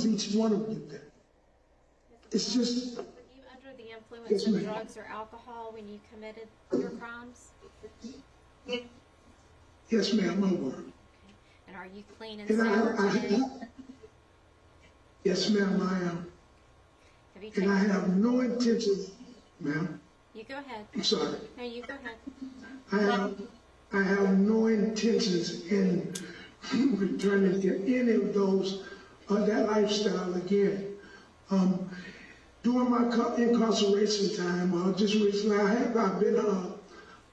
promise each one of you that. It's just. Were you under the influence Yes, of ma'am. drugs or alcohol when you committed your crimes? Yes, ma'am, I were. And are you clean and And sober today? Yes, ma'am, I am. Have you And taken? I have no intentions, ma'am. You go ahead. I'm sorry. No, you go ahead. I have no intentions in returning to any of those, that lifestyle again. During my incarceration time, just recently, I've been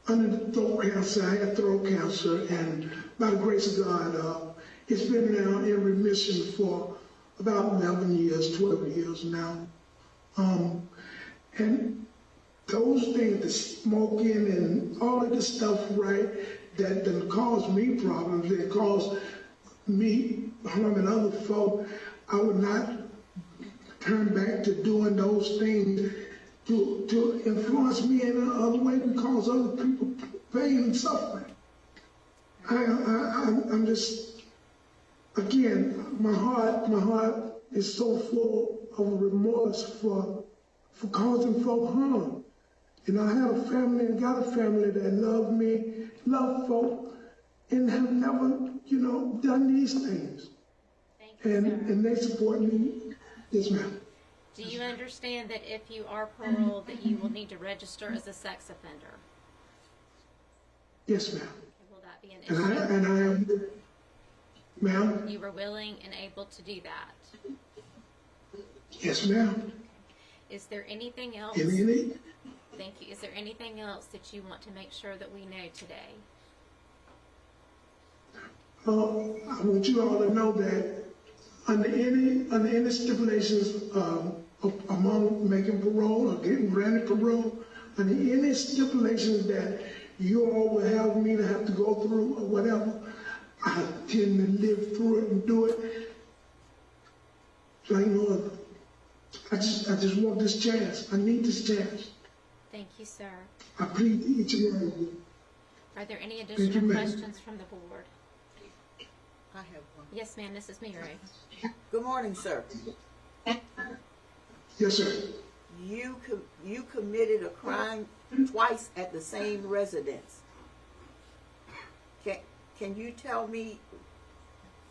under the throat cancer. I had throat cancer, and by the grace of God, it's been now in remission for about 11 years, 12 years now. And those things, the smoking and all of this stuff, right, that caused me problems, that caused me harming other folk, I would not turn back to doing those things to influence me in another way and cause other people pain and suffering. I'm just, again, my heart is so full of remorse for causing folk harm. And I had a family and got a family that loved me, loved folk, and have never, done these things. Thank you, sir. And they support me. Yes, ma'am. Do you understand that if you are paroled, that you will need to register as a sex offender? Yes, ma'am. Okay, will that be an issue? And I am, ma'am. You were willing and able to do that. Yes, ma'am. Is there anything else? Any, Thank you. Is there anything else that you want to make sure that we know today? I want you all to know that under any stipulations among making parole or getting granted parole, under any stipulations that you all will have me to have to go through or whatever, I tend to live through it and do it. Like no other. I just want this chance. I need this chance. Thank you, sir. I plead to each and one of you. Are there any you, additional ma'am. questions from the board? I have one. Yes, ma'am. This is Mary. Good morning, sir. Yes, sir. You committed a crime twice at the same residence. Can you tell me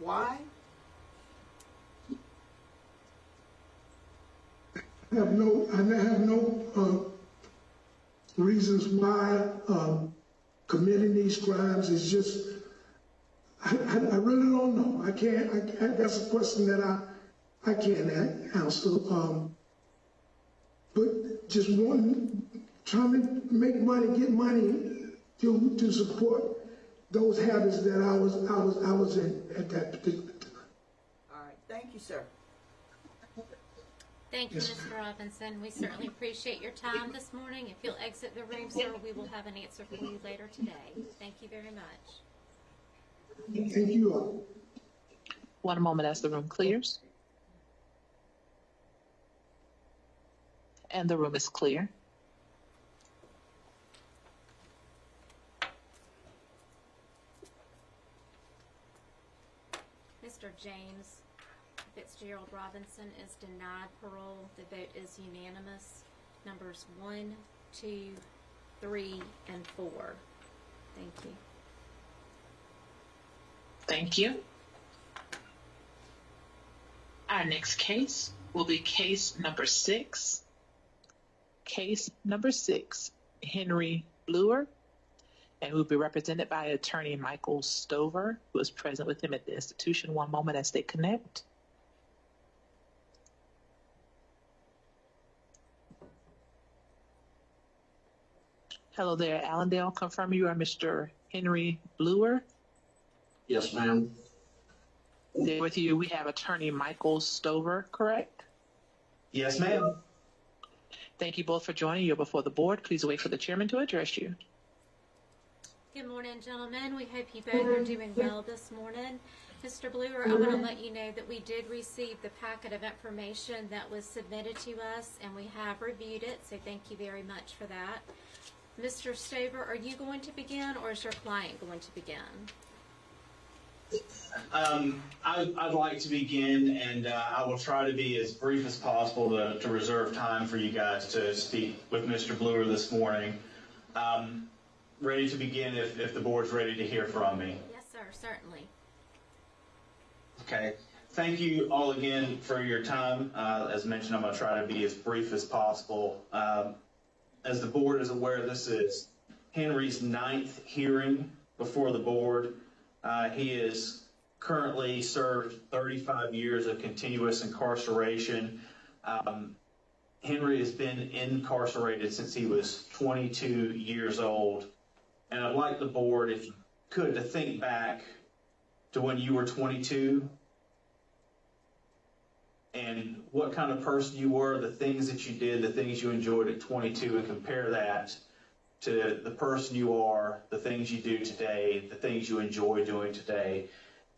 why? I have no reasons why committing these crimes is just. I really don't know. I can't. That's a question that I can't answer. But just trying to make money, get money to support those habits that I was in at that particular time. All right. Thank you, sir. Thank you, Yes, Mr. Robinson. We certainly appreciate your time this morning. If you'll exit the room, sir, we will have an answer for you later today. Thank you very much. Thank you all. One moment as the room clears. And the room is clear. Mr. James Fitzgerald Robinson is denied parole. The vote is unanimous. Numbers 1, 2, 3, and 4. Thank you. Thank you. Our next case will be case number 6. Case number 6, Henry Bluer, and will be represented by attorney Michael Stover, who is present with him at the institution. One moment as they connect. Hello there, Allendale. Confirm you are Mr. Henry Bluer. Yes, ma'am. There with you, we have attorney Michael Stover, correct? Yes, ma'am. Thank you both for joining. You're before the board. Please wait for the chairman to address you. Good morning, gentlemen. We hope you both are doing well this morning. Mr. Bluer, I want to let you know that we did receive the packet of information that was submitted to us, and we have reviewed it, so thank you very much for that. Mr. Stover, are you going to begin, or is your client going to begin? I'd like to begin, and I will try to be as brief as possible to reserve time for you guys to speak with Mr. Bluer this morning. Ready to begin if the board's ready to hear from me. Yes, sir, certainly. Okay. Thank you all again for your time. As mentioned, I'm going to try to be as brief as possible. As the board is aware, this is Henry's 9th hearing before the board. He is currently served 35 years of continuous incarceration. Henry has been incarcerated since he was 22 years old. And I'd like the board, if you could, to think back to when you were 22 and what kind of person you were, the things that you did, the things you enjoyed at 22, and compare that to the person you are, the things you do today, the things you enjoy doing today,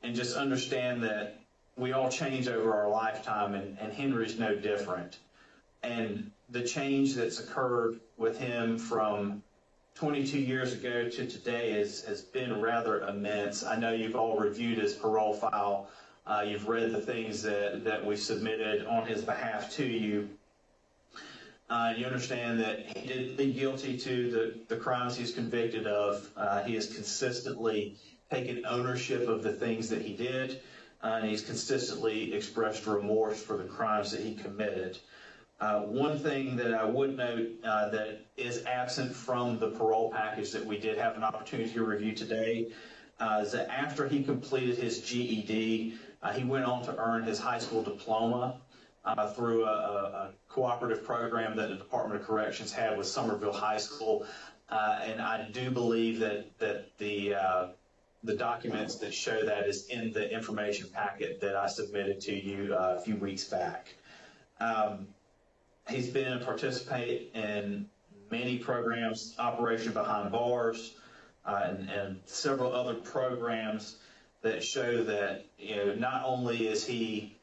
and just understand that we all change over our lifetime, and Henry's no different. And the change that's occurred with him from 22 years ago to today has been rather immense. I know you've all reviewed his parole file. You've read the things that we submitted on his behalf to you. You understand that he did plead guilty to the crimes he's convicted of. He has consistently taken ownership of the things that he did, and he's consistently expressed remorse for the crimes that he committed. One thing that I would note that is absent from the parole package that we did have an opportunity to review today is that after he completed his GED, he went on to earn his high school diploma through a cooperative program that the Department of Corrections had with Somerville High School. And I do believe that the documents that show that is in the information packet that I submitted to you a few weeks back. He's been and participate in many programs, Operation Behind Bars, and several other programs that show that, not only is he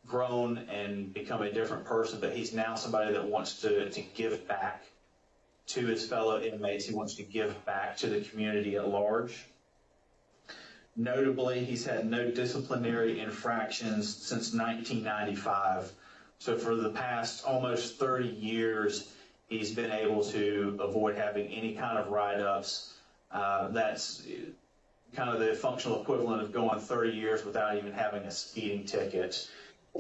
grown and become a different person, but he's now somebody that wants to give back to his fellow inmates. He wants to give back to the community at large. Notably, he's had no disciplinary infractions since 1995. So for the past almost 30 years, he's been able to avoid having any kind of write-ups. That's kind of the functional equivalent of going 30 years without even having a speeding ticket.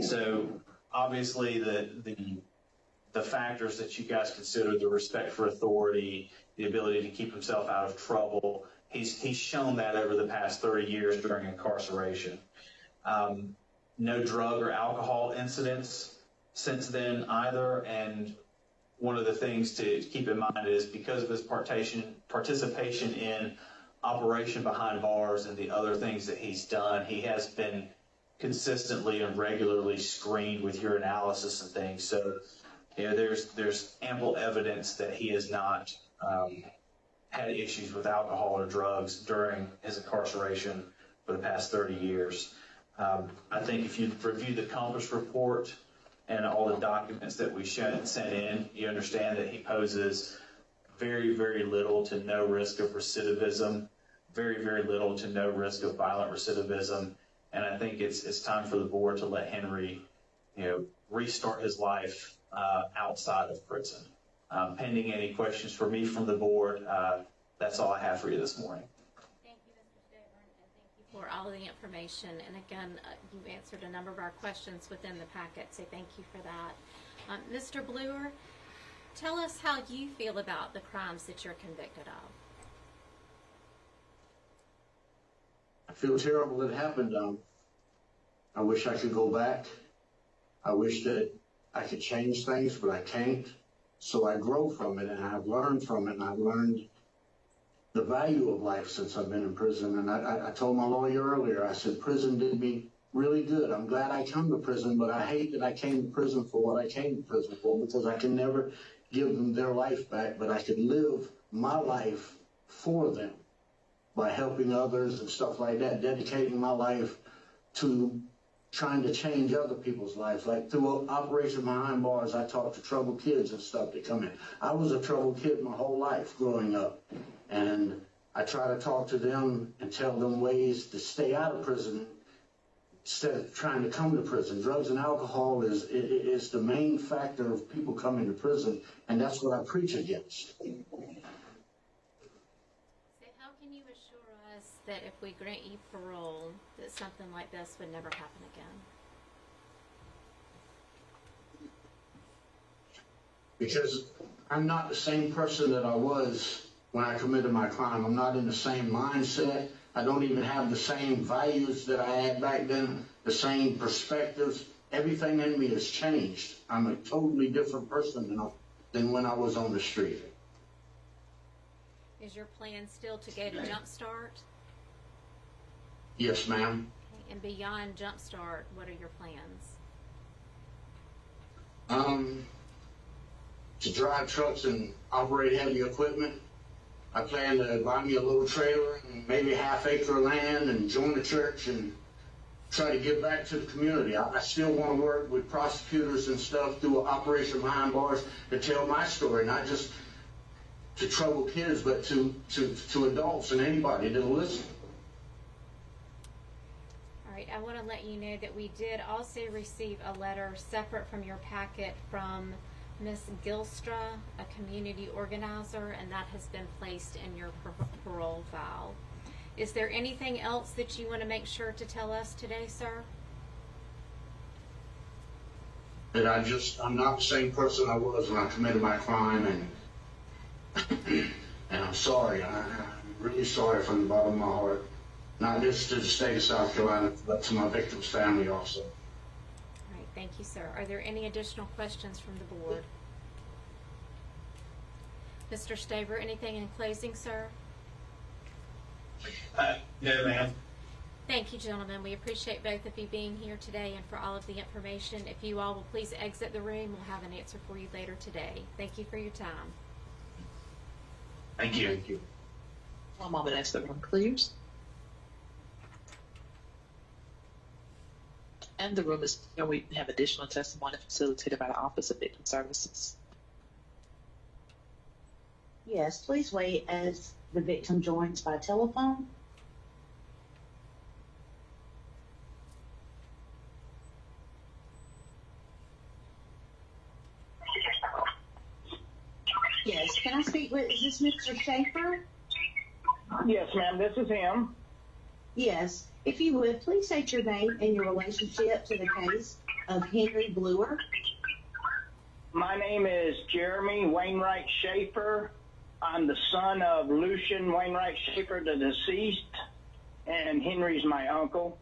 So obviously the factors that you guys consider, the respect for authority, the ability to keep himself out of trouble, he's shown that over the past 30 years during incarceration. No drug or alcohol incidents since then either, and one of the things to keep in mind is because of his participation in Operation Behind Bars and the other things that he's done, he has been consistently and regularly screened with urinalysis and things. So, there's ample evidence that he has not had issues with alcohol or drugs during his incarceration for the past 30 years. I think if you review the Compass report and all the documents that we sent in, you understand that he poses very, very little to no risk of recidivism, very, very little to no risk of violent recidivism. And I think it's time for the board to let Henry, restart his life outside of prison. Pending any questions for me from the board, that's all I have for you this morning. Thank you, Mr. Staburn, and thank you for all the information. And again, you answered a number of our questions within the packet, so thank you for that. Mr. Bluer, tell us how you feel about the crimes that you're convicted of. I feel terrible that happened. I wish I could go back. I wish that I could change things, but I can't. So I grow from it, and I've learned from it, and I've learned the value of life since I've been in prison. And I told my lawyer earlier, I said, prison did me really good. I'm glad I come to prison, but I hate that I came to prison for what I came to prison for, because I can never give them their life back, but I could live my life for them by helping others and stuff like that, dedicating my life to trying to change other people's lives. Like through Operation Behind Bars, I talked to troubled kids and stuff that come in. I was a troubled kid my whole life growing up, and I try to talk to them and tell them ways to stay out of prison instead of trying to come to prison. Drugs and alcohol is the main factor of people coming to prison, and that's what I preach against. So how can you assure us that if we grant you parole, that something like this would never happen again? Because I'm not the same person that I was when I committed my crime. I'm not in the same mindset. I don't even have the same values that I had back then, the same perspectives. Everything in me has changed. I'm a totally different person than when I was on the street. Is your plan still to go to Jumpstart? Yes, ma'am. Okay. And beyond Jumpstart, what are your plans? To drive trucks and operate heavy equipment. I plan to buy me a little trailer and maybe a half-acre of land and join the church and try to give back to the community. I still want to work with prosecutors and stuff through Operation Behind Bars to tell my story, not just to trouble kids, but to adults and anybody that'll listen. All right, I want to let you know that we did also receive a letter separate from your packet from Miss Gilstra, a community organizer, and that has been placed in your parole file. Is there anything else that you want to make sure to tell us today, sir? That I'm not the same person I was when I committed my crime, and I'm sorry. I'm really sorry from the bottom of my heart. Not just to the state of South Carolina, but to my victim's family also. All right, thank you, sir. Are there any additional questions from the board? Mr. Staver, anything in closing, sir? No, ma'am. Thank you, gentlemen. We appreciate both of you being here today and for all of the information. If you all will please exit the room, we'll have an answer for you later today. Thank you for your time. Thank you. Thank you. One moment as the room clears. And the room is clear. We have additional testimony facilitated by the Office of Victim Services. Yes, please wait as the victim joins by telephone. Yes, can I speak with, is this Mr. Schaefer? Yes, ma'am, this is him. Yes, if you would, please state your name and your relationship to the case of Henry Bluer. My name is Jeremy Wainwright Schaefer. I'm the son of Lucian Wainwright Schaefer, the deceased, and Henry's my uncle.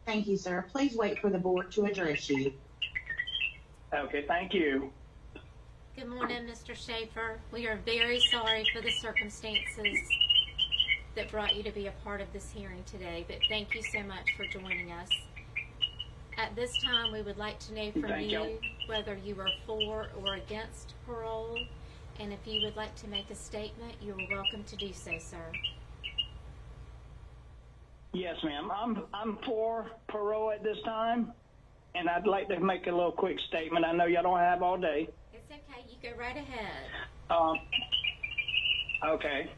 Thank you, sir. Please wait for the board to address you. Okay, thank you. Good morning, Mr. Schaefer. We are very sorry for the circumstances that brought you to be a part of this hearing today, but thank you so much for joining us. At this time, we would like to know from Thank you. whether you are for or against parole, and if you would like to make a statement, you are welcome to do so, sir. Yes, ma'am. I'm for parole at this time, and I'd like to make a little quick statement. I know y'all don't have all day. It's okay. You go right ahead. Okay.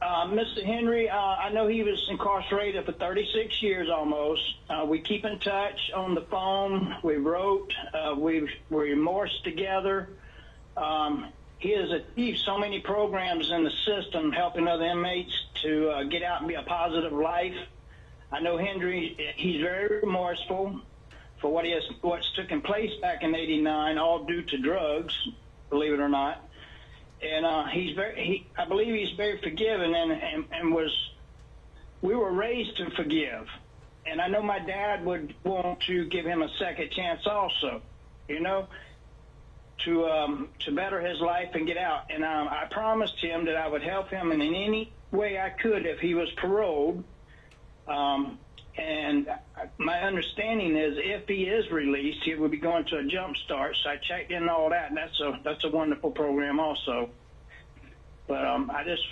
Mr. Henry, I know he was incarcerated for 36 years almost. We keep in touch on the phone. We wrote. We remorsed together. He has achieved so many programs in the system helping other inmates to get out and be a positive life. I know Henry, he's very remorseful for what's taken place back in '89, all due to drugs, believe it or not. And I believe he's very forgiving, and we were raised to forgive. And I know my dad would want to give him a second chance also, you know, to better his life and get out. And I promised him that I would help him in any way I could if he was paroled. And my understanding is if he is released, he will be going to a jump start. So I checked in all that, and that's a wonderful program also. But I just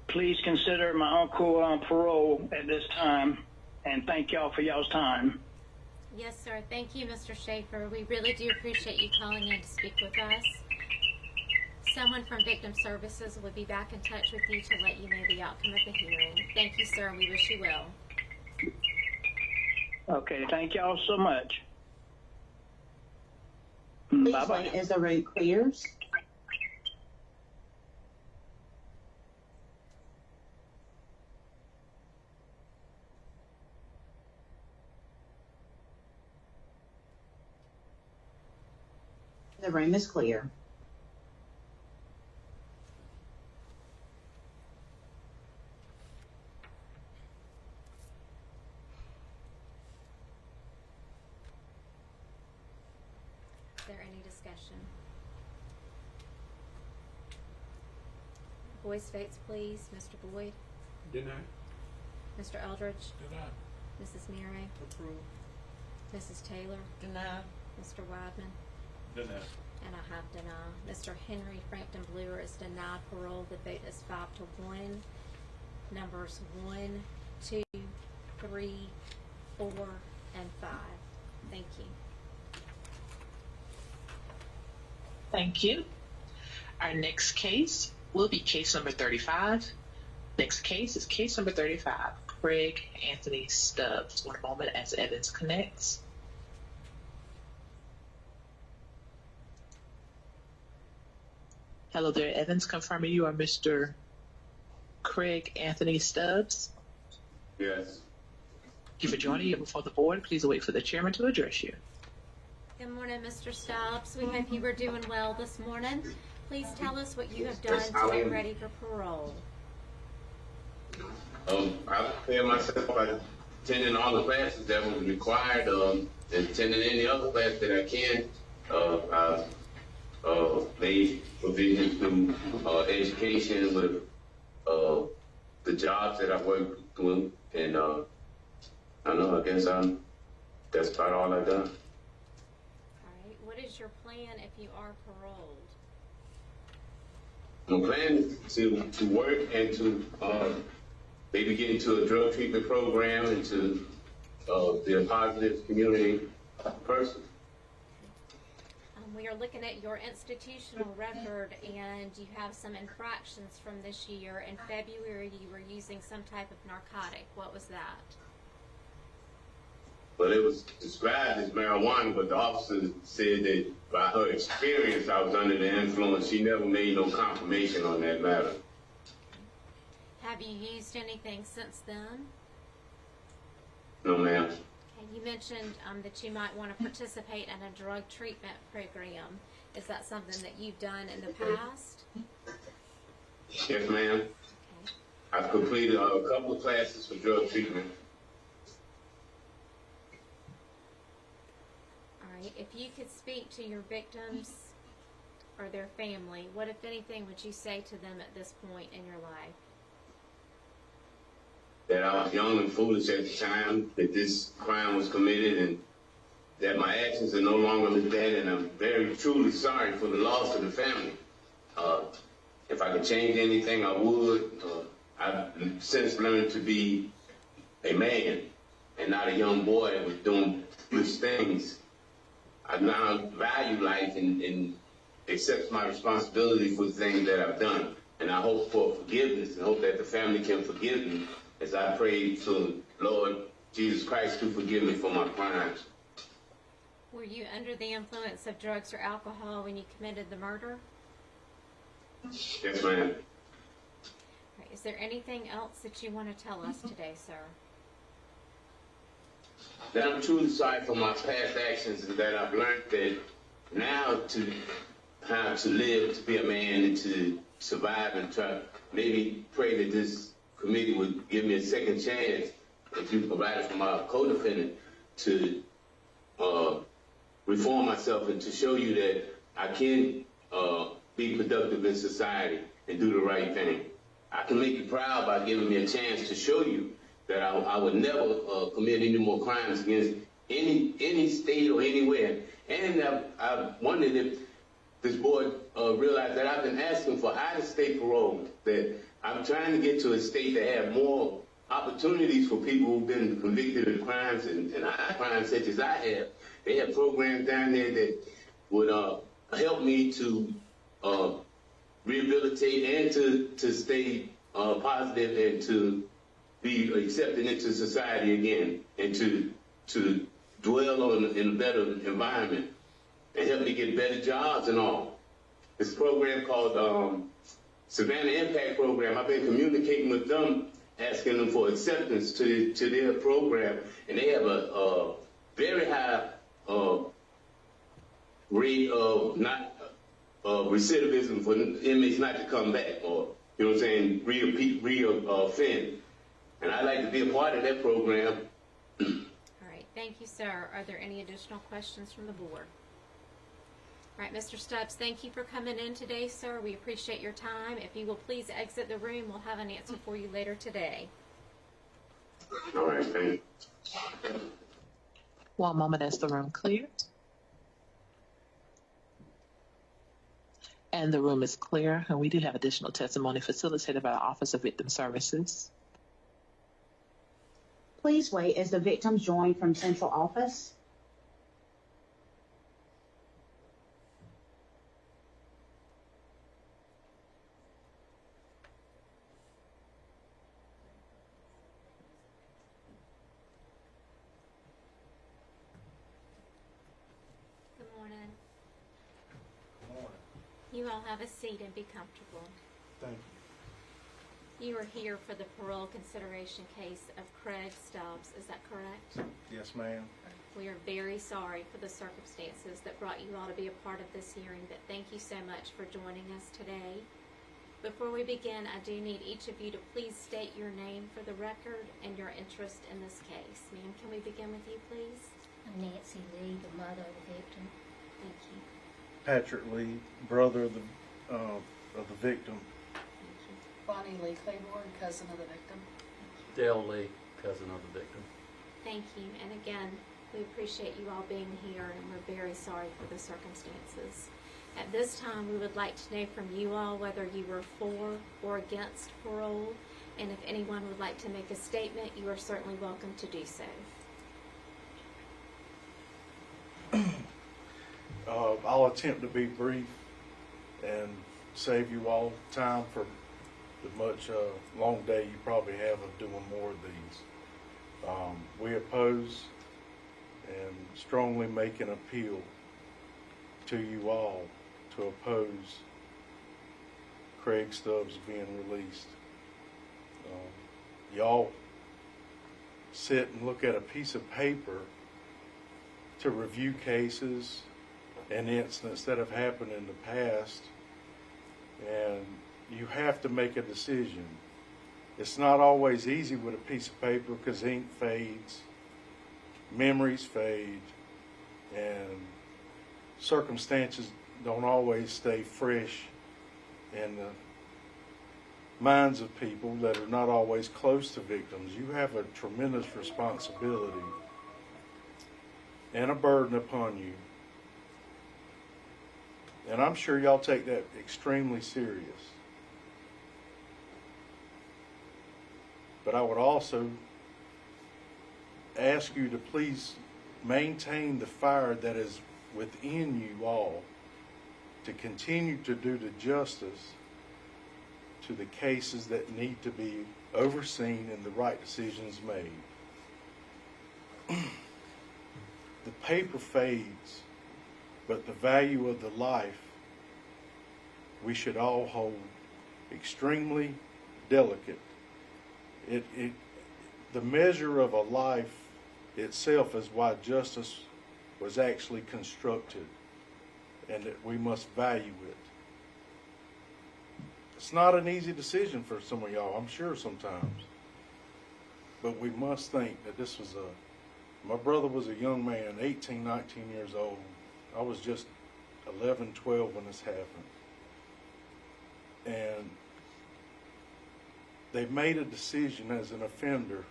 please consider my uncle on parole at this time, and thank y'all for y'all's time. Yes, sir. Thank you, Mr. Schaefer. We really do appreciate you calling in to speak with us. Someone from Victim Services will be back in touch with you to let you know the outcome of the hearing. Thank you, sir, and we wish you well. Okay, thank y'all so much. Please Bye-bye. wait as the room clears. The room is clear. Is there any discussion? Voice votes, please. Mr. Boyd? Deny. Mr. Eldridge? Deny. Mrs. Murray? Approve. Mrs. Taylor? Deny. Mr. Weidman? Deny. And I have denied. Mr. Henry Frampton Bluer is denied parole. The vote is 5-1. Numbers 1, 2, 3, 4, and 5. Thank you. Thank you. Our next case will be case number 35. Next case is case number 35, Craig Anthony Stubbs. One moment as Evans connects. Hello there, Evans. Confirming you are Mr. Craig Anthony Stubbs. Yes. Thank you for joining you before the board. Please wait for the chairman to address you. Good morning, Mr. Stubbs. We hope you were doing well this morning. Please tell us what you have done to get ready for parole. I prepared myself by attending all the classes that was required, attending any other class that I can. I made provisions through education with the jobs that I worked with, and I guess that's about all I've done. All right. What is your plan if you are paroled? My plan is to work and to maybe get into a drug treatment program and to be a positive community person. We are looking at your institutional record, and you have some infractions from this year. In February, you were using some type of narcotic. What was that? Well, it was described as marijuana, but the officer said that by her experience, I was under the influence. She never made no confirmation on that matter. Have you used anything since then? No, ma'am. Okay, you mentioned that you might want to participate in a drug treatment program. Is that something that you've done in the past? Yes, ma'am. Okay. I've completed a couple of classes for drug treatment. All right. If you could speak to your victims or their family, what, if anything, would you say to them at this point in your life? That I was young and foolish at the time that this crime was committed, and that my actions are no longer looked at, and I'm very truly sorry for the loss of the family. If I could change anything, I would. I've since learned to be a man and not a young boy that was doing foolish things. I now value life and accept my responsibility for the things that I've done. And I hope for forgiveness and hope that the family can forgive me as I pray to Lord Jesus Christ to forgive me for my crimes. Were you under the influence of drugs or alcohol when you committed the murder? Yes, ma'am. Right. Is there anything else that you want to tell us today, sir? That I'm truly sorry for my past actions, and that I've learned that now to how to live, to be a man, and to survive, and try maybe pray that this committee would give me a second chance, if you provided for my co-defendant, to reform myself and to show you that I can be productive in society and do the right thing. I can make you proud by giving me a chance to show you that I would never commit any more crimes against any state or anywhere. And I wondered if this board realized that I've been asking for out-of-state parole, that I'm trying to get to a state that have more opportunities for people who've been convicted of crimes and crimes such as I have. They have programs down there that would help me to rehabilitate and to stay positive and to be accepted into society again and to dwell in a better environment and help me get better jobs and all. This program called Savannah Impact Program, I've been communicating with them, asking them for acceptance to their program, and they have a very high rate of not recidivism for inmates not to come back or, you know what I'm saying, re-offend. And I'd like to be a part of that program. All right, thank you, sir. Are there any additional questions from the board? All right, Mr. Stubbs, thank you for coming in today, sir. We appreciate your time. If you will please exit the room, we'll have an answer for you later today. All right, thank you. One moment as the room clears. And the room is clear, and we do have additional testimony facilitated by the Office of Victim Services. Please wait as the victims join from central office. Good morning. You all have a seat and be comfortable. Thank you. You are here for the parole consideration case of Craig Stubbs, is that correct? Yes, ma'am. We are very sorry for the circumstances that brought you all to be a part of this hearing, but thank you so much for joining us today. Before we begin, I do need each of you to please state your name for the record and your interest in this case. Ma'am, can we begin with you, please? I'm Nancy Lee, the mother of the victim. Thank you. Patrick Lee, brother of the victim. Thank you. Bonnie Lee Claiborne, cousin of the victim. Dale Lee, cousin of the victim. Thank you. And again, we appreciate you all being here, and we're very sorry for the circumstances. At this time, we would like to know from you all whether you were for or against parole, and if anyone would like to make a statement, you are certainly welcome to do so. I'll attempt to be brief and save you all time for the much long day you probably have of doing more of these. We oppose and strongly make an appeal to you all to oppose Craig Stubbs being released. Y'all sit and look at a piece of paper to review cases and incidents that have happened in the past, and you have to make a decision. It's not always easy with a piece of paper because ink fades, memories fade, and circumstances don't always stay fresh in the minds of people that are not always close to victims. You have a tremendous responsibility and a burden upon you. And I'm sure y'all take that extremely serious. But I would also ask you to please maintain the fire that is within you all to continue to do the justice to the cases that need to be overseen and the right decisions made. The paper fades, but the value of the life we should all hold extremely delicate. The measure of a life itself is why justice was actually constructed, and that we must value it. It's not an easy decision for some of y'all, I'm sure sometimes, but we must think that this was my brother was a young man, 18, 19 years old. I was just 11, 12 when this happened. And they made a decision as an offender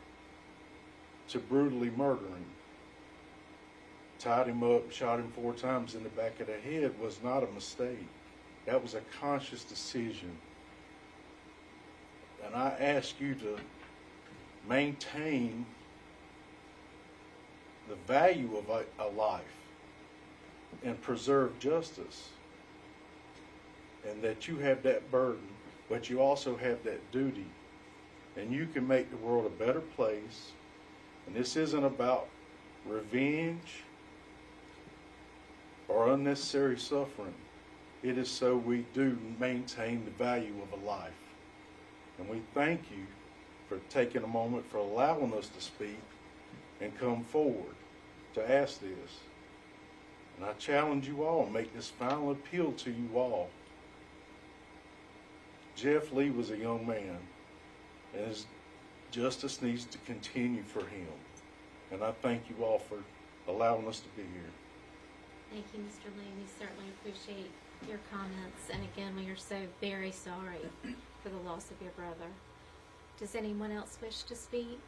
to brutally murder him. Tied him up, shot him 4 times in the back of the head was not a mistake. That was a conscious decision. And I ask you to maintain the value of a life and preserve justice. and that you have that burden, but you also have that duty. And you can make the world a better place. And this isn't about revenge or unnecessary suffering. It is so we do maintain the value of a life. And we thank you for taking a moment, for allowing us to speak and come forward to ask this. And I challenge you all, make this final appeal to you all. Jeff Lee was a young man, and his justice needs to continue for him. And I thank you all for allowing us to be here. Thank you, Mr. Lee. We certainly appreciate your comments. And again, we are so very sorry for the loss of your brother. Does anyone else wish to speak?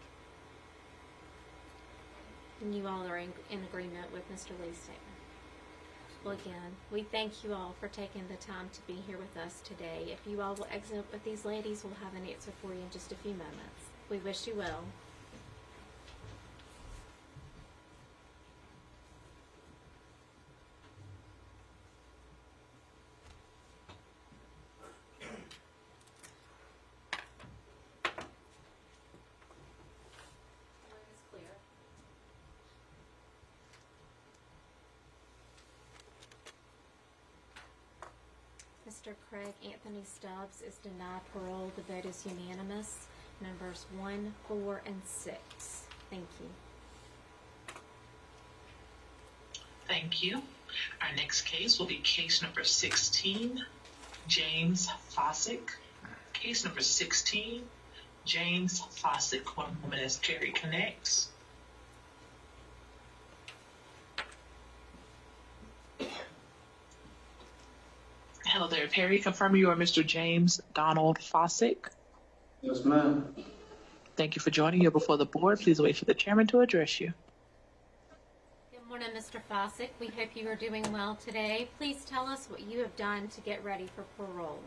And you all are in agreement with Mr. Lee's statement. Well, again, we thank you all for taking the time to be here with us today. If you all will exit with these ladies, we'll have an answer for you in just a few moments. We wish you well. Mr. Craig Anthony Stubbs is denied parole. The vote is unanimous. Numbers 1, 4, and 6. Thank you. Thank you. Our next case will be case number 16, James Fossick. Case number 16, James Fossick. One moment as Terry connects. Hello there, Perry. Confirm you are Mr. James Donald Fossick. Yes, ma'am. Thank you for joining you before the board. Please wait for the chairman to address you. Good morning, Mr. Fossick. We hope you are doing well today. Please tell us what you have done to get ready for parole.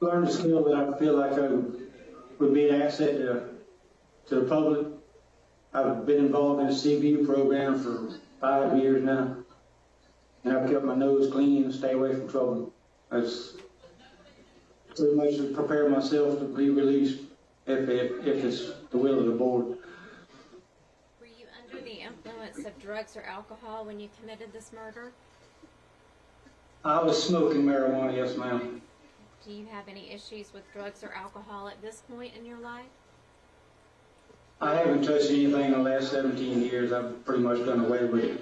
Learned a skill that I feel like I would be an asset to the public. I've been involved in the CBU program for 5 years now, and I've kept my nose clean and stay away from trouble. That's pretty much to prepare myself to be released if it's the will of the board. Were you under the influence of drugs or alcohol when you committed this murder? I was smoking marijuana, yes, ma'am. Do you have any issues with drugs or alcohol at this point in your life? I haven't touched anything in the last 17 years. I've pretty much done away with it.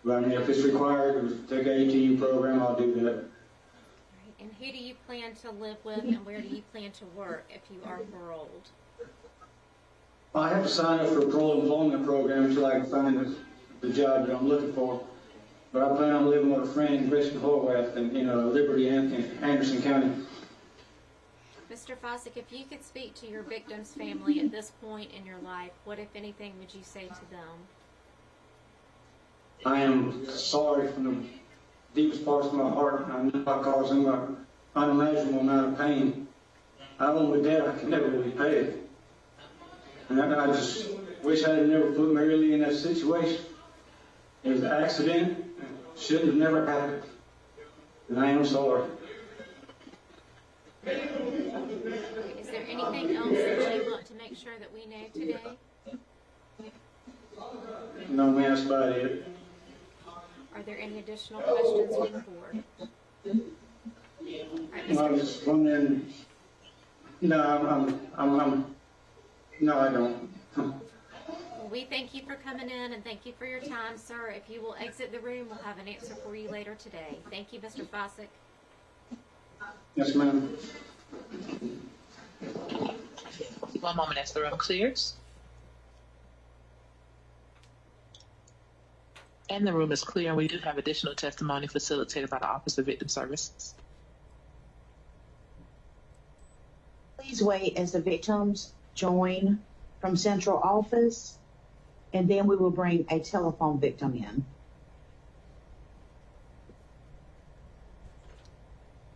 But I mean, if it's required to take an ATU program, I'll do that. Right. And who do you plan to live with, and where do you plan to work if you are paroled? I have to sign up for a parole employment program until I can find the job that I'm looking for. But I plan on living with a friend in Bristol Horwath and Liberty and Anderson County. Mr. Fossick, if you could speak to your victim's family at this point in your life, what, if anything, would you say to them? I am sorry from the deepest parts of my heart. I know I caused them an unimaginable amount of pain. I owe a debt I can never really pay. And I just wish I had never put Mary Lee in that situation. It was an accident. It shouldn't have never happened. And I am sorry. Is there anything else that you want to make sure that we know today? No, man, that's about it. Are there any additional questions from the board? Right, I was just wondering. No, no, I don't. Well, we thank you for coming in and thank you for your time, sir. If you will exit the room, we'll have an answer for you later today. Thank you, Mr. Fossick. Yes, ma'am. One moment as the room clears. And the room is clear, and we do have additional testimony facilitated by the Office of Victim Services. Please wait as the victims join from central office, and then we will bring a telephone victim in.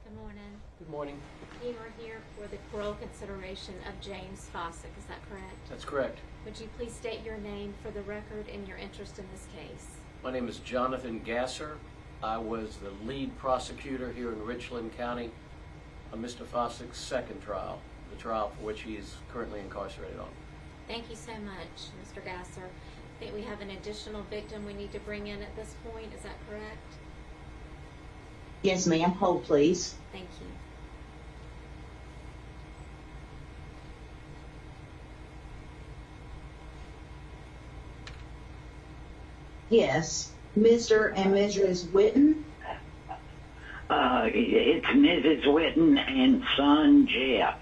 Good morning. Good morning. You are here for the parole consideration of James Fossick, is that correct? That's correct. Would you please state your name for the record and your interest in this case? My name is Jonathan Gasser. I was the lead prosecutor here in Richland County on Mr. Fossick's second trial, the trial for which he is currently incarcerated on. Thank you so much, Mr. Gasser. I think we have an additional victim we need to bring in at this point. Is that correct? Yes, ma'am. Hold, please. Thank you. Yes. Mr. and Mrs. Witten? It's Mrs. Witten and son Jeff.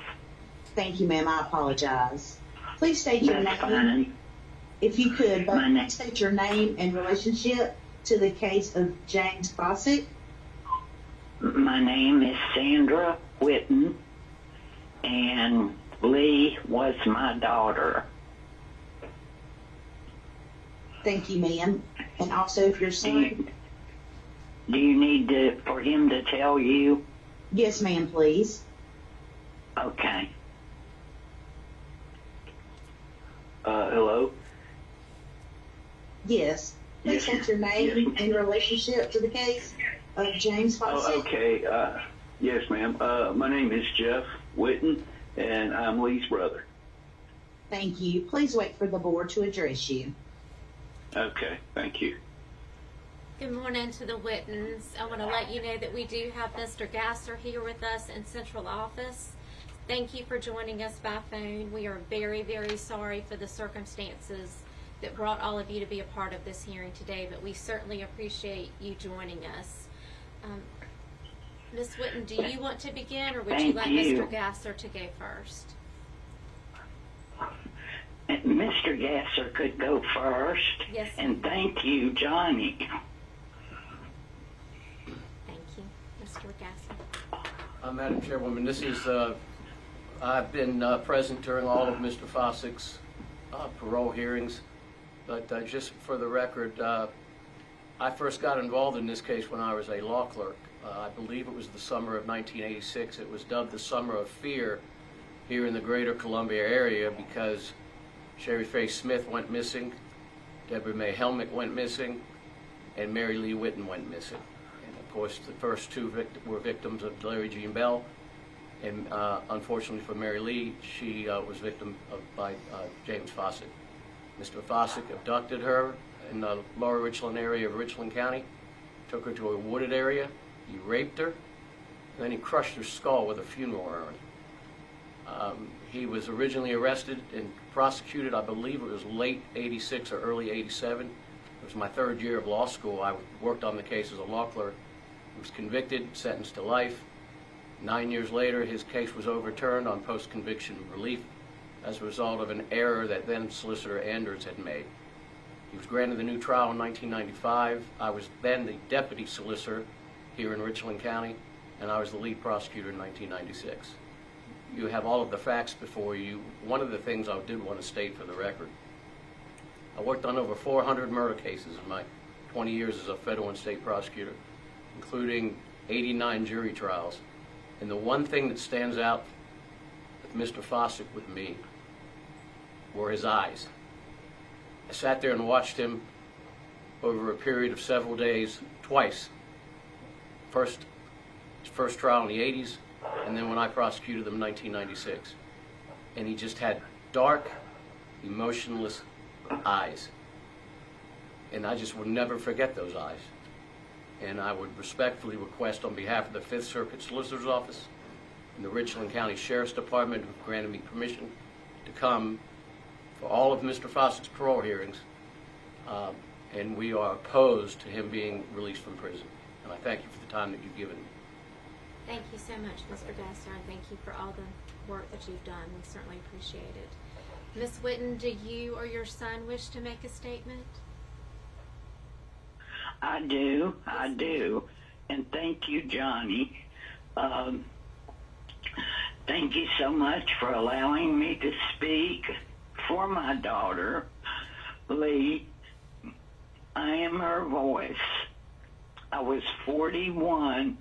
Thank you, ma'am. I apologize. Please state your That's name. fine. If you could, but My name- state your name and relationship to the case of James Fossick. My name is Sandra Witten, and Lee was my daughter. Thank you, ma'am. And also, if your son. Do you need for him to tell you? Yes, ma'am, please. Okay. Hello? Yes. Please Yes. state your name and relationship to the case of James Fossick. Okay. Yes, ma'am. My name is Jeff Witten, and I'm Lee's brother. Thank you. Please wait for the board to address you. Okay, thank you. Good morning to the Wittens. I want to let you know that we do have Mr. Gasser here with us in central office. Thank you for joining us by phone. We are very, very sorry for the circumstances that brought all of you to be a part of this hearing today, but we certainly appreciate you joining us. Ms. Witten, do you want to begin, or would you Thank like you. Mr. Gasser to go first? Mr. Gasser could go first. Yes. And thank you, Johnny. Thank you. Mr. Gasser. Madam Chairwoman, this is, I've been present during all of Mr. Fossick's parole hearings, but just for the record, I first got involved in this case when I was a law clerk. I believe it was the summer of 1986. It was dubbed the Summer of Fear here in the greater Columbia area because Sherry Faye Smith went missing, Deborah May Helmick went missing, and Mary Lee Witten went missing. And of course, the first two were victims of Larry Jean Bell, and unfortunately for Mary Lee, she was victim by James Fossick. Mr. Fossick abducted her in the lower Richland area of Richland County, took her to a wooded area, he raped her, and then he crushed her skull with a funeral urn. He was originally arrested and prosecuted, I believe it was late 86 or early 87. It was my third year of law school. I worked on the case as a law clerk. He was convicted, sentenced to life. 9 years later, his case was overturned on post-conviction relief as a result of an error that then Solicitor Anders had made. He was granted the new trial in 1995. I was then the deputy solicitor here in Richland County, and I was the lead prosecutor in 1996. You have all of the facts before you. One of the things I did want to state for the record, I worked on over 400 murder cases in my 20 years as a federal and state prosecutor, including 89 jury trials. And the one thing that stands out with Mr. Fossick with me were his eyes. I sat there and watched him over a period of several days, twice. His first trial in the 80s, and then when I prosecuted them in 1996. And he just had dark, emotionless eyes. And I just would never forget those eyes. And I would respectfully request on behalf of the Fifth Circuit Solicitor's Office and the Richland County Sheriff's Department, who granted me permission to come for all of Mr. Fossick's parole hearings, and we are opposed to him being released from prison. And I thank you for the time that you've given me. Thank you so much, Mr. Gasser, and thank you for all the work that you've done. We certainly appreciate it. Ms. Witten, do you or your son wish to make a statement? I do. And thank you, Johnny. Thank you so much for allowing me to speak for my daughter, Lee. I am her voice. I was 41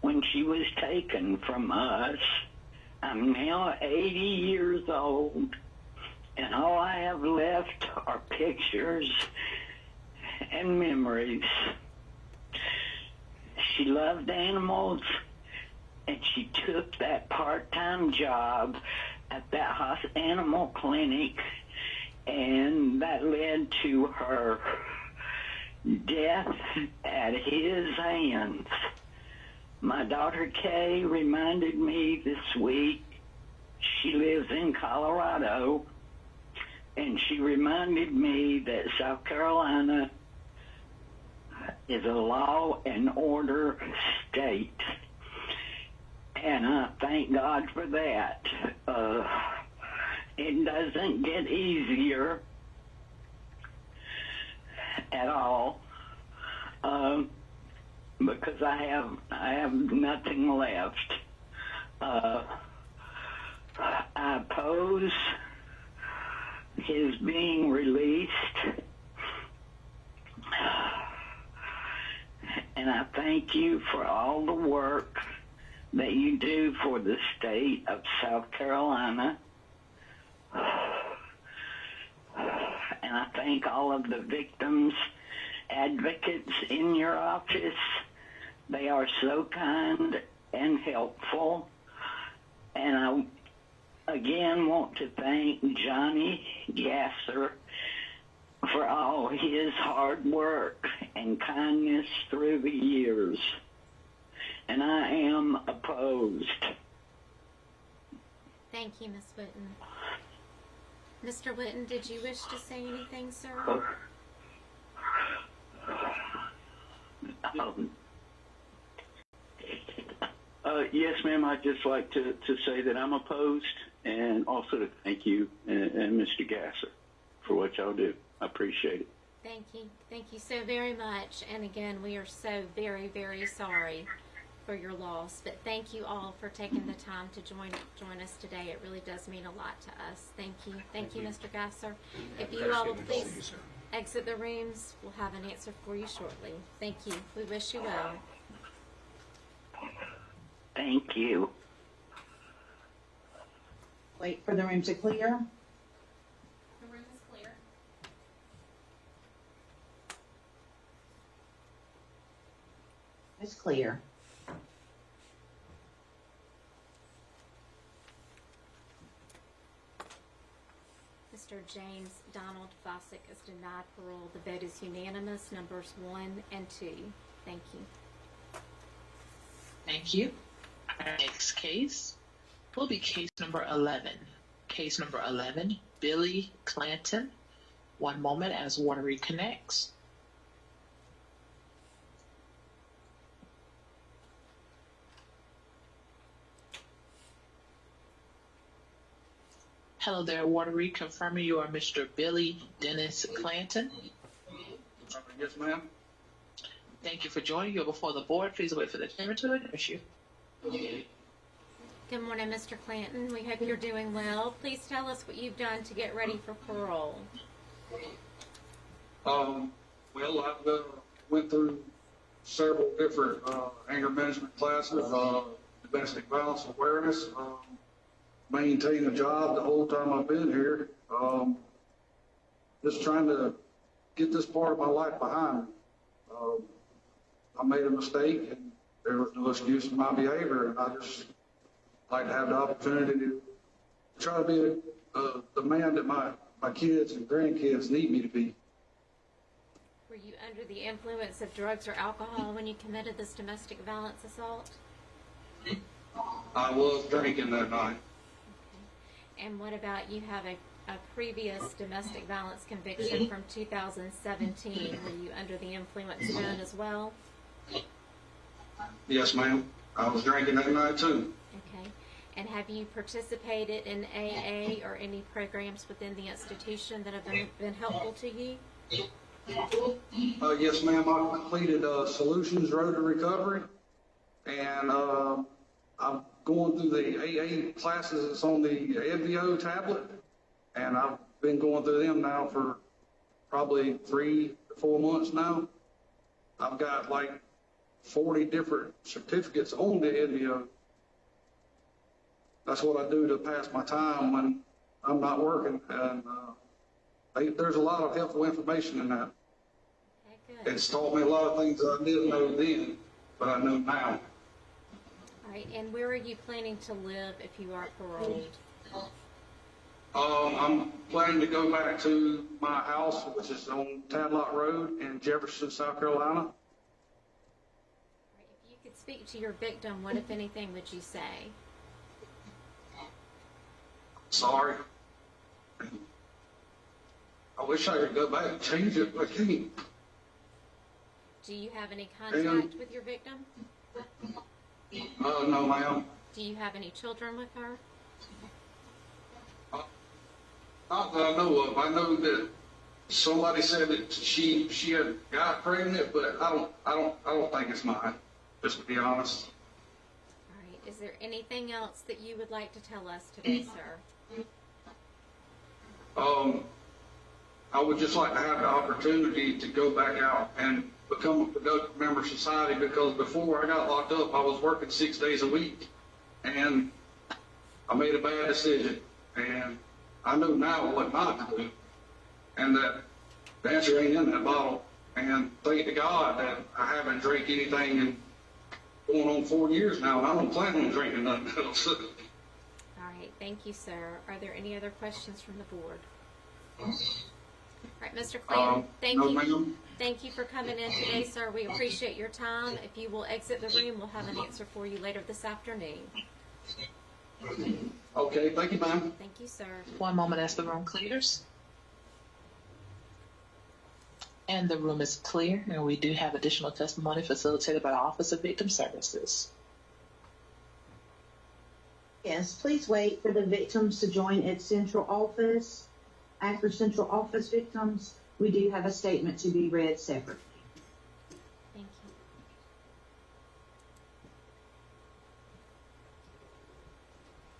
when she was taken from us. I'm now 80 years old, and all I have left are pictures and memories. She loved animals, and she took that part-time job at that animal clinic, and that led to her death at his hands. My daughter Kay reminded me this week, she lives in Colorado, and she reminded me that South Carolina is a law and order state. And I thank God for that. It doesn't get easier at all, because I have nothing left. I oppose his being released, and I thank you for all the work that you do for the state of South Carolina. And I thank all of the victims advocates in your office. They are so kind and helpful. And I again want to thank Johnny Gasser for all his hard work and kindness through the years. And I am opposed. Thank you, Ms. Whitten. Mr. Whitten, did you wish to say anything, sir? Yes, ma'am. I'd just like to say that I'm opposed, and also to thank you and Mr. Gasser for what y'all do. I appreciate it. Thank you. Thank you so very much. And again, we are so very, very sorry for your loss. But thank you all for taking the time to join us today. It really does mean a lot to us. Thank you. Thank you, Mr. Gasser. If you all will please exit the rooms, we'll have an answer for you shortly. Thank you. We wish you well. Thank you. Wait for the room to clear. The room is clear. It's clear. Mr. James Donald Fossick is denied parole. The vote is unanimous, numbers 1 and 2. Thank you. Thank you. Our next case will be case number 11. Case number 11, Billy Clanton. One moment as water reconnects. Hello there, Watery. Confirming you are Mr. Billy Dennis Clanton. Yes, ma'am. Thank you for joining. You're before the board. Please wait for the chairman to address you. Good morning, Mr. Clanton. We hope you're doing well. Please tell us what you've done to get ready for parole. Well, I went through several different anger management classes, domestic violence awareness, maintained a job the whole time I've been here. Just trying to get this part of my life behind me. I made a mistake, and there was no excuse for my behavior, and I just like to have the opportunity to try to be the man that my kids and grandkids need me to be. Were you under the influence of drugs or alcohol when you committed this domestic violence assault? I was drinking that night. Okay. And what about you have a previous domestic violence conviction from 2017? Were you under the influence then as well? Yes, ma'am. I was drinking that night too. Okay. And have you participated in AA or any programs within the institution that have been helpful to you? Yes, ma'am. I completed Solutions Road to Recovery, and I'm going through the AA classes that's on the EBO tablet, and I've been going through them now for probably 3 to 4 months now. I've got like 40 different certificates on the EBO. That's what I do to pass my time when I'm not working, and there's a lot of helpful information in that. Okay, good. It's taught me a lot of things I didn't know then. but I know now. All right, and where are you planning to live if you are paroled? I'm planning to go back to my house, which is on Tadlock Road in Jefferson, South Carolina. All right, if you could speak to your victim, what, if anything, would you say? Sorry. I wish I could go back and change it, but I can't. Do you have any contact with your victim? No, ma'am. Do you have any children with her? Not that I know of. I know that somebody said that she had got pregnant, but I don't think it's mine. Just to be honest. All right. Is there anything else that you would like to tell us today, sir? I would just like to have the opportunity to go back out and become a productive member of society, because before I got locked up, I was working 6 days a week, and I made a bad decision, and I know now what not to do, and that the answer ain't in that bottle. And thank to God that I haven't drank anything in going on 4 years now, and I don't plan on drinking nothing else. All right. Thank you, sir. Are there any other questions from the board? All right, Mr. Clayton, thank no, you. ma'am. Thank you for coming in today, sir. We appreciate your time. If you will exit the room, we'll have an answer for you later this afternoon. Okay, thank you, ma'am. Thank you, sir. One moment as the room clears. And the room is clear, and we do have additional testimony facilitated by the Office of Victim Services. Yes, please wait for the victims to join its central office. After central office victims, we do have a statement to be read separately. Thank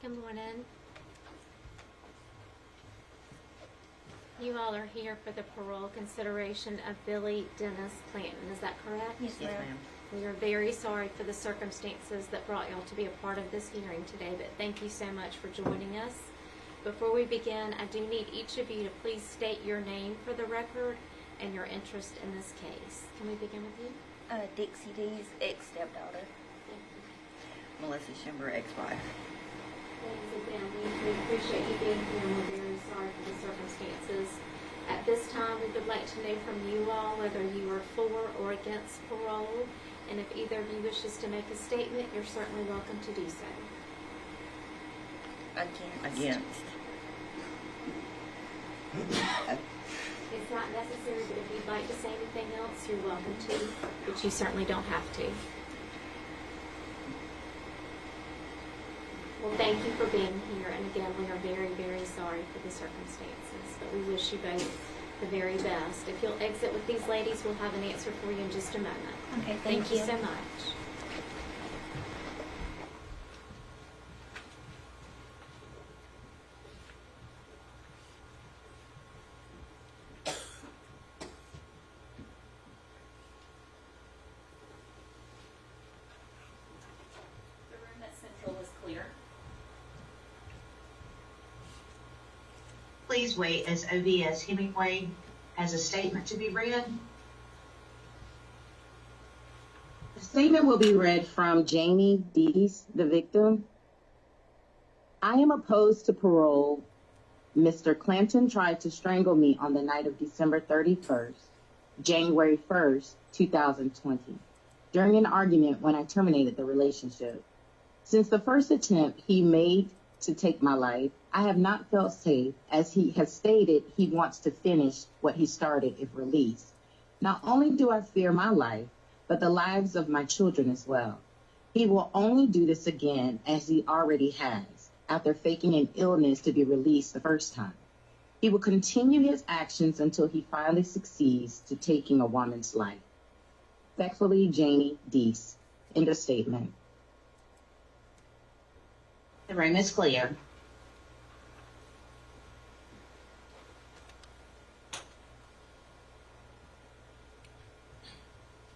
you. Good morning. You all are here for the parole consideration of Billy Dennis Clanton. Is that correct? Yes, ma'am. We are very sorry for the circumstances that brought y'all to be a part of this hearing today, but thank you so much for joining us. Before we begin, I do need each of you to please state your name for the record and your interest in this case. Can we begin with you? Dixie D's ex-stepdaughter. Melissa Schimber, ex-wife. Ladies and gentlemen, we appreciate you being here, and we're very sorry for the circumstances. At this time, we would like to know from you all whether you are for or against parole, and if either of you wishes to make a statement, you're certainly welcome to do so. Against. It's not necessary, but if you'd like to say anything else, you're welcome to, but you certainly don't have to. Well, thank you for being here, and again, we are very, very sorry for the circumstances, but we wish you both the very best. If you'll exit with these ladies, we'll have an answer for you in just a moment. Okay, Thank you so much. The room at Central is clear. Please wait as OVS Hemingway has a statement to be read. The statement will be read from Jamie Dees, the victim. I am opposed to parole. Mr. Clanton tried to strangle me on the night of December 31st, January 1st, 2020, during an argument when I terminated the relationship. Since the first attempt he made to take my life, I have not felt safe, as he has stated he wants to finish what he started if released. Not only do I fear my life, but the lives of my children as well. He will only do this again, as he already has, after faking an illness to be released the first time. He will continue his actions until he finally succeeds to taking a woman's life. Respectfully, Jamie Dees. End of statement. The room is clear.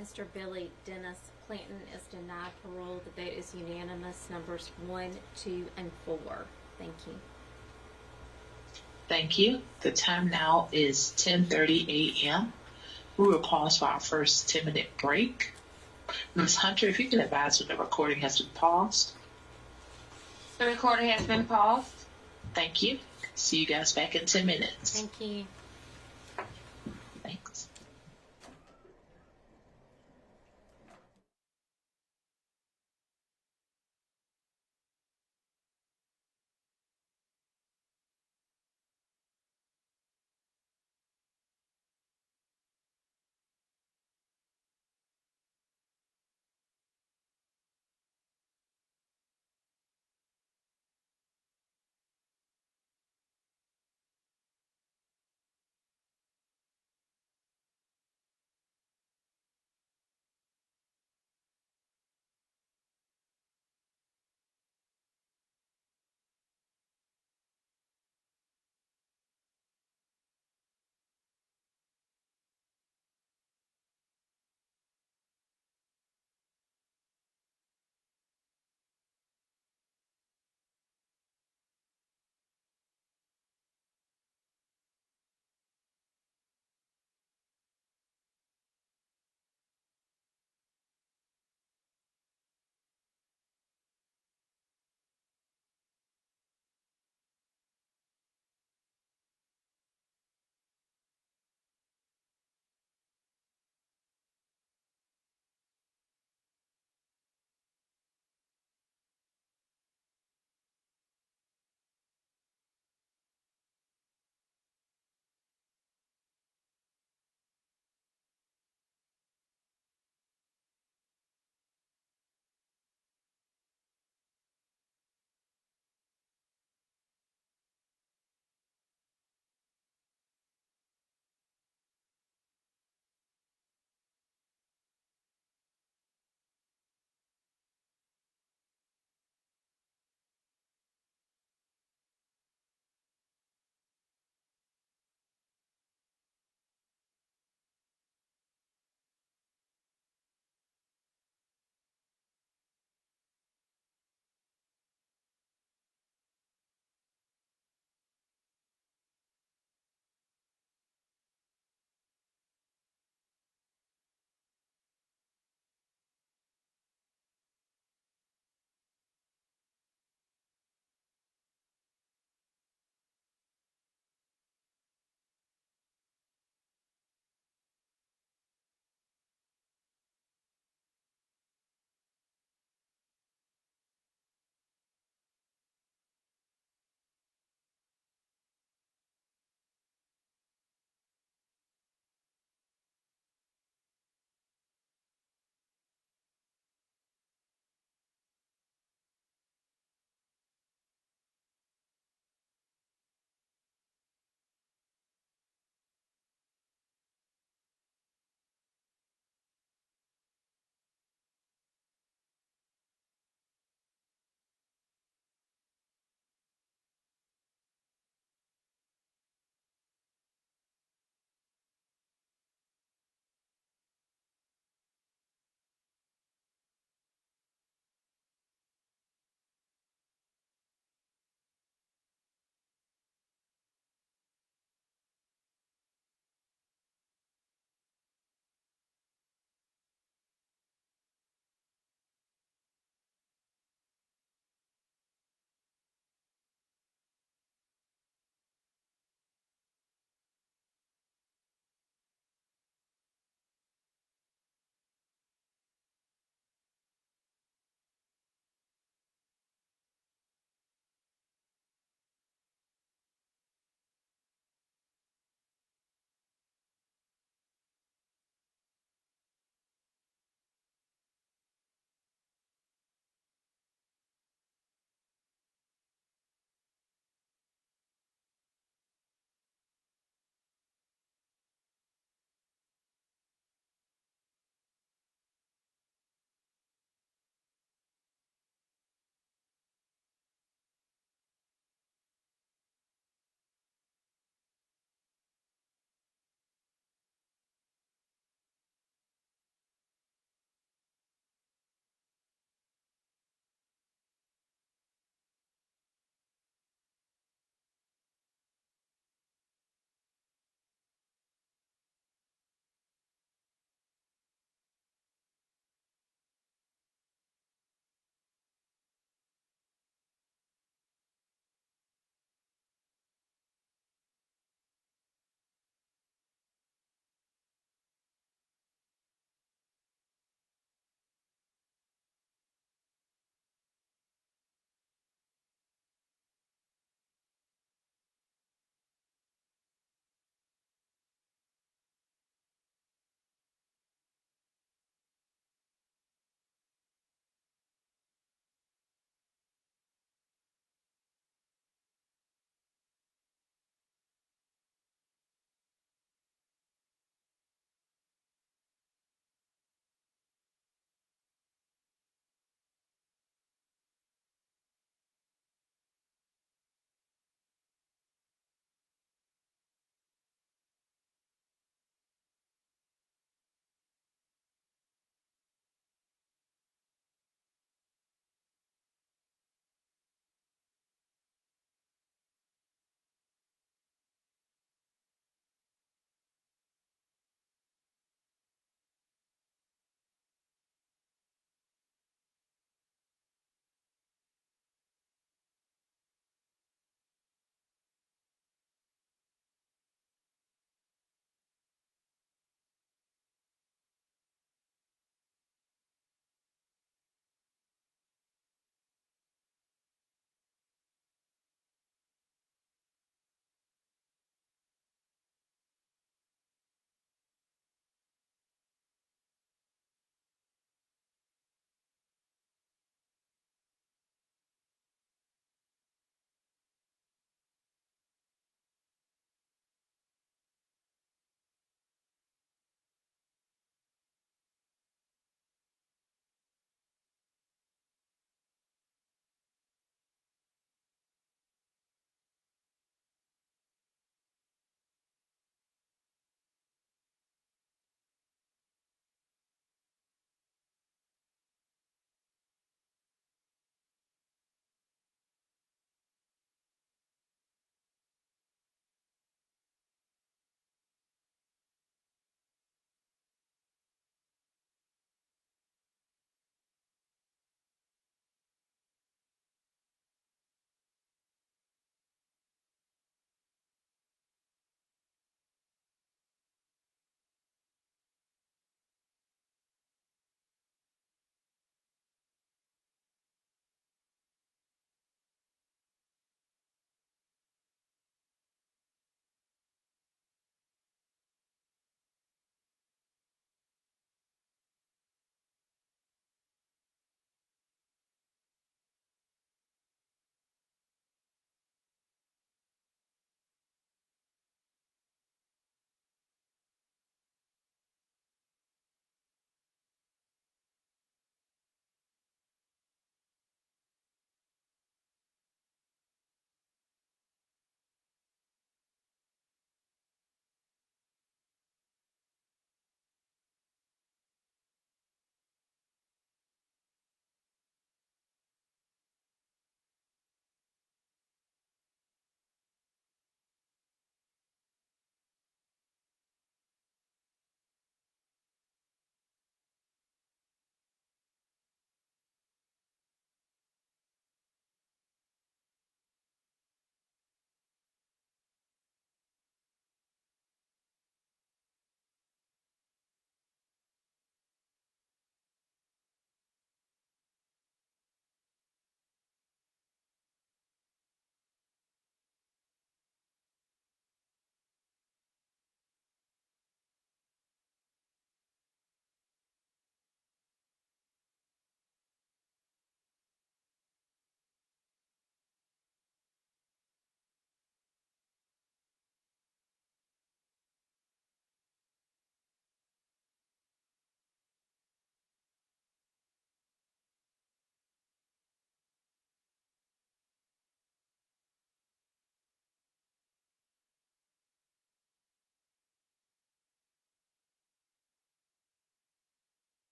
Mr. Billy Dennis Clanton is denied parole. The vote is unanimous, numbers 1, 2, and 4. Thank you. Thank you. The time now is 10:30 a.m. We will pause for our first 10-minute break. Ms. Hunter, if you can advise when the recording has been paused. The recording has been paused. Thank you. See you guys back in 10 minutes. Thank you. Thanks.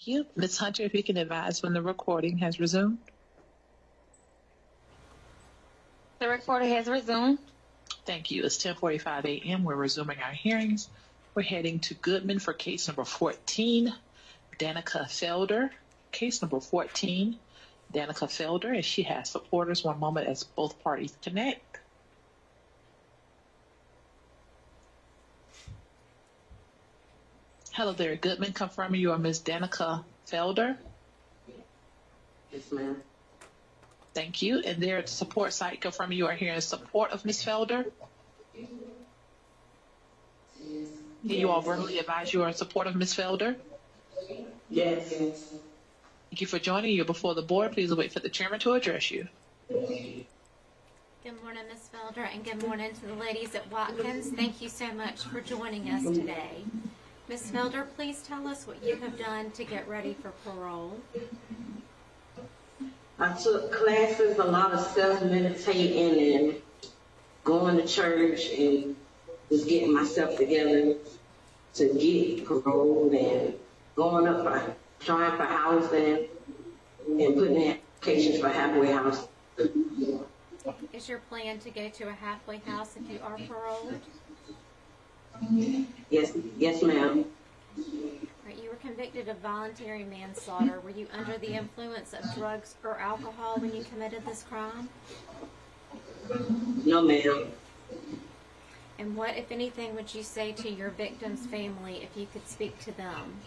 Thank you. Ms. Hunter, if you can advise when the recording has resumed. The recording has resumed. Thank you. It's 10:45 a.m. We're resuming our hearings. We're heading to Goodman for case number 14, Danica Felder. Case number 14, Danica Felder, and she has supporters. One moment as both parties connect. Hello there, Goodman. Confirming you are Ms. Danica Felder. Yes, ma'am. Thank you. And there at the support site, confirming you are here in support of Ms. Felder. Can you all verbally advise you are in support of Ms. Felder? Yes. Thank you for joining you before the board. Please wait for the chairman to address you. Good morning, Ms. Felder, and good morning to the ladies at Watkins. Thank you so much for joining us today. Ms. Felder, please tell us what you have done to get ready for parole. I took classes, a lot of self-meditating and going to church and just getting myself together to get parole and going up for trying for housing and putting in applications for halfway house. Is your plan to go to a halfway house if you are paroled? Yes, ma'am. Right, you were convicted of voluntary manslaughter. Were you under the influence of drugs or alcohol when you committed this crime? No, ma'am. And what, if anything, would you say to your victim's family if you could speak to them?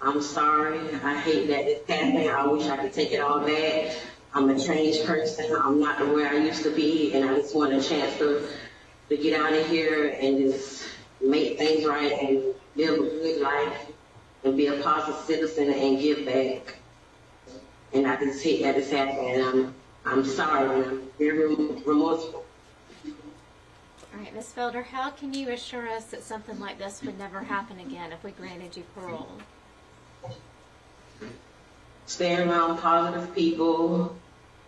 I'm sorry. I hate that this happened. I wish I could take it all back. I'm a changed person. I'm not where I used to be, and I just want a chance to get out of here and just make things right and live a good life and be a positive citizen and give back. And I just hate that this happened. And I'm sorry. And I'm very remorseful. All right, Ms. Felder, how can you assure us that something like this would never happen again if we granted you parole? Staying around positive people,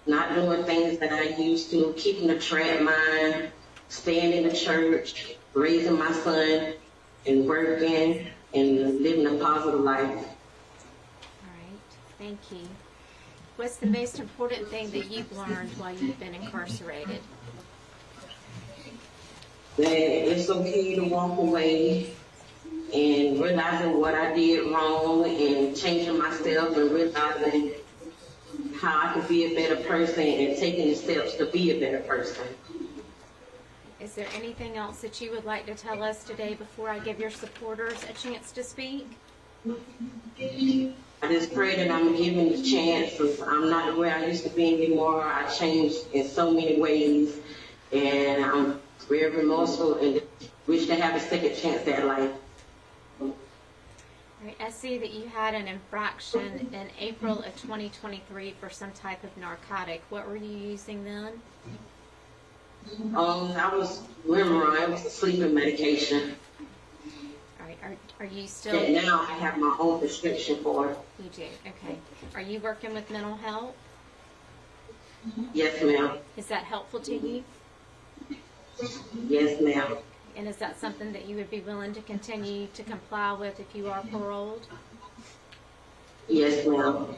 not doing things that I used to, keeping a trap mind, staying in the church, raising my son, and working, and living a positive life. All right, thank you. What's the most important thing that you've learned while you've been incarcerated? That it's okay to walk away and realizing what I did wrong and changing myself and realizing how I could be a better person and taking the steps to be a better person. Is there anything else that you would like to tell us today before I give your supporters a chance to speak? I just pray that I'm given the chance. I'm not where I used to be anymore. I changed in so many ways, and I'm very remorseful and wish to have a second chance at life. Right, I see that you had an infraction in April of 2023 for some type of narcotic. What were you using then? I was Remeron. It was a sleeping medication. All right, are you still? That now I have my own prescription for it. You do, okay. Are you working with mental health? Yes, ma'am. Is that helpful to you? Yes, ma'am. And is that something that you would be willing to continue to comply with if you are paroled? Yes, ma'am.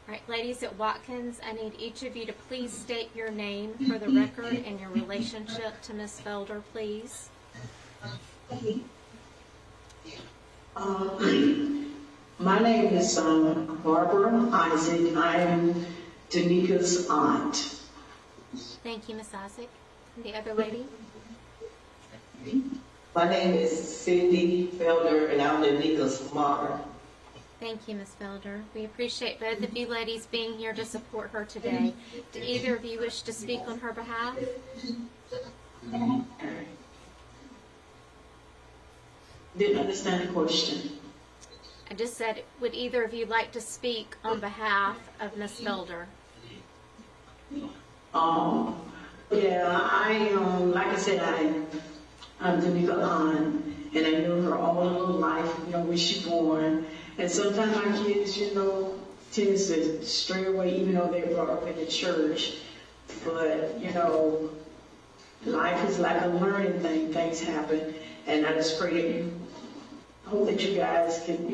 All right, ladies at Watkins, I need each of you to please state your name for the record and your relationship to Ms. Felder, please. My name is Barbara Isaac. I am Danica's aunt. Thank you, Ms. Isaac. And the other lady? My name is Cindy Felder, and I'm Danica's mother. Thank you, Ms. Felder. We appreciate both of you ladies being here to support her today. Do either of you wish to speak on her behalf? Didn't understand the question. I just said, would either of you like to speak on behalf of Ms. Felder? Yeah, like I said, I'm Danica aunt, and I knew her all her little life, when she born. And sometimes our kids, tends to stray away, even though they brought up in the church. But, life is like a learning thing. Things happen. And I just pray that you hope that you guys can,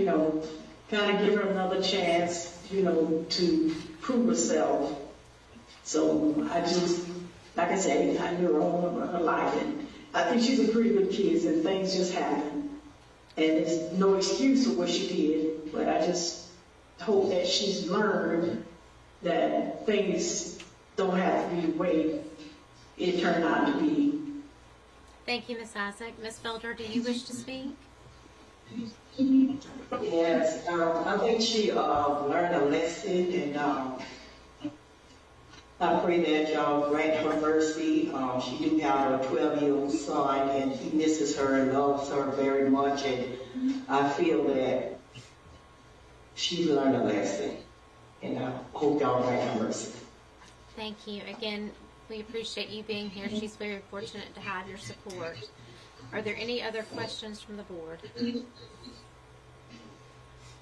kind of give her another chance, to prove herself. So I just, like I say, I knew her all of her life, and I think she's a pretty good kid, and things just happen. And it's no excuse for what she did, but I just hope that she's learned that things don't have to be the way it turned out to be. Thank you, Ms. Isaac. Ms. Felder, do you wish to speak? Yes, I think she learned a lesson, and I pray that y'all grant her mercy. She do have a 12-year-old son, and he misses her and loves her very much, and I feel that she learned a lesson, and I hope y'all grant her mercy. Thank you. Again, we appreciate you being here. She's very fortunate to have your support. Are there any other questions from the board?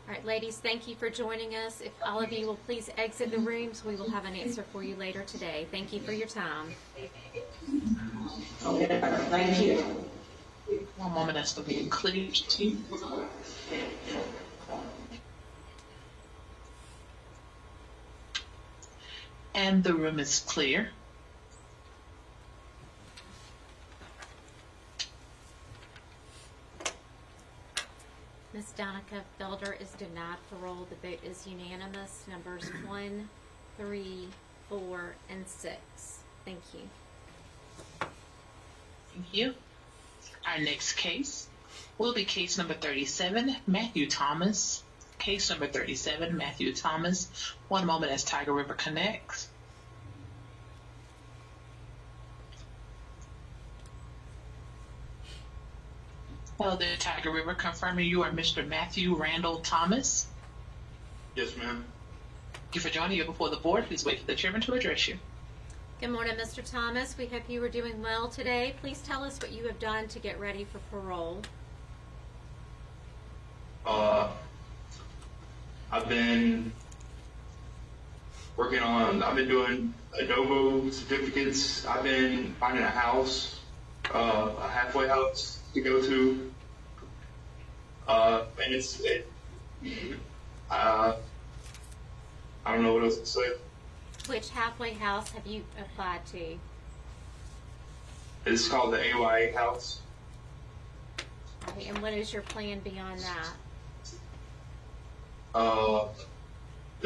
All right, ladies, thank you for joining us. If all of you will please exit the rooms, we will have an answer for you later today. Thank you for your time. Okay, thank you. One moment, that's the being cleared too. And the room is clear. Ms. Danica Felder is denied parole. The vote is unanimous. Numbers 1, 3, 4, and 6. Thank you. Thank you. Our next case will be case number 37, Matthew Thomas. Case number 37, Matthew Thomas. One moment as Tiger River connects. Hello there, Tiger River. Confirming you are Mr. Matthew Randall Thomas. Yes, ma'am. Thank you for joining you before the board. Please wait for the chairman to address you. Good morning, Mr. Thomas. We hope you are doing well today. Please tell us what you have done to get ready for parole. I've been doing adobo certificates. I've been finding a house, a halfway house to go to. And I don't know what else to say. Which halfway house have you applied to? It's called the AYA house. Okay, and what is your plan beyond that? To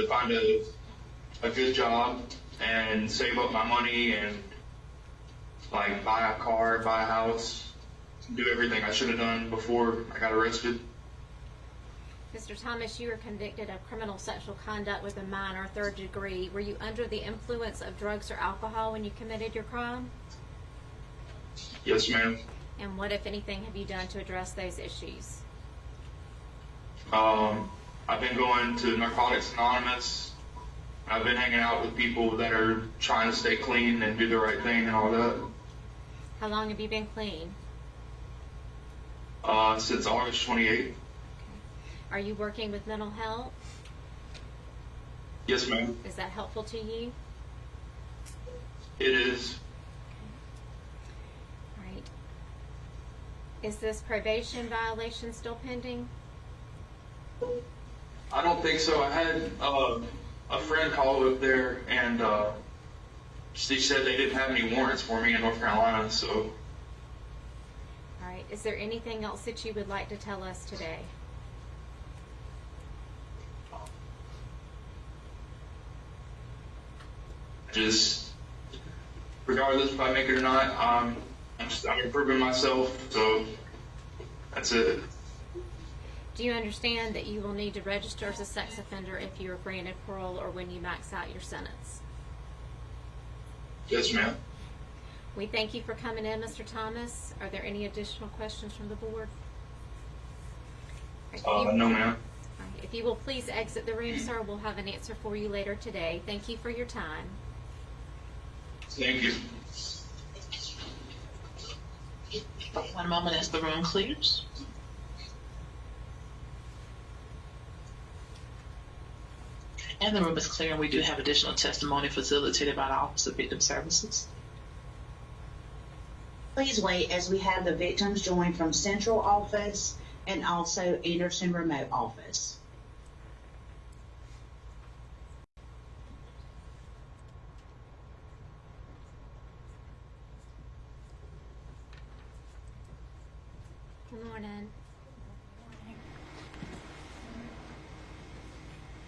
find a good job and save up my money and like buy a car, buy a house, do everything I should have done before I got arrested. Mr. Thomas, you were convicted of criminal sexual conduct with a minor, 3rd degree. Were you under the influence of drugs or alcohol when you committed your crime? Yes, ma'am. And what, if anything, have you done to address those issues? I've been going to Narcotics Anonymous. I've been hanging out with people that are trying to stay clean and do the right thing and all that. How long have you been clean? Since August 28th. Are you working with mental health? Yes, ma'am. Is that helpful to you? It is. Right. Is this probation violation still pending? I don't think so. I had a friend call up there, and she said they didn't have any warrants for me in North Carolina, so. All right. Is there anything else that you would like to tell us today? Just, regardless if I make it or not, I'm improving myself, so that's it. Do you understand that you will need to register as a sex offender if you are granted parole or when you max out your sentence? Yes, ma'am. We thank you for coming in, Mr. Thomas. Are there any additional questions from the board? No, ma'am. If you will please exit the room, sir, we'll have an answer for you later today. Thank you for your time. Thank you. One moment as the room clears. And the room is clear, and we do have additional testimony facilitated by the Office of Victim Services. Please wait as we have the victims join from Central Office and also Anderson Remote Office. Good morning.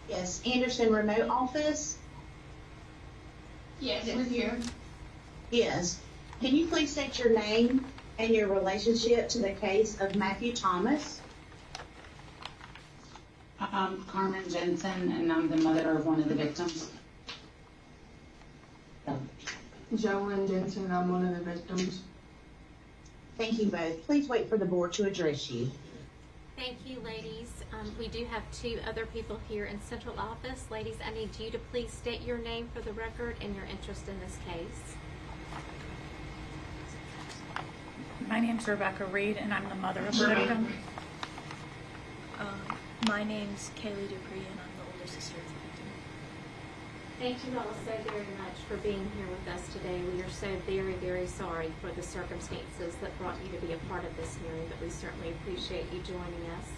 Yes, Anderson Remote Office? Yes, we're here. Yes. Can you please state your name and your relationship to the case of Matthew Thomas? I'm Carmen Jensen, and I'm the mother of one of the victims. Joanne Jensen, I'm one of the victims. Thank you both. Please wait for the board to address you. Thank you, ladies. We do have two other people here in central office. Ladies, I need you to please state your name for the record and your interest in this case. My name's Rebecca Reed, and I'm the mother of the victim. My name's Kaylee Dupree, and I'm the older sister of the victim. Thank you all so very much for being here with us today. We are so very, very sorry for the circumstances that brought you to be a part of this hearing, but we certainly appreciate you joining us.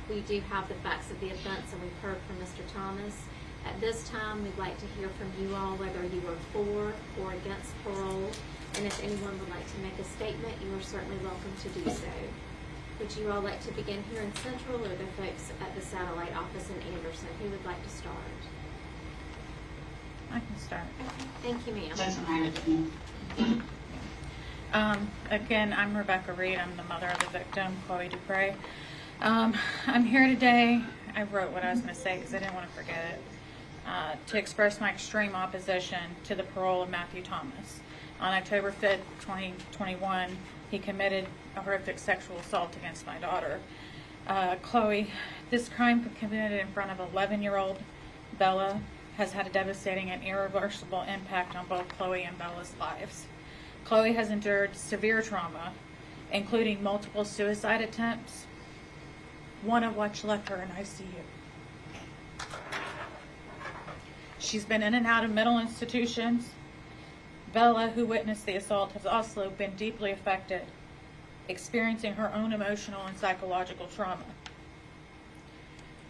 We do have the facts of the offense, and we've heard from Mr. Thomas. At this time, we'd like to hear from you all whether you are for or against parole, and if anyone would like to make a statement, you are certainly welcome to do so. Would you all like to begin here in Central, or the folks at the satellite office in Anderson? Who would like to start? I can start. Okay. Thank you, ma'am. Again, I'm Rebecca Reed. I'm the mother of the victim, Chloe Dupree. I'm here today. I wrote what I was going to say because I didn't want to forget it. To express my extreme opposition to the parole of Matthew Thomas. On October 5th, 2021, he committed a horrific sexual assault against my daughter, Chloe. This crime committed in front of 11-year-old Bella has had a devastating and irreversible impact on both Chloe and Bella's lives. Chloe has endured severe trauma, including multiple suicide attempts, one of which left her in ICU. She's been in and out of mental institutions. Bella, who witnessed the assault, has also been deeply affected, experiencing her own emotional and psychological trauma.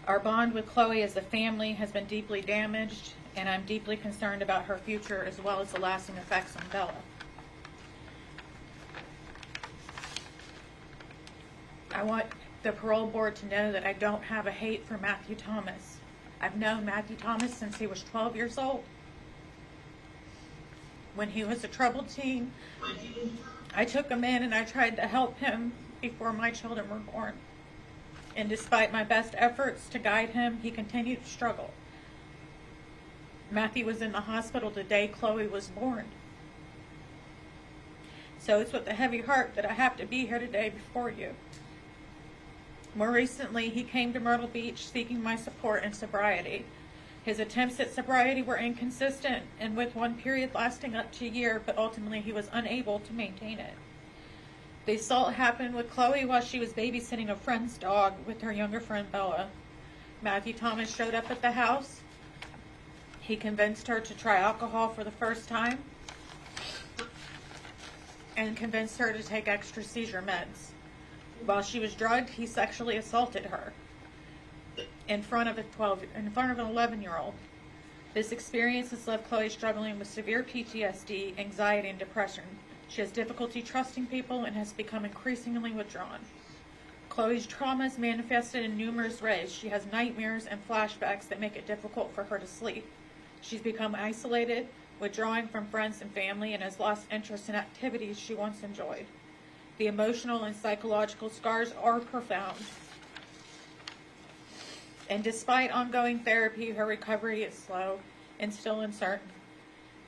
Our bond with Chloe as a family has been deeply damaged, and I'm deeply concerned about her future as well as the lasting effects on Bella. I want the parole board to know that I don't have a hate for Matthew Thomas. I've known Matthew Thomas since he was 12 years old. When he was a troubled teen, I took him in and I tried to help him before my children were born. And despite my best efforts to guide him, he continued to struggle. Matthew was in the hospital the day Chloe was born. So it's with a heavy heart that I have to be here today before you. More recently, he came to Myrtle Beach seeking my support in sobriety. His attempts at sobriety were inconsistent, and with one period lasting up to a year, but ultimately he was unable to maintain it. The assault happened with Chloe while she was babysitting a friend's dog with her younger friend Bella. Matthew Thomas showed up at the house. He convinced her to try alcohol for the first time and convinced her to take extra seizure meds. While she was drugged, he sexually assaulted her in front of an 11-year-old. This experience has left Chloe struggling with severe PTSD, anxiety, and depression. She has difficulty trusting people and has become increasingly withdrawn. Chloe's trauma is manifested in numerous ways. She has nightmares and flashbacks that make it difficult for her to sleep. She's become isolated, withdrawing from friends and family, and has lost interest in activities she once enjoyed. The emotional and psychological scars are profound. And despite ongoing therapy, her recovery is slow and still uncertain.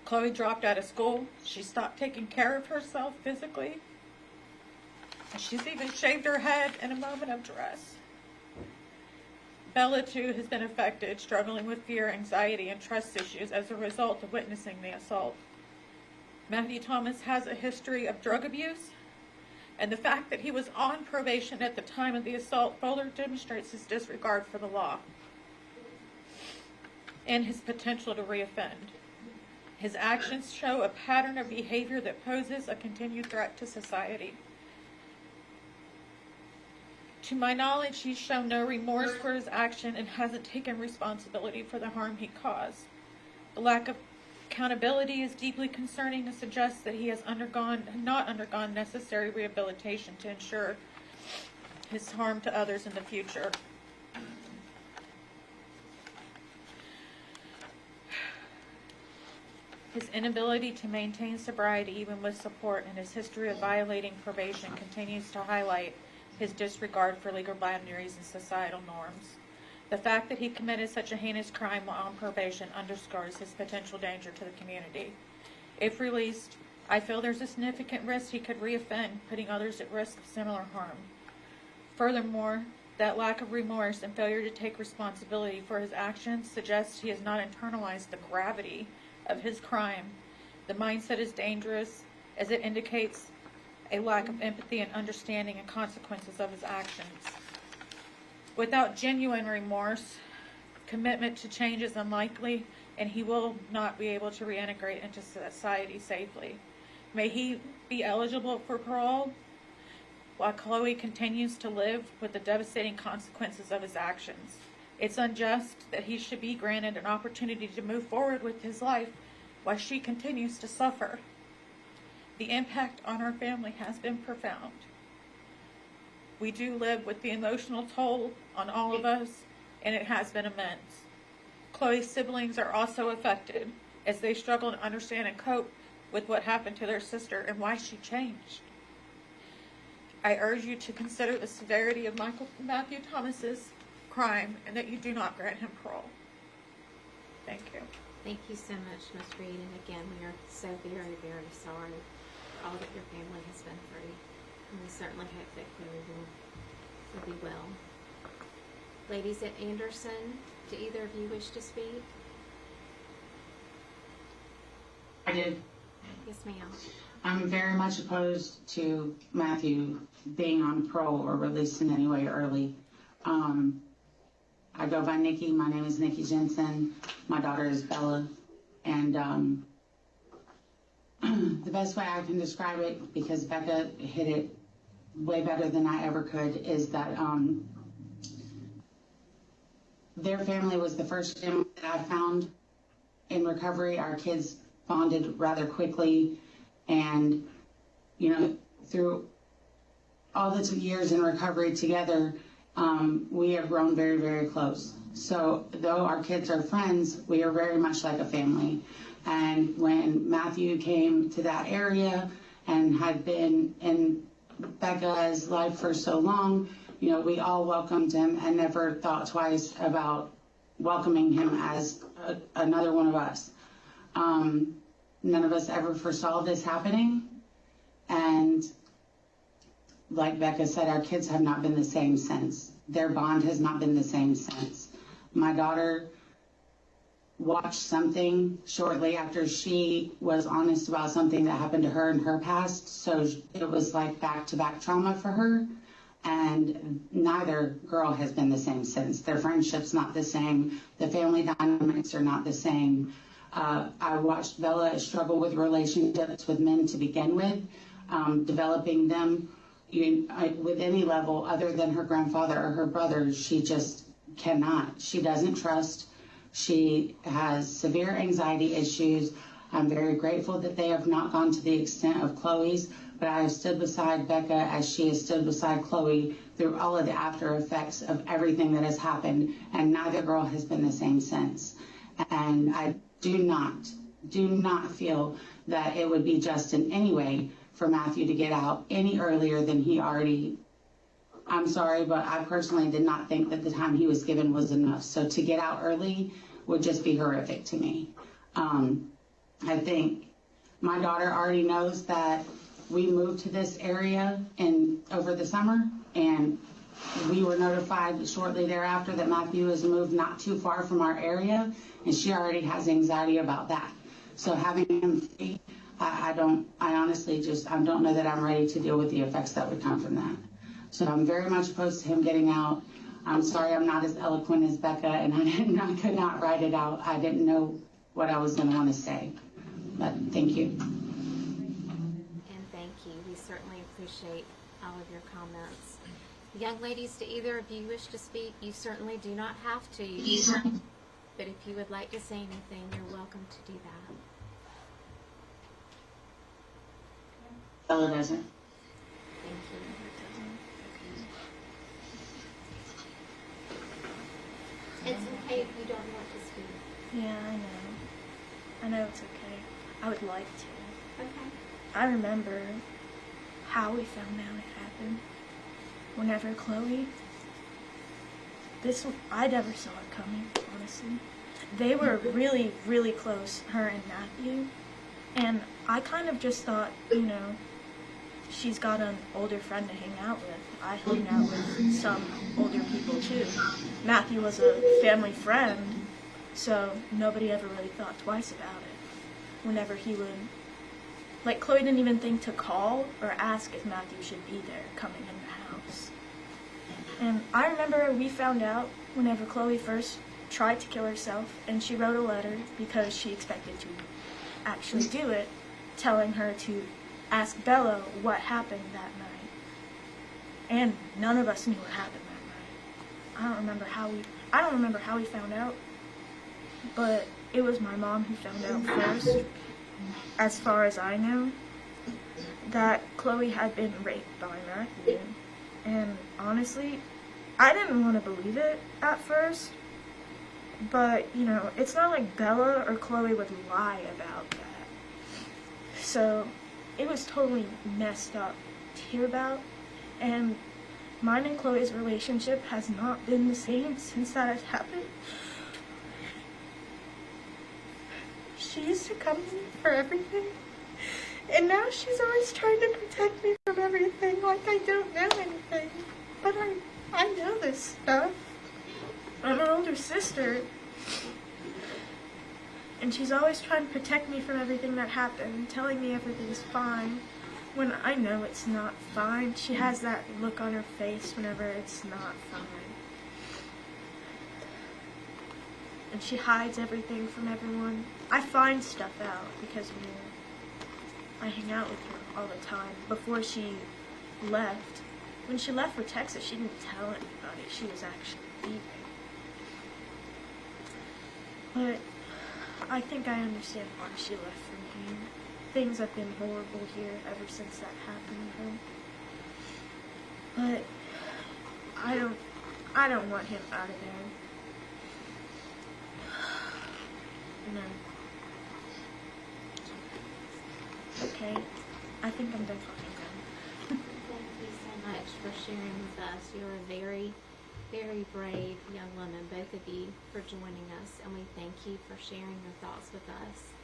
Chloe dropped out of school. She stopped taking care of herself physically. She's even shaved her head in a moment of duress. Bella, too, has been affected, struggling with fear, anxiety, and trust issues as a result of witnessing the assault. Matthew Thomas has a history of drug abuse, and the fact that he was on probation at the time of the assault further demonstrates his disregard for the law and his potential to reoffend. His actions show a pattern of behavior that poses a continued threat to society. To my knowledge, he's shown no remorse for his action and hasn't taken responsibility for the harm he caused. The lack of accountability is deeply concerning and suggests that he has not undergone necessary rehabilitation to ensure his harm to others in the future. His inability to maintain sobriety, even with support, and his history of violating probation continues to highlight his disregard for legal boundaries and societal norms. The fact that he committed such a heinous crime while on probation underscores his potential danger to the community. If released, I feel there's a significant risk he could reoffend, putting others at risk of similar harm. Furthermore, that lack of remorse and failure to take responsibility for his actions suggests he has not internalized the gravity of his crime. The mindset is dangerous as it indicates a lack of empathy and understanding and consequences of his actions. Without genuine remorse, commitment to change is unlikely, and he will not be able to reintegrate into society safely. May he be eligible for parole while Chloe continues to live with the devastating consequences of his actions. It's unjust that he should be granted an opportunity to move forward with his life while she continues to suffer. The impact on our family has been profound. We do live with the emotional toll on all of us, and it has been immense. Chloe's siblings are also affected as they struggle to understand and cope with what happened to their sister and why she changed. I urge you to consider the severity of Matthew Thomas's crime and that you do not grant him parole. Thank you. Thank you so much, Ms. Reed. And again, we are so very, very sorry for all that your family has been through. And we certainly hope that Chloe will be well. Ladies at Anderson, do either of you wish to speak? I did. Yes, ma'am. I'm very much opposed to Matthew being on parole or released in any way early. I go by Nikki. My name is Nikki Jensen. My daughter is Bella. And the best way I can describe it, because Becca hit it way better than I ever could, is that their family was the first family that I found in recovery. Our kids bonded rather quickly. And, you know, through all the 2 years in recovery together, we have grown very, very close. So though our kids are friends, we are very much like a family. And when Matthew came to that area and had been in Becca's life for so long, you know, we all welcomed him and never thought twice about welcoming him as another one of us. None of us ever foresaw this happening. And like Becca said, our kids have not been the same since. Their bond has not been the same since. My daughter watched something shortly after she was honest about something that happened to her in her past. So it was like back-to-back trauma for her. And neither girl has been the same since. Their friendship's not the same. The family dynamics are not the same. I watched Bella struggle with relationships with men to begin with, developing them with any level other than her grandfather or her brother. She just cannot. She doesn't trust. She has severe anxiety issues. I'm very grateful that they have not gone to the extent of Chloe's, but I have stood beside Becca as she has stood beside Chloe through all of the after effects of everything that has happened, and neither girl has been the same since. And I do not feel that it would be just in any way for Matthew to get out any earlier than he already. I'm sorry, but I personally did not think that the time he was given was enough. So to get out early would just be horrific to me. I think my daughter already knows that we moved to this area over the summer, and we were notified shortly thereafter that Matthew has moved not too far from our area, and she already has anxiety about that. So having him free, I honestly I don't know that I'm ready to deal with the effects that would come from that. So I'm very much opposed to him getting out. I'm sorry I'm not as eloquent as Becca, and I could not write it out. I didn't know what I was going to want to say. But thank you. And thank you. We certainly appreciate all of your comments. Young ladies, do either of you wish to speak? You certainly do not have to. But if you would like to say anything, you're welcome to do that. Bella doesn't. Thank you. It's okay if you don't want to speak. Yeah, I know. I know it's okay. I would like to. Okay. I remember how we found out it happened. Whenever Chloe, I never saw it coming, honestly. They were really, really close, her and Matthew. And I kind of just thought, you know, she's got an older friend to hang out with. I hung out with some older people too. Matthew was a family friend, so nobody ever really thought twice about it. Whenever he would, like, Chloe didn't even think to call or ask if Matthew should be there coming in the house. And I remember we found out whenever Chloe first tried to kill herself, and she wrote a letter because she expected to actually do it, telling her to ask Bella what happened that night. And none of us knew what happened that night. I don't remember how we found out, but it was my mom who found out first, as far as I know, that Chloe had been raped by Matthew. And honestly, I didn't want to believe it at first, but, you know, it's not like Bella or Chloe would lie about that. So it was totally messed up to hear about, and mine and Chloe's relationship has not been the same since that has happened. She used to come to me for everything, and now she's always trying to protect me from everything, like I don't know anything. But I know this stuff. I'm her older sister, and she's always trying to protect me from everything that happened, telling me everything's fine, when I know it's not fine. She has that look on her face whenever it's not fine. And she hides everything from everyone. I find stuff out because, you know, I hang out with her all the time. Before she left, when she left for Texas, she didn't tell anybody she was actually leaving. But I think I understand why she left from here. Things have been horrible here ever since that happened to her. But I don't want him out of there. No. Okay, I think I'm done talking now. Thank you so much for sharing with us. You're a very, very brave young woman, both of you, for joining us, and we thank you for sharing your thoughts with us.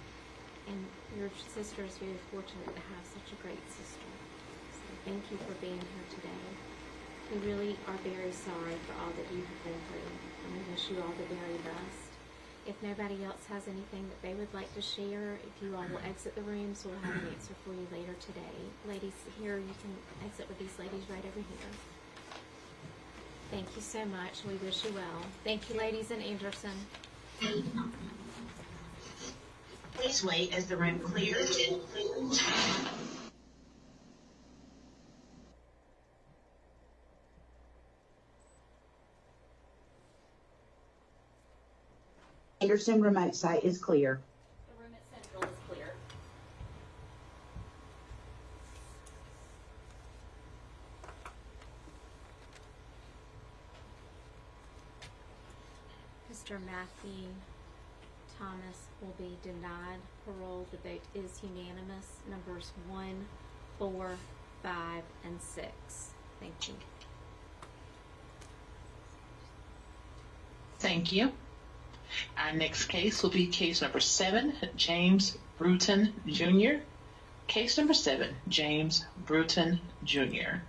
And your sister is very fortunate to have such a great sister. So thank you for being here today. We really are very sorry for all that you have been through, and we wish you all the very best. If nobody else has anything that they would like to share, if you all will exit the room, so we'll have an answer for you later today. Ladies, here, you can exit with these ladies right over here. Thank you so much. We wish you well. Thank you, ladies in Anderson. Please wait as the room clears. Anderson remote site is clear. The room at Central is clear. Mr. Matthew Thomas will be denied parole. The vote is unanimous. Numbers 1, 4, 5, and 6. Thank you. Thank you. Our next case will be case number 7, James Bruton Jr. Case number 7, James Bruton Jr.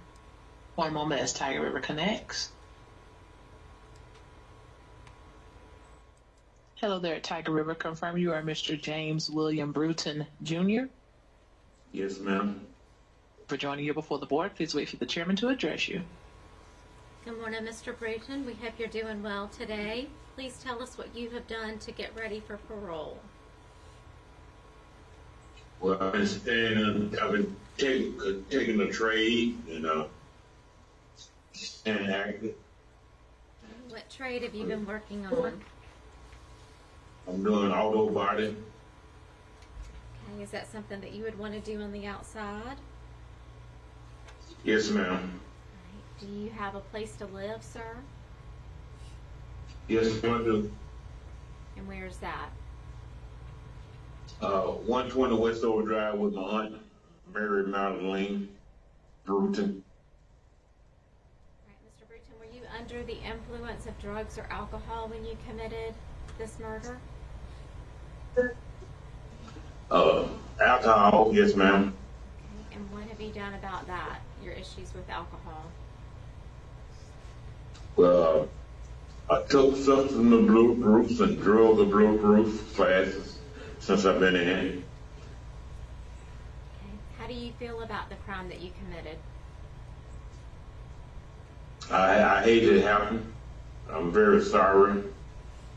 One moment as Tiger River connects. Hello there, Tiger River. Confirm you are Mr. James William Bruton Jr. Yes, ma'am. For joining you before the board, please wait for the chairman to address you. Good morning, Mr. Bruton. We hope you're doing well today. Please tell us what you have done to get ready for parole. Well, I've been taking a trade and and active. What trade have you been working on? I'm doing auto body. Okay, is that something that you would want to do on the outside? Yes, ma'am. Do you have a place to live, sir? Yes, I do. And where's that? 120 Westover Drive with my aunt, Mary Madeline Bruton. Right, Mr. Bruton, were you under the influence of drugs or alcohol when you committed this murder? Alcohol, yes, ma'am. Okay, and what have you done about that, your issues with alcohol? Well, I took substance abuse and drug abuse classes since I've been in. Okay. How do you feel about the crime that you committed? I hate it happened. I'm very sorry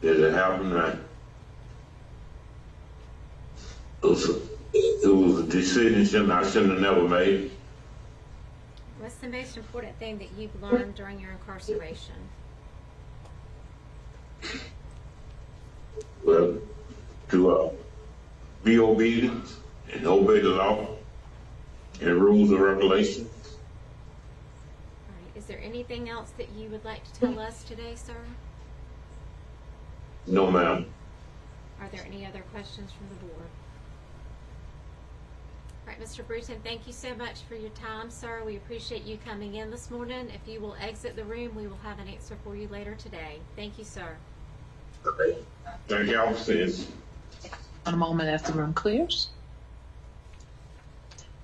that it happened. It was a decision I shouldn't have never made. What's the most important thing that you've learned during your incarceration? Well, to be obedient and obey the law and rules and regulations. All right. Is there anything else that you would like to tell us today, sir? No, ma'am. Are there any other questions from the board? All right, Mr. Bruton, thank you so much for your time, sir. We appreciate you coming in this morning. If you will exit the room, we will have an answer for you later today. Thank you, sir. Okay. Thank you, officers. A moment as the room clears.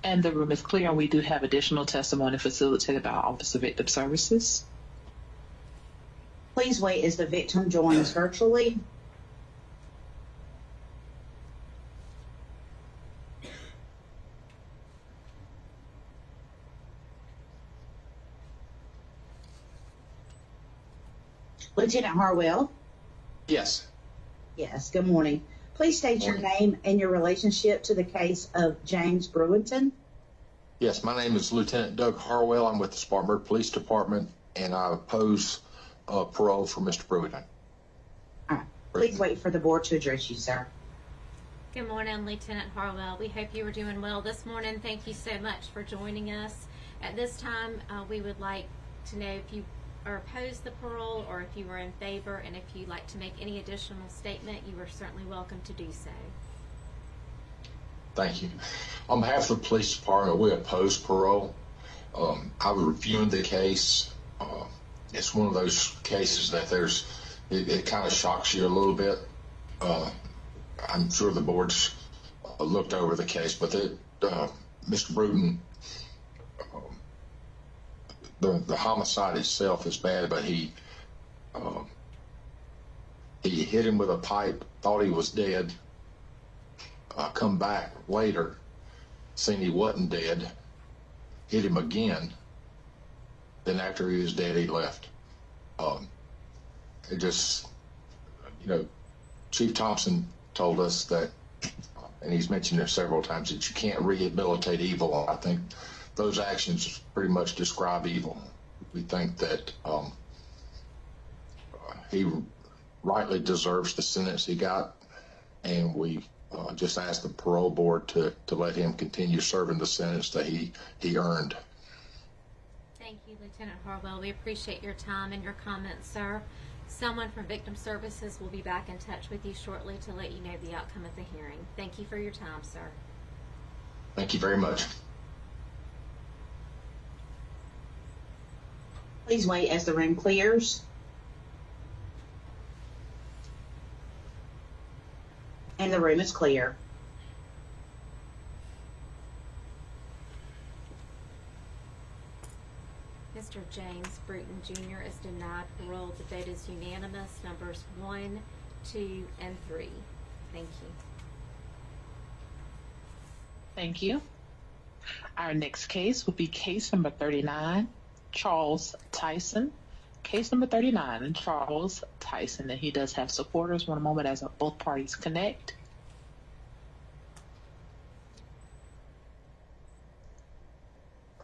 And the room is clear, and we do have additional testimony facilitated by our Office of Victim Services. Please wait as the victim joins virtually. Lieutenant Harwell? Yes. Yes, good morning. Please state your name and your relationship to the case of James Brewington. Yes, my name is Lieutenant Doug Harwell. I'm with the Spartanburg Police Department, and I oppose parole for Mr. Brewington. All right. Please wait for the board to address you, sir. Good morning, Lieutenant Harwell. We hope you are doing well this morning. Thank you so much for joining us. At this time, we would like to know if you are opposed to parole or if you are in favor, and if you'd like to make any additional statement, you are certainly welcome to do so. Thank you. On behalf of the police department, we oppose parole. I was reviewing the case. It's one of those cases that it kind of shocks you a little bit. I'm sure the board's looked over the case, but Mr. Bruton, the homicide itself is bad, but he hit him with a pipe, thought he was dead. Come back later, seen he wasn't dead, hit him again. Then after he was dead, he left. It just, Chief Thompson told us that, and he's mentioned it several times, that you can't rehabilitate evil. I think those actions pretty much describe evil. We think that he rightly deserves the sentence he got, and we just asked the parole board to let him continue serving the sentence that he earned. Thank you, Lieutenant Harwell. We appreciate your time and your comments, sir. Someone from Victim Services will be back in touch with you shortly to let you know the outcome of the hearing. Thank you for your time, sir. Thank you very much. Please wait as the room clears. And the room is clear. Mr. James Bruton Jr. is denied parole. The vote is unanimous. Numbers 1, 2, and 3. Thank you. Thank you. Our next case will be case number 39, Charles Tyson. Case number 39, Charles Tyson. And he does have supporters. One moment as both parties connect.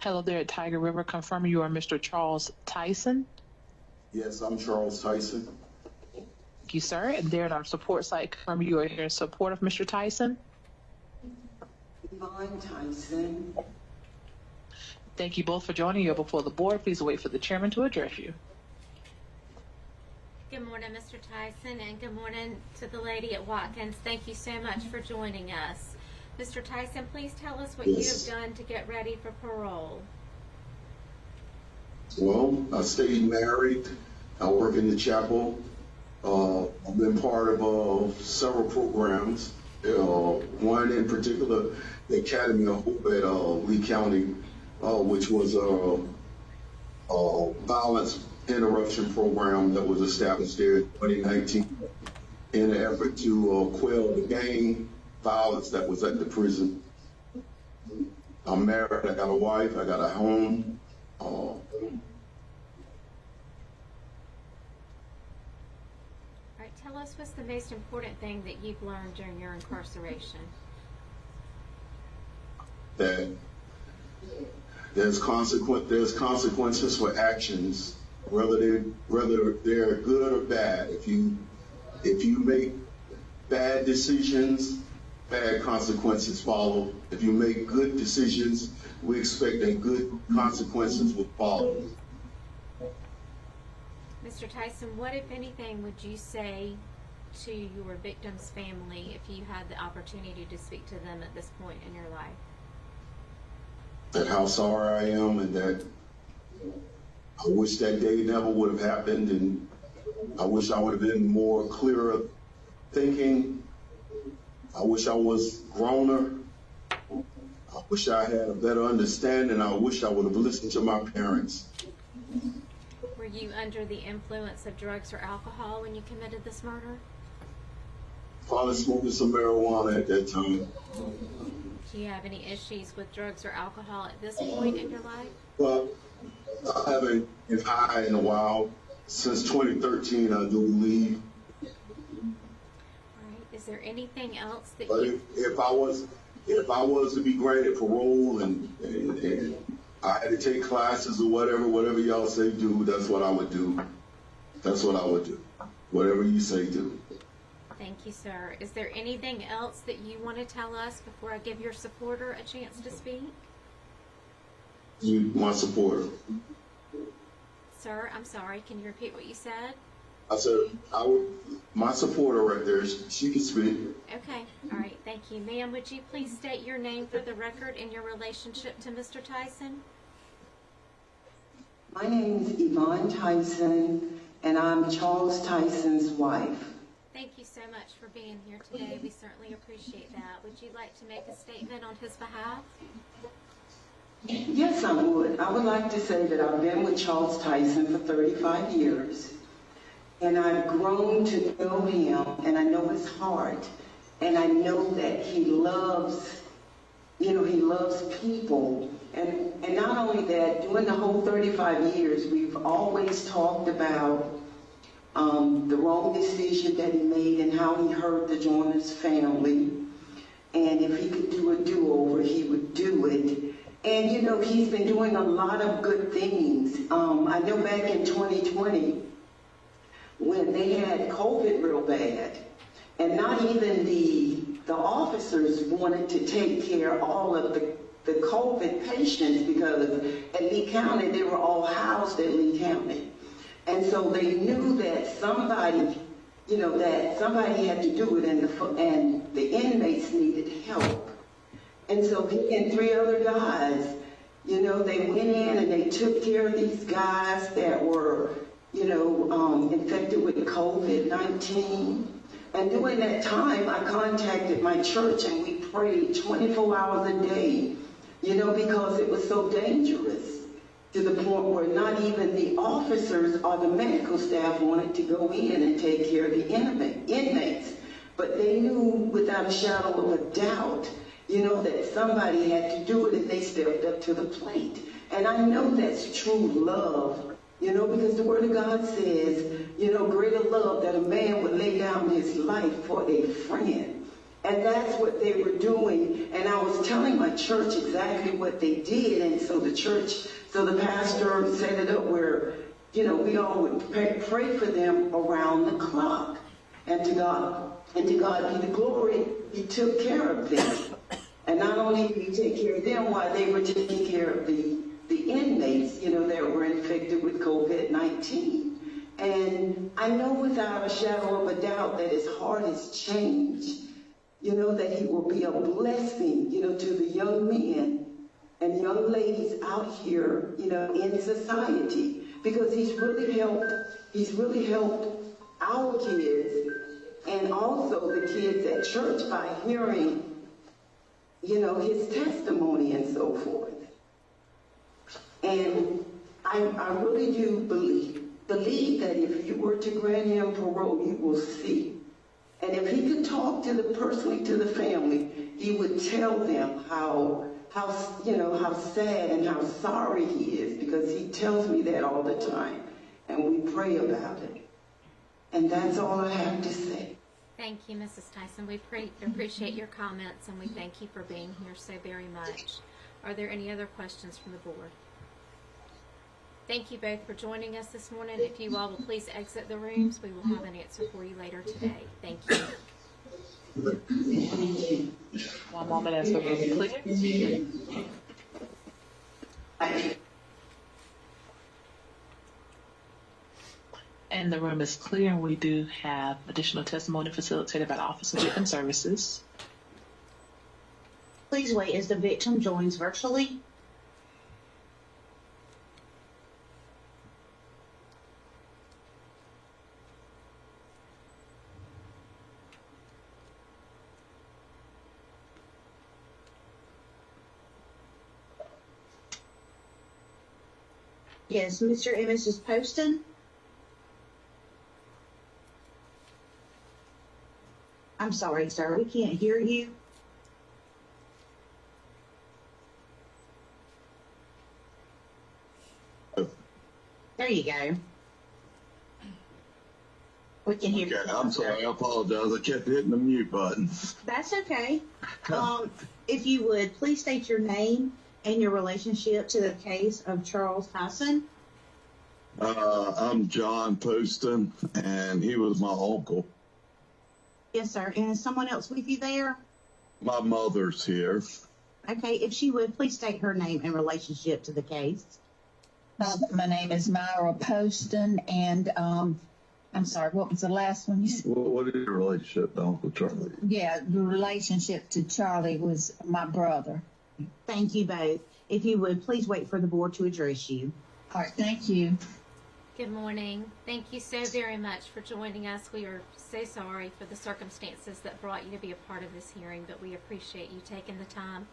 Hello there at Tiger River. Confirm you are Mr. Charles Tyson. Yes, I'm Charles Tyson. Thank you, sir. And there at our support site, confirm you are here in support of Mr. Tyson. Yvonne Tyson. Thank you both for joining you before the board. Please wait for the chairman to address you. Good morning, Mr. Tyson, and good morning to the lady at Watkins. Thank you so much for joining us. Mr. Tyson, please tell us what you have done to get ready for parole. Well, I stayed married. I work in the chapel. I've been part of several programs. One in particular, the Academy of Hope at Lee County, which was a violence interruption program that was established there in 2019 in an effort to quell the gang violence that was at the prison. I'm married, I got a wife, I got a home. All right, tell us what's the most important thing that you've learned during your incarceration. That there's consequences for actions, whether they're good or bad. If you make bad decisions, bad consequences follow. If you make good decisions, we expect that good consequences will follow. Mr. Tyson, what, if anything, would you say to your victim's family if you had the opportunity to speak to them at this point in your life? That how sorry I am, and that I wish that day never would have happened, and I wish I would have been more clearer thinking. I wish I was growner. I wish I had a better understanding. I wish I would have listened to my parents. Were you under the influence of drugs or alcohol when you committed this murder? Probably smoking some marijuana at that time. Do you have any issues with drugs or alcohol at this point in your life? Well, I haven't been high in a while. Since 2013, I do believe. Is there anything else that But if I was to be granted parole and I had to take classes or whatever y'all say do, that's what I would do. That's what I would do. Whatever you say do. Thank you, sir. Is there anything else that you want to tell us before I give your supporter a chance to speak? My supporter. Sir, I'm sorry. Can you repeat what you said? I said, my supporter right there, she can speak. Okay. All right. Thank you. Ma'am, would you please state your name for the record and your relationship to Mr. Tyson? My name is Yvonne Tyson, and I'm Charles Tyson's wife. Thank you so much for being here today. We certainly appreciate that. Would you like to make a statement on his behalf? Yes, I would. I would like to say that I've been with Charles Tyson for 35 years. And I've grown to know him, and I know his heart, and I know that he loves, he loves people. And not only that, during the whole 35 years, we've always talked about the wrong decision that he made and how he hurt the Joyner's family. And if he could do a do-over, he would do it. And, he's been doing a lot of good things. I know back in 2020, when they had COVID real bad, and not even the officers wanted to take care of all of the COVID patients, because at Lee County, they were all housed at Lee County. And so they knew that somebody had to do it, and the inmates needed help. And so he and 3 other guys, they went in and they took care of these guys that were infected with COVID-19. And during that time, I contacted my church and we prayed 24 hours a day, because it was so dangerous, to the point where not even the officers or the medical staff wanted to go in and take care of the inmates. But they knew without a shadow of a doubt, that somebody had to do it, and they stepped up to the plate. And I know that's true love, because the Word of God says, greater love that a man would lay down his life for a friend. And that's what they were doing. And I was telling my church exactly what they did. And so the pastor set it up where, we all would pray for them around the clock. And to God be the glory, he took care of them. And not only did he take care of them while they were taking care of the inmates, that were infected with COVID-19. And I know without a shadow of a doubt that his heart has changed, that he will be a blessing, to the young men and young ladies out here, in society, because he's really helped our kids and also the kids at church by hearing, his testimony and so forth. And I really do believe that if you were to grant him parole, you will see. And if he could talk personally to the family, he would tell them how sad and how sorry he is, because he tells me that all the time, and we pray about it. And that's all I have to say. Thank you, Mrs. Tyson. We appreciate your comments, and we thank you for being here so very much. Are there any other questions from the board? Thank you both for joining us this morning. If you all will please exit the rooms, we will have an answer for you later today. Thank you. One moment as the room clears. And the room is clear, and we do have additional testimony facilitated by the Office of Victim Services. Please wait as the victim joins virtually. Yes, Mr. and Mrs. Poston. I'm sorry, sir, we can't hear you. There you go. We can hear you. Okay, I'm sorry, I apologize. I kept hitting the mute button. That's okay. If you would, please state your name and your relationship to the case of Charles Tyson. I'm John Poston, and he was my uncle. Yes, sir. And is someone else with you there? My mother's here. Okay, if she would, please state her name and relationship to the case. My name is Myra Poston, and I'm sorry, what was the last one you said? What is your relationship to Uncle Charlie? Yeah, the relationship to Charlie was my brother. Thank you both. If you would, please wait for the board to address you. All right, thank you. Good morning. Thank you so very much for joining us. We are so sorry for the circumstances that brought you to be a part of this hearing, but we appreciate you taking the time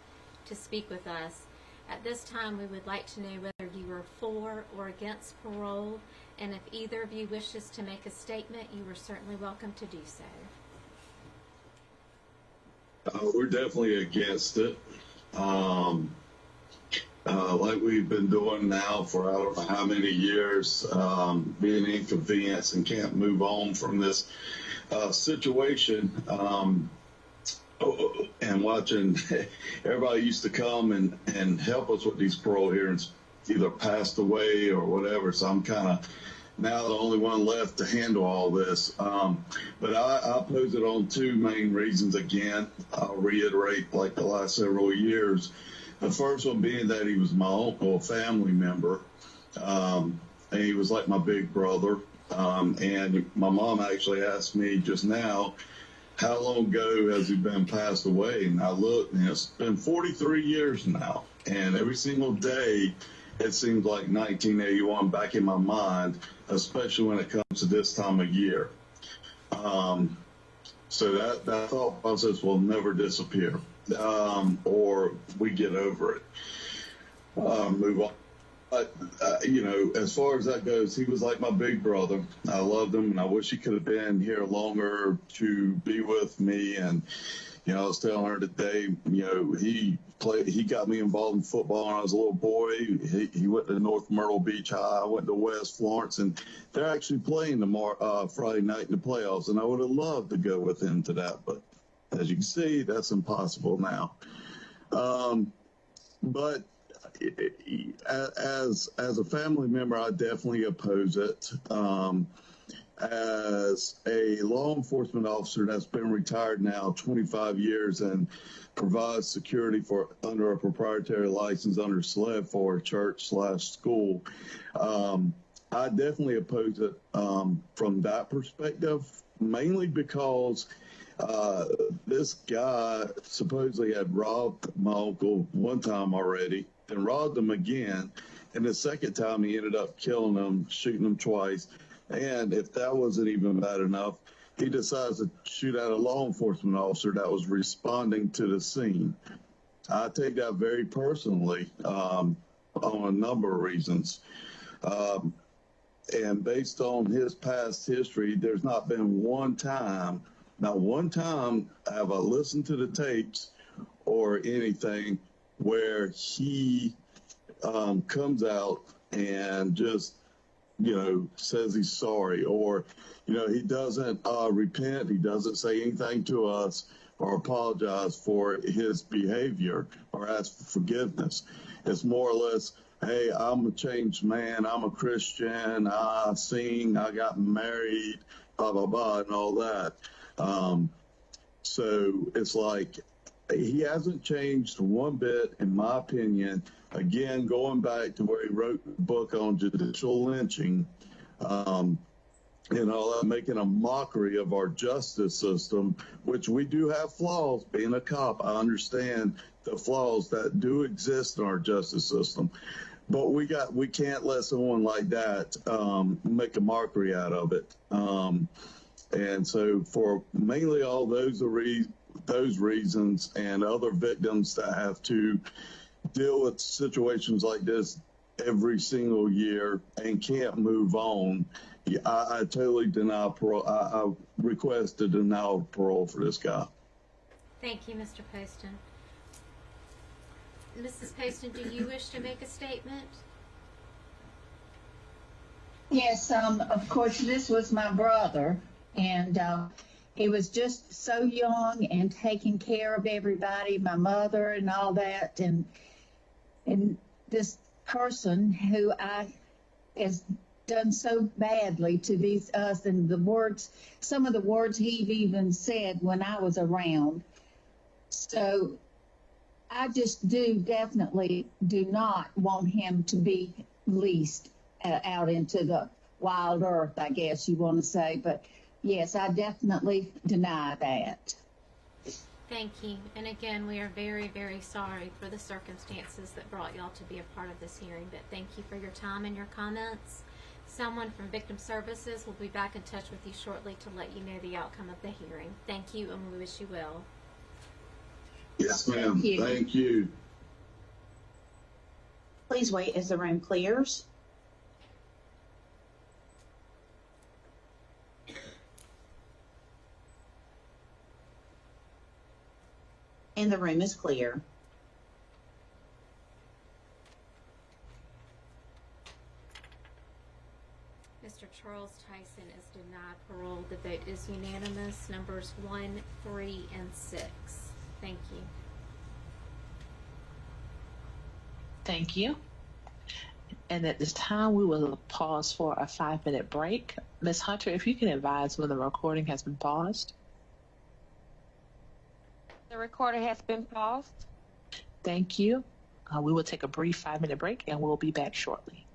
to speak with us. At this time, we would like to know whether you are for or against parole, and if either of you wishes to make a statement, you are certainly welcome to do so. We're definitely against it. Like we've been doing now for I don't know how many years, being inconvenienced and can't move on from this situation. And watching everybody used to come and help us with these parole hearings, either passed away or whatever. So I'm kind of now the only one left to handle all this. But I oppose it on two main reasons again. I'll reiterate like the last several years. The first one being that he was my uncle, a family member, and he was like my big brother. And my mom actually asked me just now, how long ago has he been passed away? And I looked, and it's been 43 years now. And every single day, it seems like 1981 back in my mind, especially when it comes to this time of year. So that thought process will never disappear, or we get over it, move on. But, as far as that goes, he was like my big brother. I loved him, and I wish he could have been here longer to be with me. And, I was telling her today, he got me involved in football when I was a little boy. He went to North Myrtle Beach High. I went to West Florence, and they're actually playing tomorrow, Friday night in the playoffs. And I would have loved to go with him to that, but As you can see, that's impossible now. But as a family member, I definitely oppose it. As a law enforcement officer that's been retired now 25 years and provides security for under a proprietary license under SLED for a church/school, I definitely oppose it from that perspective, mainly because this guy supposedly had robbed my uncle one time already, then robbed him again, and the second time he ended up killing him, shooting him twice. And if that wasn't even bad enough, he decides to shoot at a law enforcement officer that was responding to the scene. I take that very personally on a number of reasons. And based on his past history, there's not been not one time have I listened to the tapes or anything where he comes out and just, says he's sorry, or, he doesn't repent. He doesn't say anything to us or apologize for his behavior or ask for forgiveness. It's more or less, hey, I'm a changed man. I'm a Christian. I sing. I got married, blah, blah, blah, and all that. So it's like he hasn't changed one bit, in my opinion. Again, going back to where he wrote the book on judicial lynching, making a mockery of our justice system, which we do have flaws. Being a cop, I understand the flaws that do exist in our justice system, but we can't let someone like that make a mockery out of it. And so for mainly all those reasons and other victims that have to deal with situations like this every single year and can't move on, I totally deny parole. I request a denial of parole for this guy. Thank you, Mr. Poston. Mrs. Poston, do you wish to make a statement? Yes, of course, this was my brother, and he was just so young and taking care of everybody, my mother and all that, and this person who has done so badly to us, and some of the words he even said when I was around. So I just definitely do not want him to be released out into the wild earth, I guess you want to say. But yes, I definitely deny that. Thank you. And again, we are very, very sorry for the circumstances that brought y'all to be a part of this hearing. But thank you for your time and your comments. Someone from Victim Services will be back in touch with you shortly to let you know the outcome of the hearing. Thank you, and we wish you well. Yes, ma'am. Thank you. Please wait as the room clears. And the room is clear. Mr. Charles Tyson is denied parole. The vote is unanimous. Numbers 1, 3, and 6. Thank you. Thank you. And at this time, we will pause for a 5-minute break. Ms. Hunter, if you can advise when the recording has been paused. The recorder has been paused. Thank you. We will take a brief 5-minute break, and we'll be back shortly.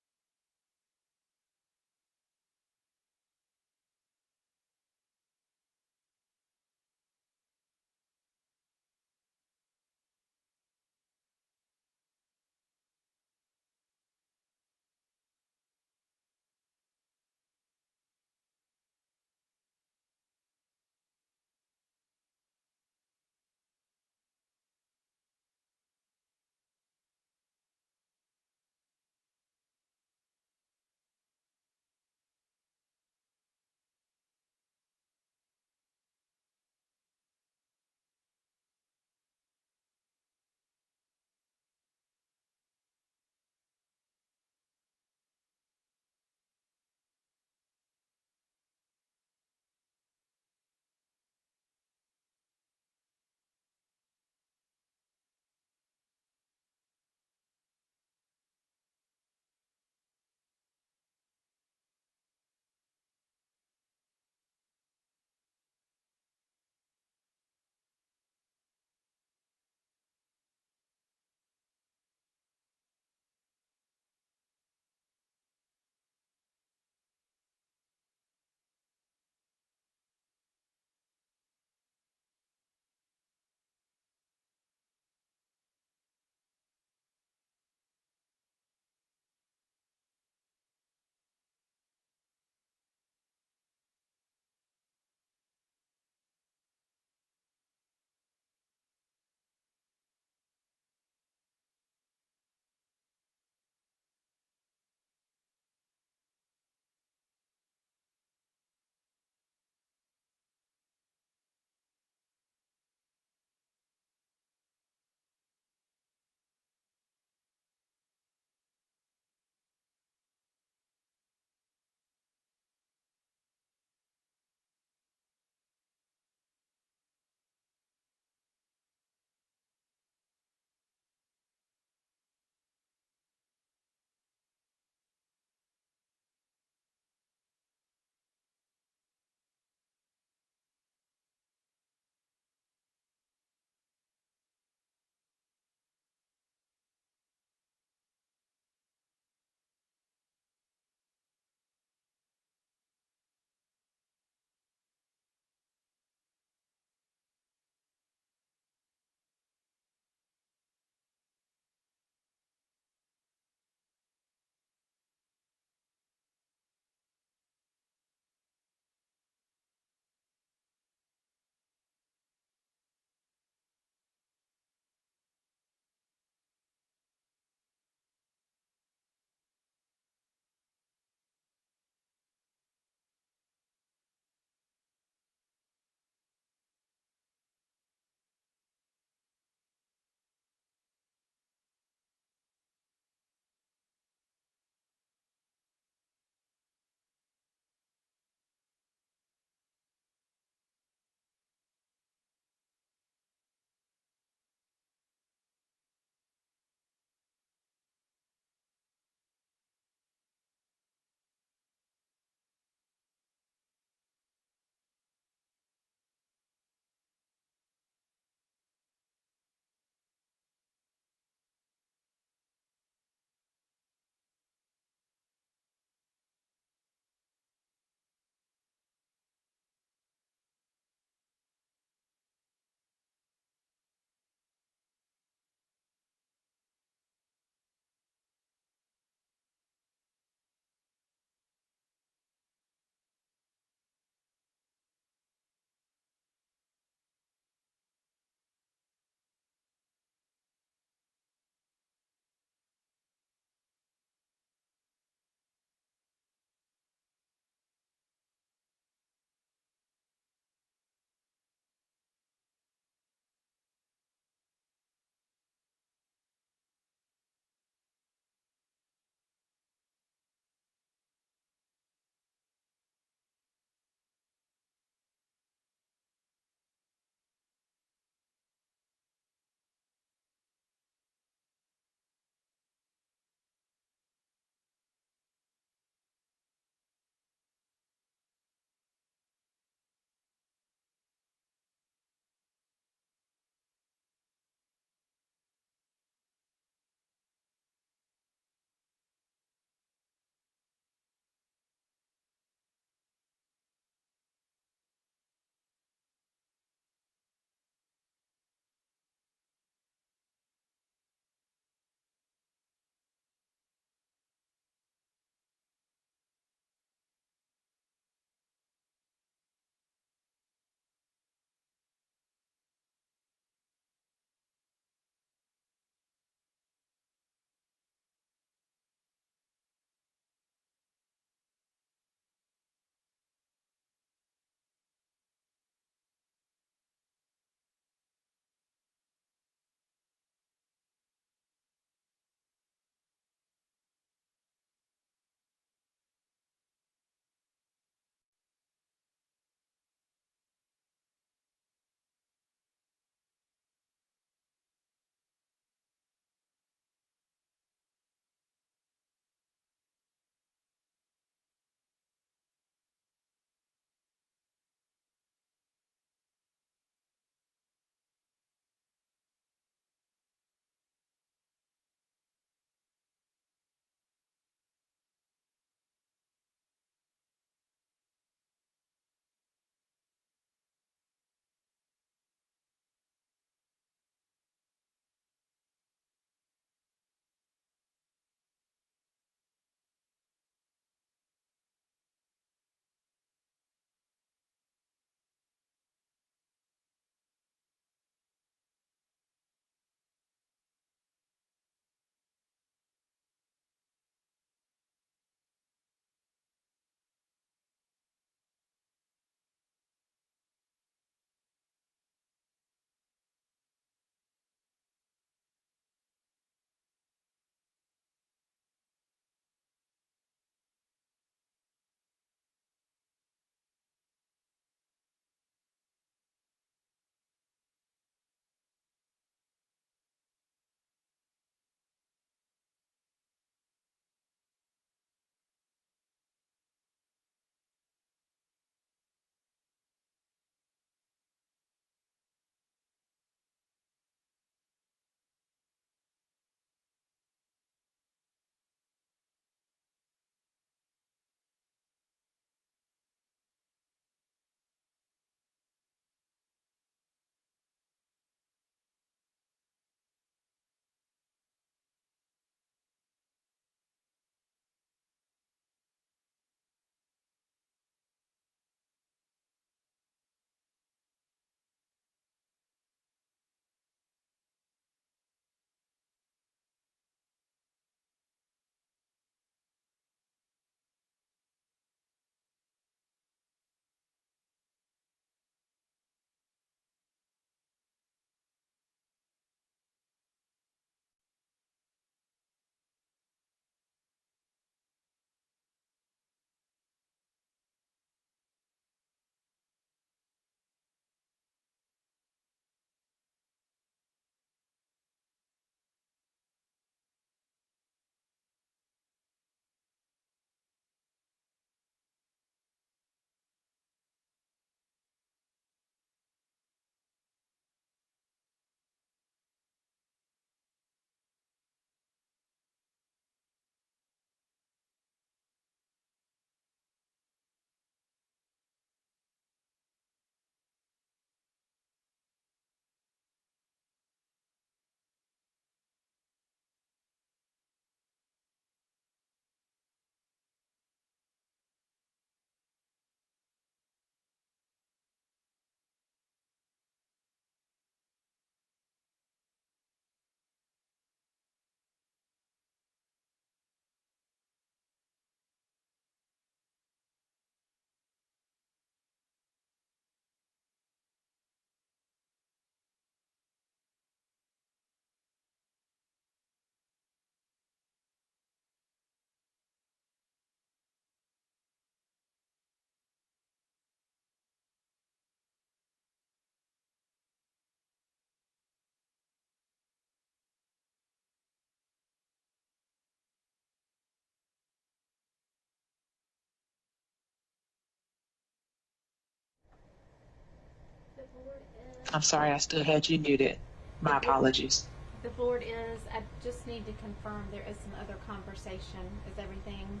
I'm sorry, I still had you muted. My apologies. The board is, I just need to confirm there is some other conversation. Is everything?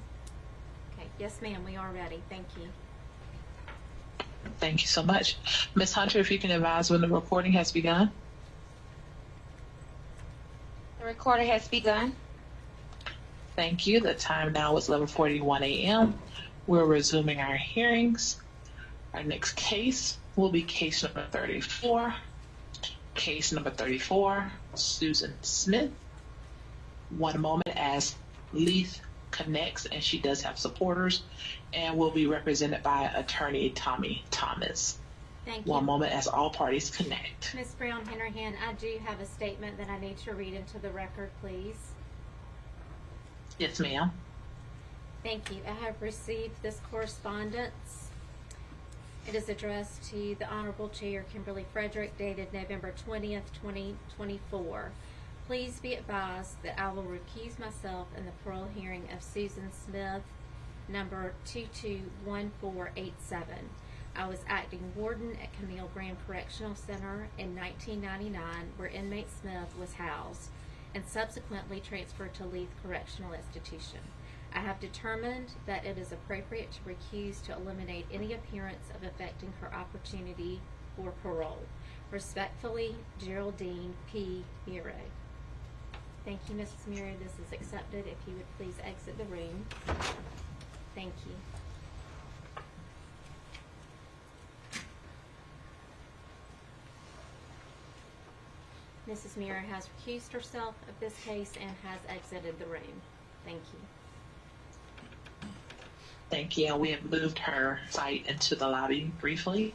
Okay, yes ma'am, we are ready. Thank you. Thank you so much. Ms. Hunter, if you can advise when the recording has begun. The recorder has begun. Thank you. The time now is 11:41 a.m. We're resuming our hearings. Our next case will be case number 34. Case number 34, Susan Smith. One moment as Leith connects, and she does have supporters, and will be represented by attorney Tommy Thomas. Thank you. One moment as all parties connect. Ms. Brown Hennerhan, I do have a statement that I need to read into the record, please. Yes, ma'am. Thank you. I have received this correspondence. It is addressed to the Honorable Chair Kimberly Frederick, dated November 20th, 2024. Please be advised that I will recuse myself in the parole hearing of Susan Smith, number 221487. I was acting warden at Camille Grand Correctional Center in 1999, where inmate Smith was housed, and subsequently transferred to Leith Correctional Institution. I have determined that it is appropriate to recuse to eliminate any appearance of affecting her opportunity for parole. Respectfully, Geraldine P. Murray. Thank you, Mrs. Murray. This is accepted. If you would please exit the room. Thank you. Mrs. Murray has recused herself of this case and has exited the room. Thank you. Thank you. And we have moved her site into the lobby briefly.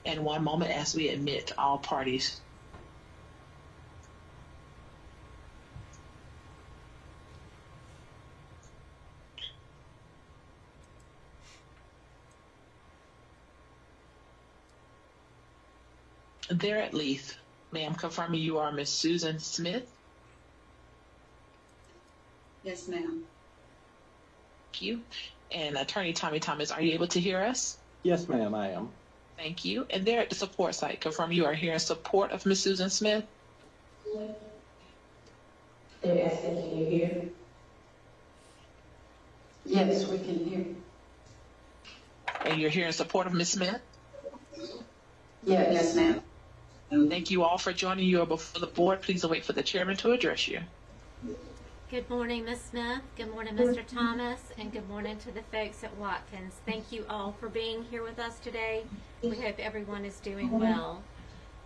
And one moment as we admit all parties. There at Leith, ma'am, confirming you are Miss Susan Smith. Yes, ma'am. Thank you. And attorney Tommy Thomas, are you able to hear us? Yes, ma'am, I am. Thank you. And there at the support site, confirm you are here in support of Miss Susan Smith. They're asking, can you hear? Yes, we can hear. And you're here in support of Miss Smith? Yes, ma'am. Thank you all for joining. You are before the board. Please await for the chairman to address you. Good morning, Ms. Smith. Good morning, Mr. Thomas. And good morning to the folks at Watkins. Thank you all for being here with us today. We hope everyone is doing well.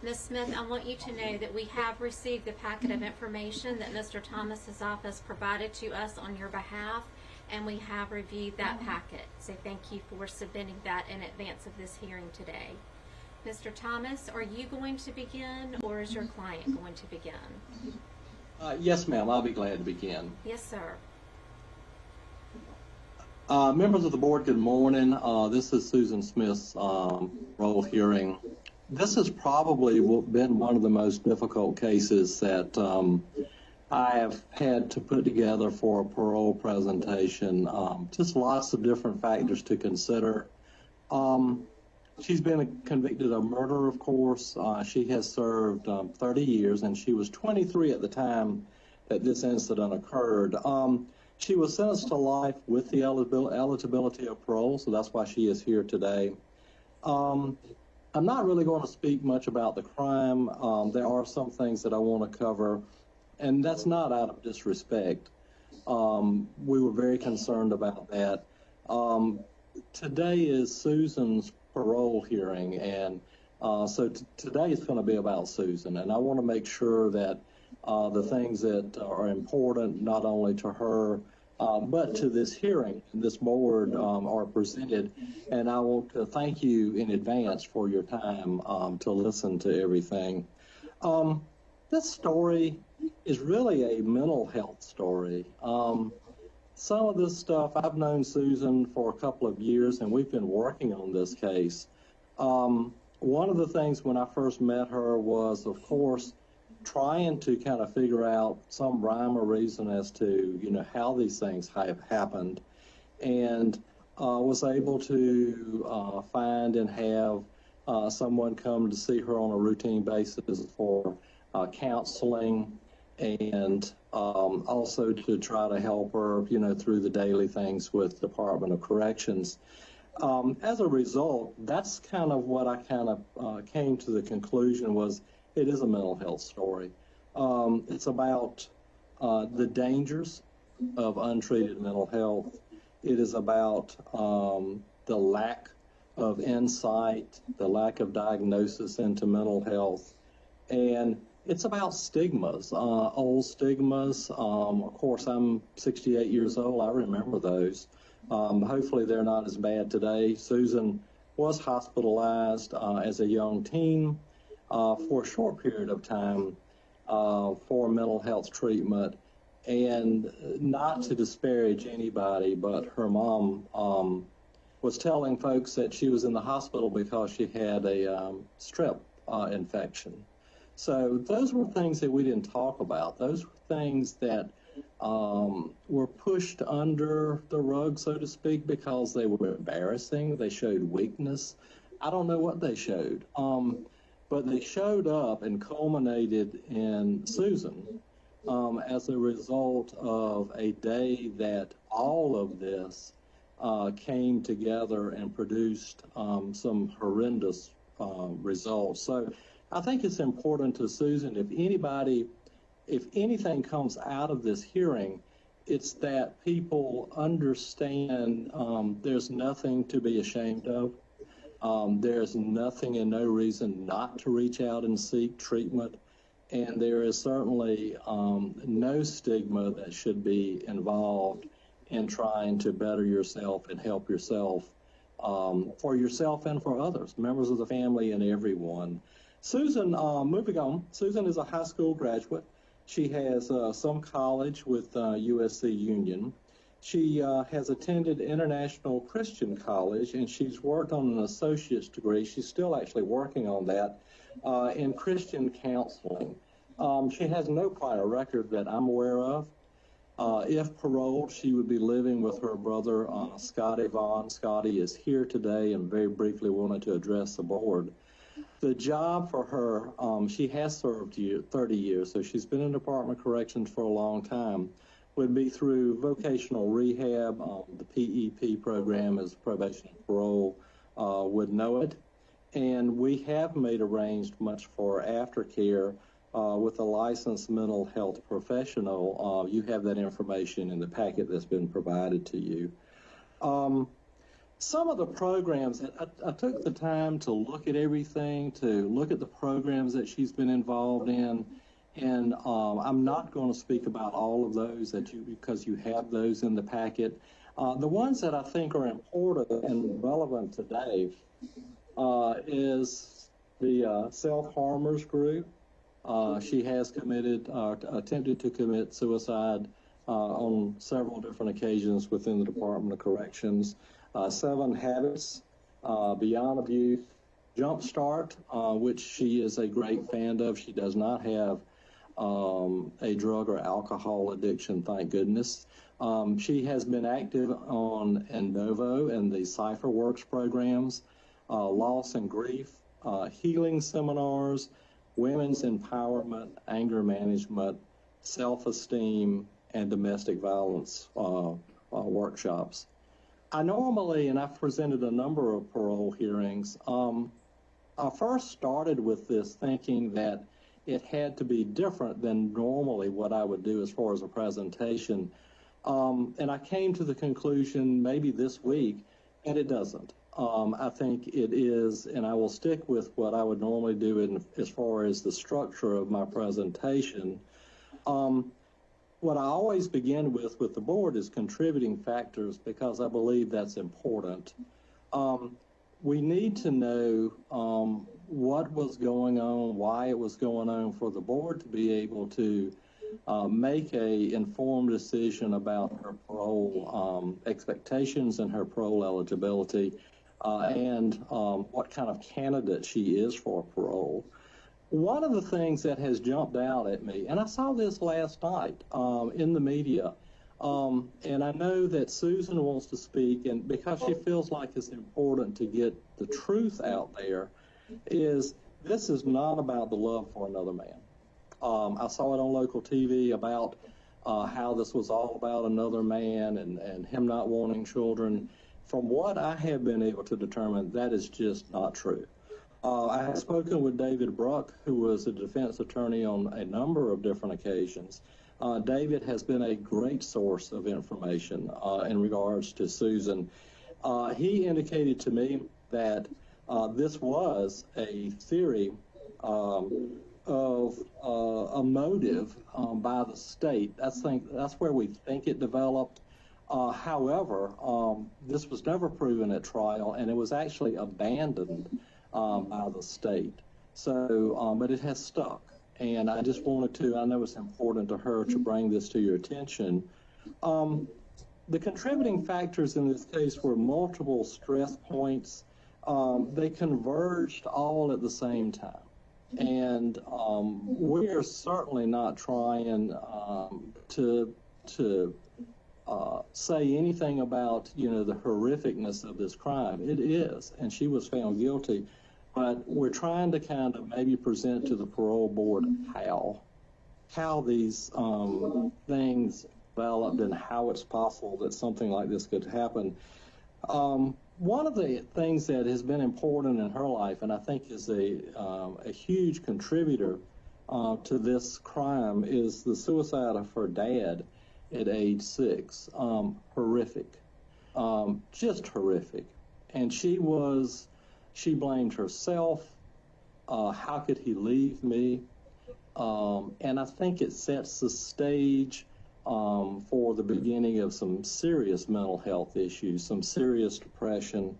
Ms. Smith, I want you to know that we have received the packet of information that Mr. Thomas's office provided to us on your behalf, and we have reviewed that packet. So thank you for submitting that in advance of this hearing today. Mr. Thomas, are you going to begin, or is your client going to begin? Yes, ma'am, I'll be glad to begin. Yes, sir. Members of the board, good morning. This is Susan Smith's parole hearing. This has probably been one of the most difficult cases that I have had to put together for a parole presentation. Just lots of different factors to consider. She's been convicted of murder, of course. She has served 30 years, and she was 23 at the time that this incident occurred. She was sentenced to life with the eligibility of parole, so that's why she is here today. I'm not really going to speak much about the crime. There are some things that I want to cover, and that's not out of disrespect. We were very concerned about that. Today is Susan's parole hearing, and so today is going to be about Susan, and I want to make sure that the things that are important not only to her but to this hearing, this board, are presented, and I want to thank you in advance for your time to listen to everything. This story is really a mental health story. Some of this stuff, I've known Susan for a couple of years, and we've been working on this case. One of the things when I first met her was, of course, trying to kind of figure out some rhyme or reason as to, how these things have happened, and was able to find and have someone come to see her on a routine basis for counseling, and also to try to help her, through the daily things with Department of Corrections. As a result, that's kind of what I came to the conclusion was it is a mental health story. It's about the dangers of untreated mental health. It is about the lack of insight, the lack of diagnosis into mental health, and it's about stigmas, old stigmas. Of course, I'm 68 years old. I remember those. Hopefully they're not as bad today. Susan was hospitalized as a young teen for a short period of time for mental health treatment. And not to disparage anybody, but her mom was telling folks that she was in the hospital because she had a strep infection. So those were things that we didn't talk about. Those were things that were pushed under the rug, so to speak, because they were embarrassing. They showed weakness. I don't know what they showed, but they showed up and culminated in Susan as a result of a day that all of this came together and produced some horrendous results. So I think it's important to Susan, if anything comes out of this hearing, it's that people understand there's nothing to be ashamed of. There's nothing and no reason not to reach out and seek treatment. And there is certainly no stigma that should be involved in trying to better yourself and help yourself for yourself and for others, members of the family and everyone. Susan, moving on, Susan is a high school graduate. She has some college with USC Union. She has attended International Christian College, and she's worked on an associate's degree. She's still actually working on that in Christian counseling. She has no prior record that I'm aware of. If paroled, she would be living with her brother, Scotty Vaughn. Scotty is here today and very briefly wanted to address the board. The job for her, she has served 30 years, so she's been in Department of Corrections for a long time, would be through vocational rehab. The PEP program is probation and parole, would know it. And we have made arrangements for aftercare with a licensed mental health professional. You have that information in the packet that's been provided to you. Some of the programs, I took the time to look at everything, to look at the programs that she's been involved in, and I'm not going to speak about all of those because you have those in the packet. The ones that I think are important and relevant today is the self-harmers group. She has attempted to commit suicide on several different occasions within the Department of Corrections. 7 Habits, Beyond Abuse, Jumpstart, which she is a great fan of. She does not have a drug or alcohol addiction, thank goodness. She has been active on Innovo and the Cipher Works programs, Loss and Grief, healing seminars, women's empowerment, anger management, self-esteem, and domestic violence workshops. I normally, and I've presented a number of parole hearings, I first started with this thinking that it had to be different than normally what I would do as far as a presentation. And I came to the conclusion maybe this week, and it doesn't. I think it is, and I will stick with what I would normally do as far as the structure of my presentation. What I always begin with the board is contributing factors because I believe that's important. We need to know what was going on, why it was going on for the board to be able to make a informed decision about her parole expectations and her parole eligibility and what kind of candidate she is for parole. One of the things that has jumped out at me, and I saw this last night in the media, and I know that Susan wants to speak, and because she feels like it's important to get the truth out there, is this is not about the love for another man. I saw it on local TV about how this was all about another man and him not wanting children. From what I have been able to determine, that is just not true. I have spoken with David Bruck, who was a defense attorney on a number of different occasions. David has been a great source of information in regards to Susan. He indicated to me that this was a theory of a motive by the state. That's where we think it developed. However, this was never proven at trial, and it was actually abandoned by the state. So, but it has stuck. And I just wanted to, I know it's important to her to bring this to your attention. The contributing factors in this case were multiple stress points. They converged all at the same time. And we are certainly not trying to say anything about, the horrificness of this crime. It is, and she was found guilty. But we're trying to kind of maybe present to the parole board how these things developed and how it's possible that something like this could happen. One of the things that has been important in her life, and I think is a huge contributor to this crime, is the suicide of her dad at age 6. Horrific, just horrific. And she blamed herself. How could he leave me? And I think it sets the stage for the beginning of some serious mental health issues, some serious depression,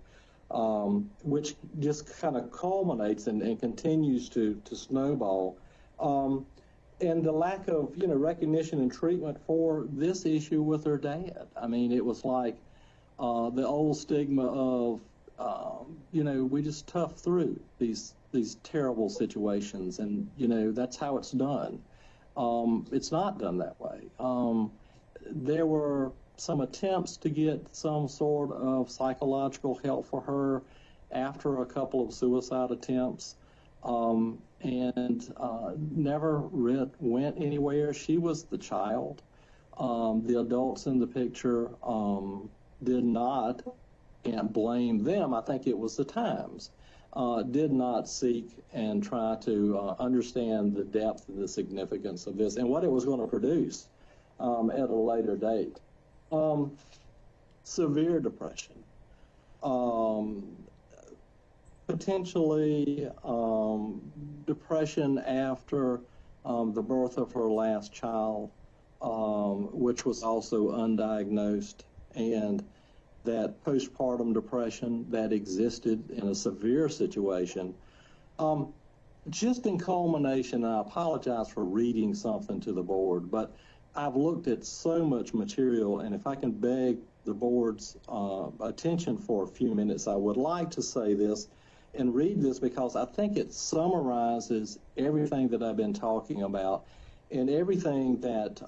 which just kind of culminates and continues to snowball. And the lack of, recognition and treatment for this issue with her dad. I mean, it was like the old stigma of, we just tough through these terrible situations, and that's how it's done. It's not done that way. There were some attempts to get some sort of psychological help for her after a couple of suicide attempts, and never went anywhere. She was the child. The adults in the picture did not. Can't blame them. I think it was the times. Did not seek and try to understand the depth and the significance of this and what it was going to produce at a later date. Severe depression. Potentially depression after the birth of her last child, which was also undiagnosed, and that postpartum depression that existed in a severe situation. Just in culmination, and I apologize for reading something to the board, but I've looked at so much material, and if I can beg the board's attention for a few minutes, I would like to say this and read this because I think it summarizes everything that I've been talking about and everything that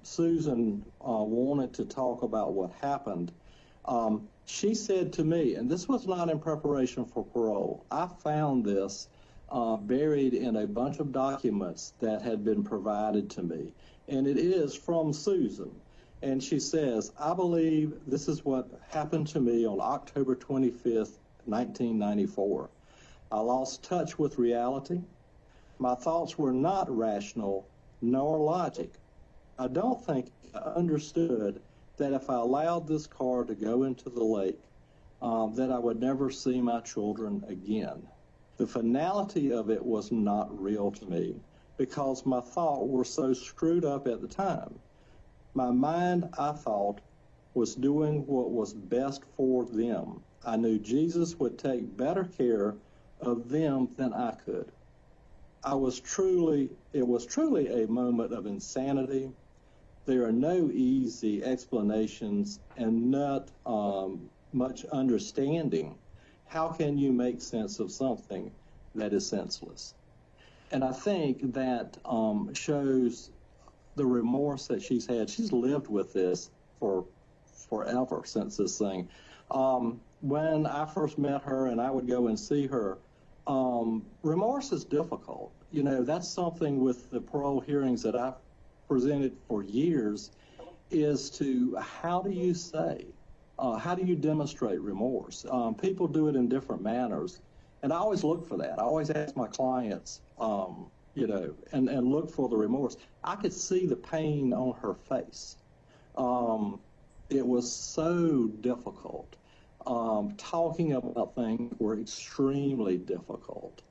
Susan wanted to talk about what happened. She said to me, and this was not in preparation for parole, I found this buried in a bunch of documents that had been provided to me, and it is from Susan. And she says, I believe this is what happened to me on October 25th, 1994. I lost touch with reality. My thoughts were not rational nor logic. I don't think I understood that if I allowed this car to go into the lake, that I would never see my children again. The finality of it was not real to me because my thoughts were so screwed up at the time. My mind, I thought, was doing what was best for them. I knew Jesus would take better care of them than I could. It was truly a moment of insanity. There are no easy explanations and not much understanding. How can you make sense of something that is senseless? And I think that shows the remorse that she's had. She's lived with this for forever since this thing. When I first met her and I would go and see her, Remorse is difficult. You know, that's something with the parole hearings that I've presented for years, is to how do you say, how do you demonstrate remorse? People do it in different manners, and I always look for that. I always ask my clients, you know, and look for the remorse. I could see the pain on her face. It was so difficult. Talking about things were extremely difficult,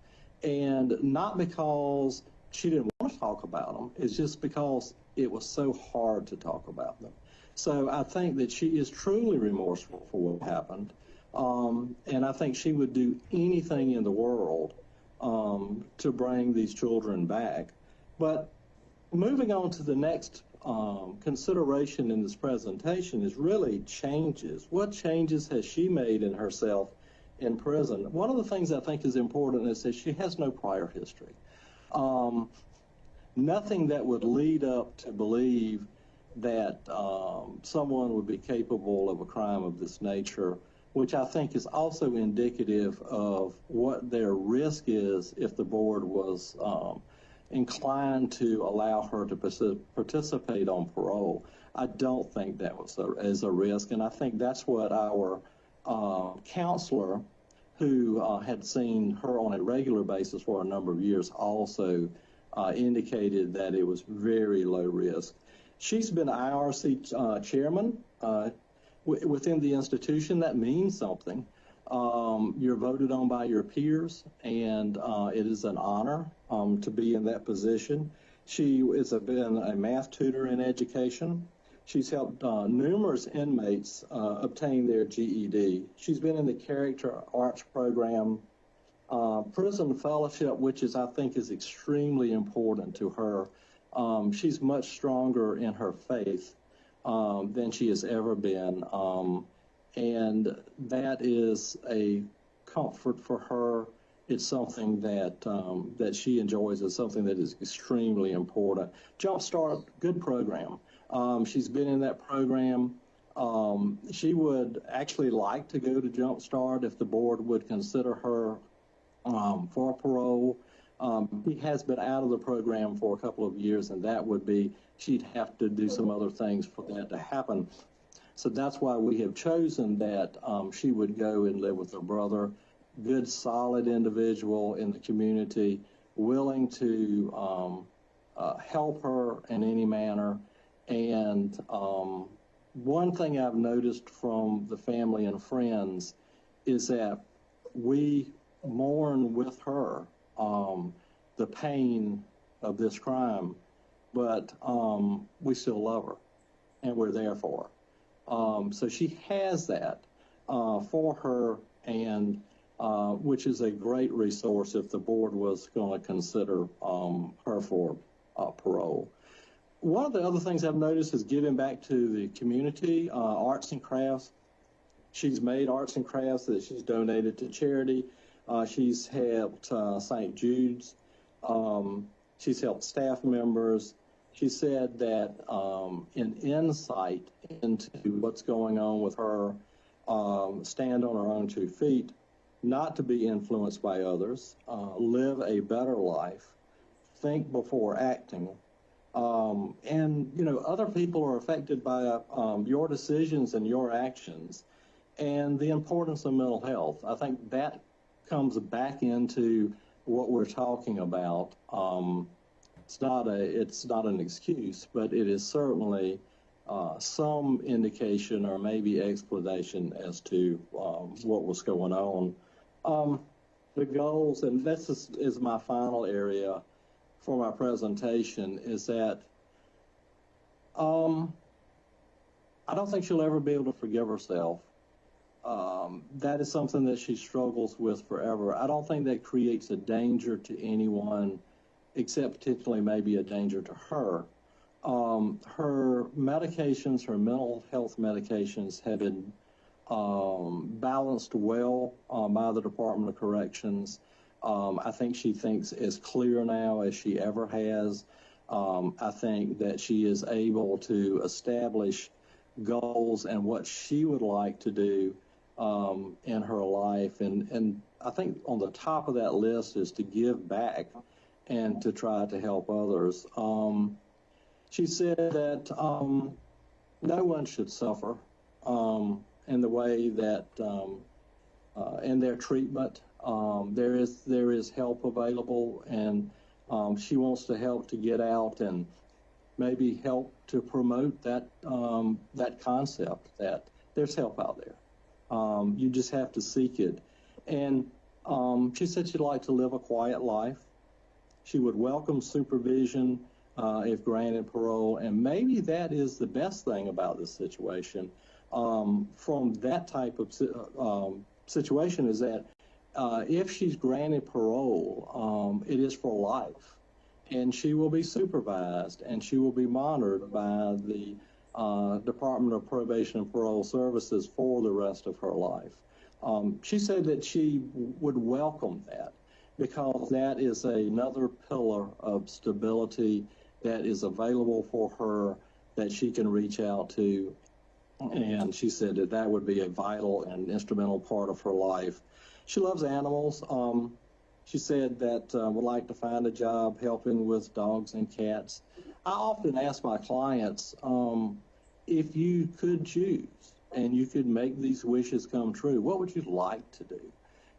and not because she didn't want to talk about them. It's just because it was so hard to talk about them. So I think that she is truly remorseful for what happened, and I think she would do anything in the world to bring these children back. But moving on to the next consideration in this presentation is really changes. What changes has she made in herself in prison? One of the things I think is important is that she has no prior history. Nothing that would lead up to believe that someone would be capable of a crime of this nature, which I think is also indicative of what their risk is if the board was inclined to allow her to participate on parole. I don't think that was as a risk, and I think that's what our counselor, who had seen her on a regular basis for a number of years, also indicated that it was very low risk. She's been IRC chairman within the institution. That means something. You're voted on by your peers, and it is an honor to be in that position. She has been a math tutor in education. She's helped numerous inmates obtain their GED. She's been in the character arts program, prison fellowship, which I think is extremely important to her. She's much stronger in her faith than she has ever been. And that is a comfort for her. It's something that that she enjoys. It's something that is extremely important. Jumpstart, good program. She's been in that program. She would actually like to go to Jumpstart if the board would consider her for parole. He has been out of the program for a couple of years, and that would be, she'd have to do some other things for that to happen. So that's why we have chosen that she would go and live with her brother. Good, solid individual in the community, willing to help her in any manner. And one thing I've noticed from the family and friends is that we mourn with her the pain of this crime, but we still love her, and we're there for her. So she has that for her, and which is a great resource if the board was going to consider her for parole. One of the other things I've noticed is giving back to the community, arts and crafts. She's made arts and crafts that she's donated to charity. She's helped St. Jude's. She's helped staff members. She said that an insight into what's going on with her, stand on her own 2 feet, not to be influenced by others, live a better life, think before acting. And, you know, other people are affected by your decisions and your actions, and the importance of mental health. I think that comes back into what we're talking about. It's not an excuse, but it is certainly some indication or maybe explanation as to what was going on. The goals, and this is my final area for my presentation, is that I don't think she'll ever be able to forgive herself. That is something that she struggles with forever. I don't think that creates a danger to anyone, except potentially maybe a danger to her. Her medications, her mental health medications, have been balanced well by the Department of Corrections. I think she thinks as clear now as she ever has. I think that she is able to establish goals and what she would like to do in her life. And I think on the top of that list is to give back and to try to help others. She said that no one should suffer in the way that in their treatment. There is help available, and she wants to help to get out and maybe help to promote that that concept that there's help out there. You just have to seek it. And she said she'd like to live a quiet life. She would welcome supervision if granted parole, and maybe that is the best thing about this situation. From that type of situation is that if she's granted parole, it is for life, and she will be supervised and she will be monitored by the Department of Probation and Parole Services for the rest of her life. She said that she would welcome that because that is another pillar of stability that is available for her that she can reach out to. And she said that that would be a vital and instrumental part of her life. She loves animals. She said that would like to find a job helping with dogs and cats. I often ask my clients, if you could choose and you could make these wishes come true, what would you like to do?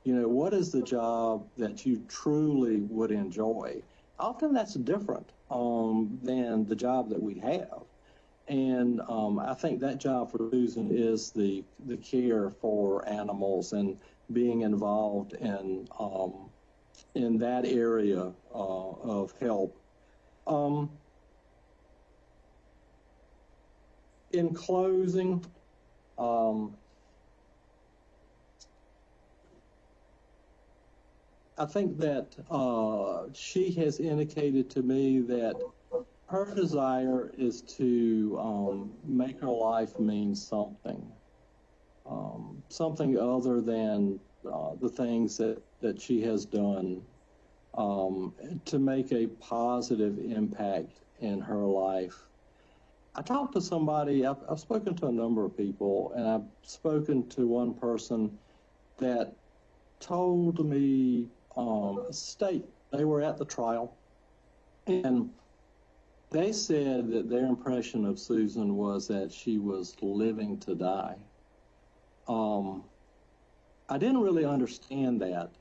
You know, what is the job that you truly would enjoy? Often that's different than the job that we have. And I think that job for Susan is the care for animals and being involved in that area of help. In closing, I think that she has indicated to me that her desire is to make her life mean something, something other than the things that she has done, to make a positive impact in her life. I talked to somebody, I've spoken to a number of people, and I've spoken to one person that told me, they were at the trial, and they said that their impression of Susan was that she was living to die. I didn't really understand that.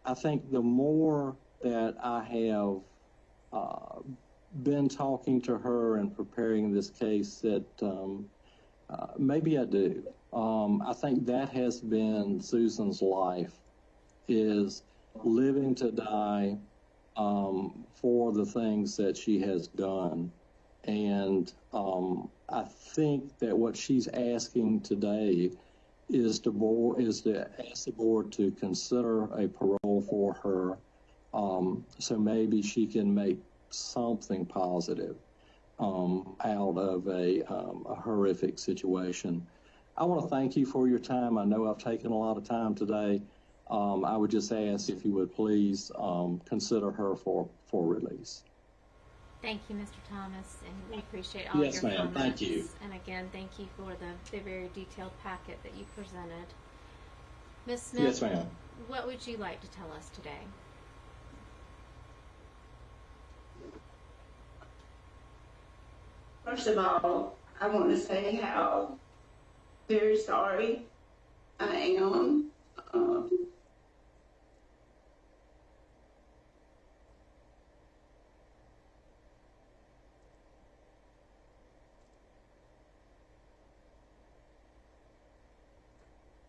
I think the more that I have been talking to her and preparing this case, that maybe I do. I think that has been Susan's life, is living to die for the things that she has done. And I think that what she's asking today is to ask the board to consider a parole for her, so maybe she can make something positive out of a horrific situation. I want to thank you for your time. I know I've taken a lot of time today. I would just ask if you would please consider her for release. Thank you, Mr. Thomas, and we appreciate all your comments. Yes, ma'am. Thank you. And again, thank you for the very detailed packet that you presented. Ms. Smith, Yes, ma'am. what would you like to tell us today? First of all, I want to say how very sorry I am.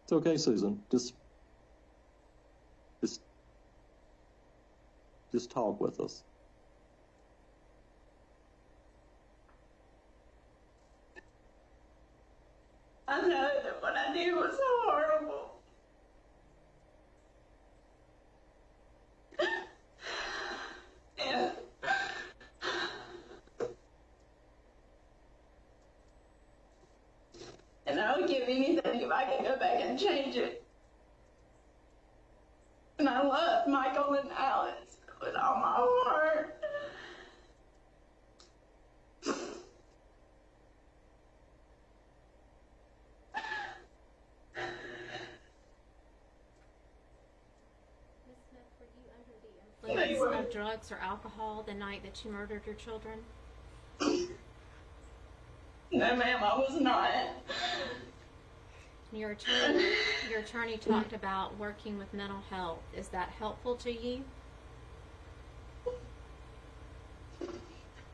It's okay, Susan. Just talk with us. I know that what I did was horrible. And I would give anything if I could go back and change it. And I love Michael and Alice with all my heart. because of drugs or alcohol the night that you murdered your children? No, ma'am, I was not. Your attorney talked about working with mental health. Is that helpful to you?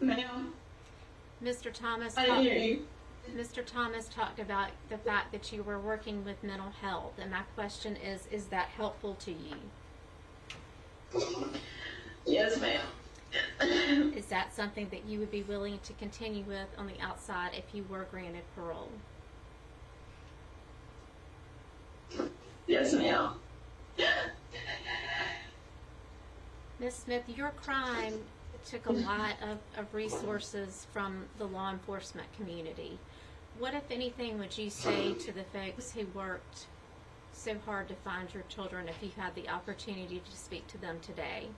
Ma'am? Mr. Thomas, I didn't hear you. Mr. Thomas talked about the fact that you were working with mental health, and my question is that helpful to you? Yes, ma'am. Is that something that you would be willing to continue with on the outside if you were granted parole? Yes, ma'am. Ms. Smith, your crime took a lot of resources from the law enforcement community. What, if anything, would you say to the folks who worked so hard to find your children if you had the opportunity to speak to them today?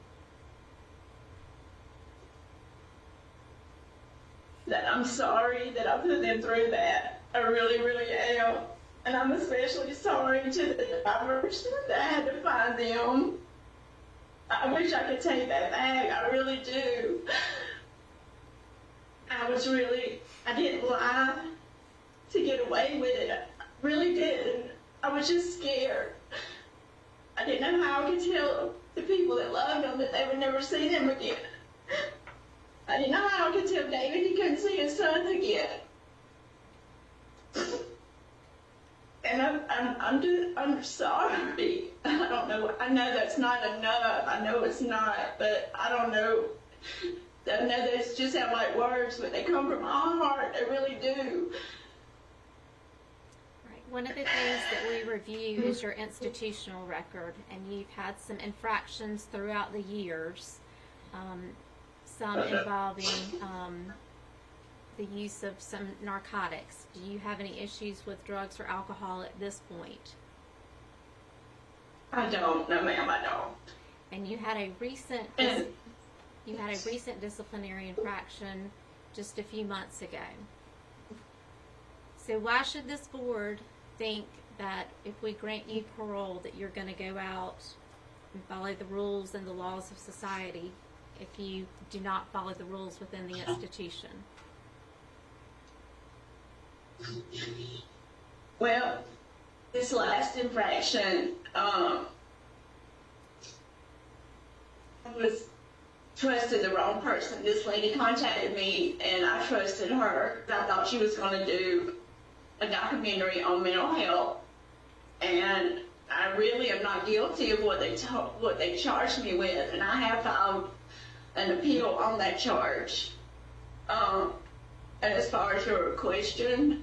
That I'm sorry that I put them through that. I really, really am. And I'm especially sorry to the drivers that I had to find them. I wish I could take that back. I really do. I didn't lie to get away with it. I really didn't. I was just scared. I didn't know how I could tell the people that loved them that they would never see them again. I didn't know how I could tell David he couldn't see his son again. And I'm sorry. I don't know. I know that's not enough. I know it's not, but I don't know. I know those just sound like words, but they come from my heart. They really do. Right. One of the things that we review is your institutional record, and you've had some infractions throughout the years, some involving the use of some narcotics. Do you have any issues with drugs or alcohol at this point? I don't. No, ma'am, I don't. And you had a recent disciplinary infraction just a few months ago. So why should this board think that if we grant you parole that you're going to go out and follow the rules and the laws of society if you do not follow the rules within the institution? Well, this last infraction, I was trusted the wrong person. This lady contacted me, and I trusted her. I thought she was going to do a documentary on mental health, and I really am not guilty of what they charged me with, and I have filed an appeal on that charge. And as far as your question,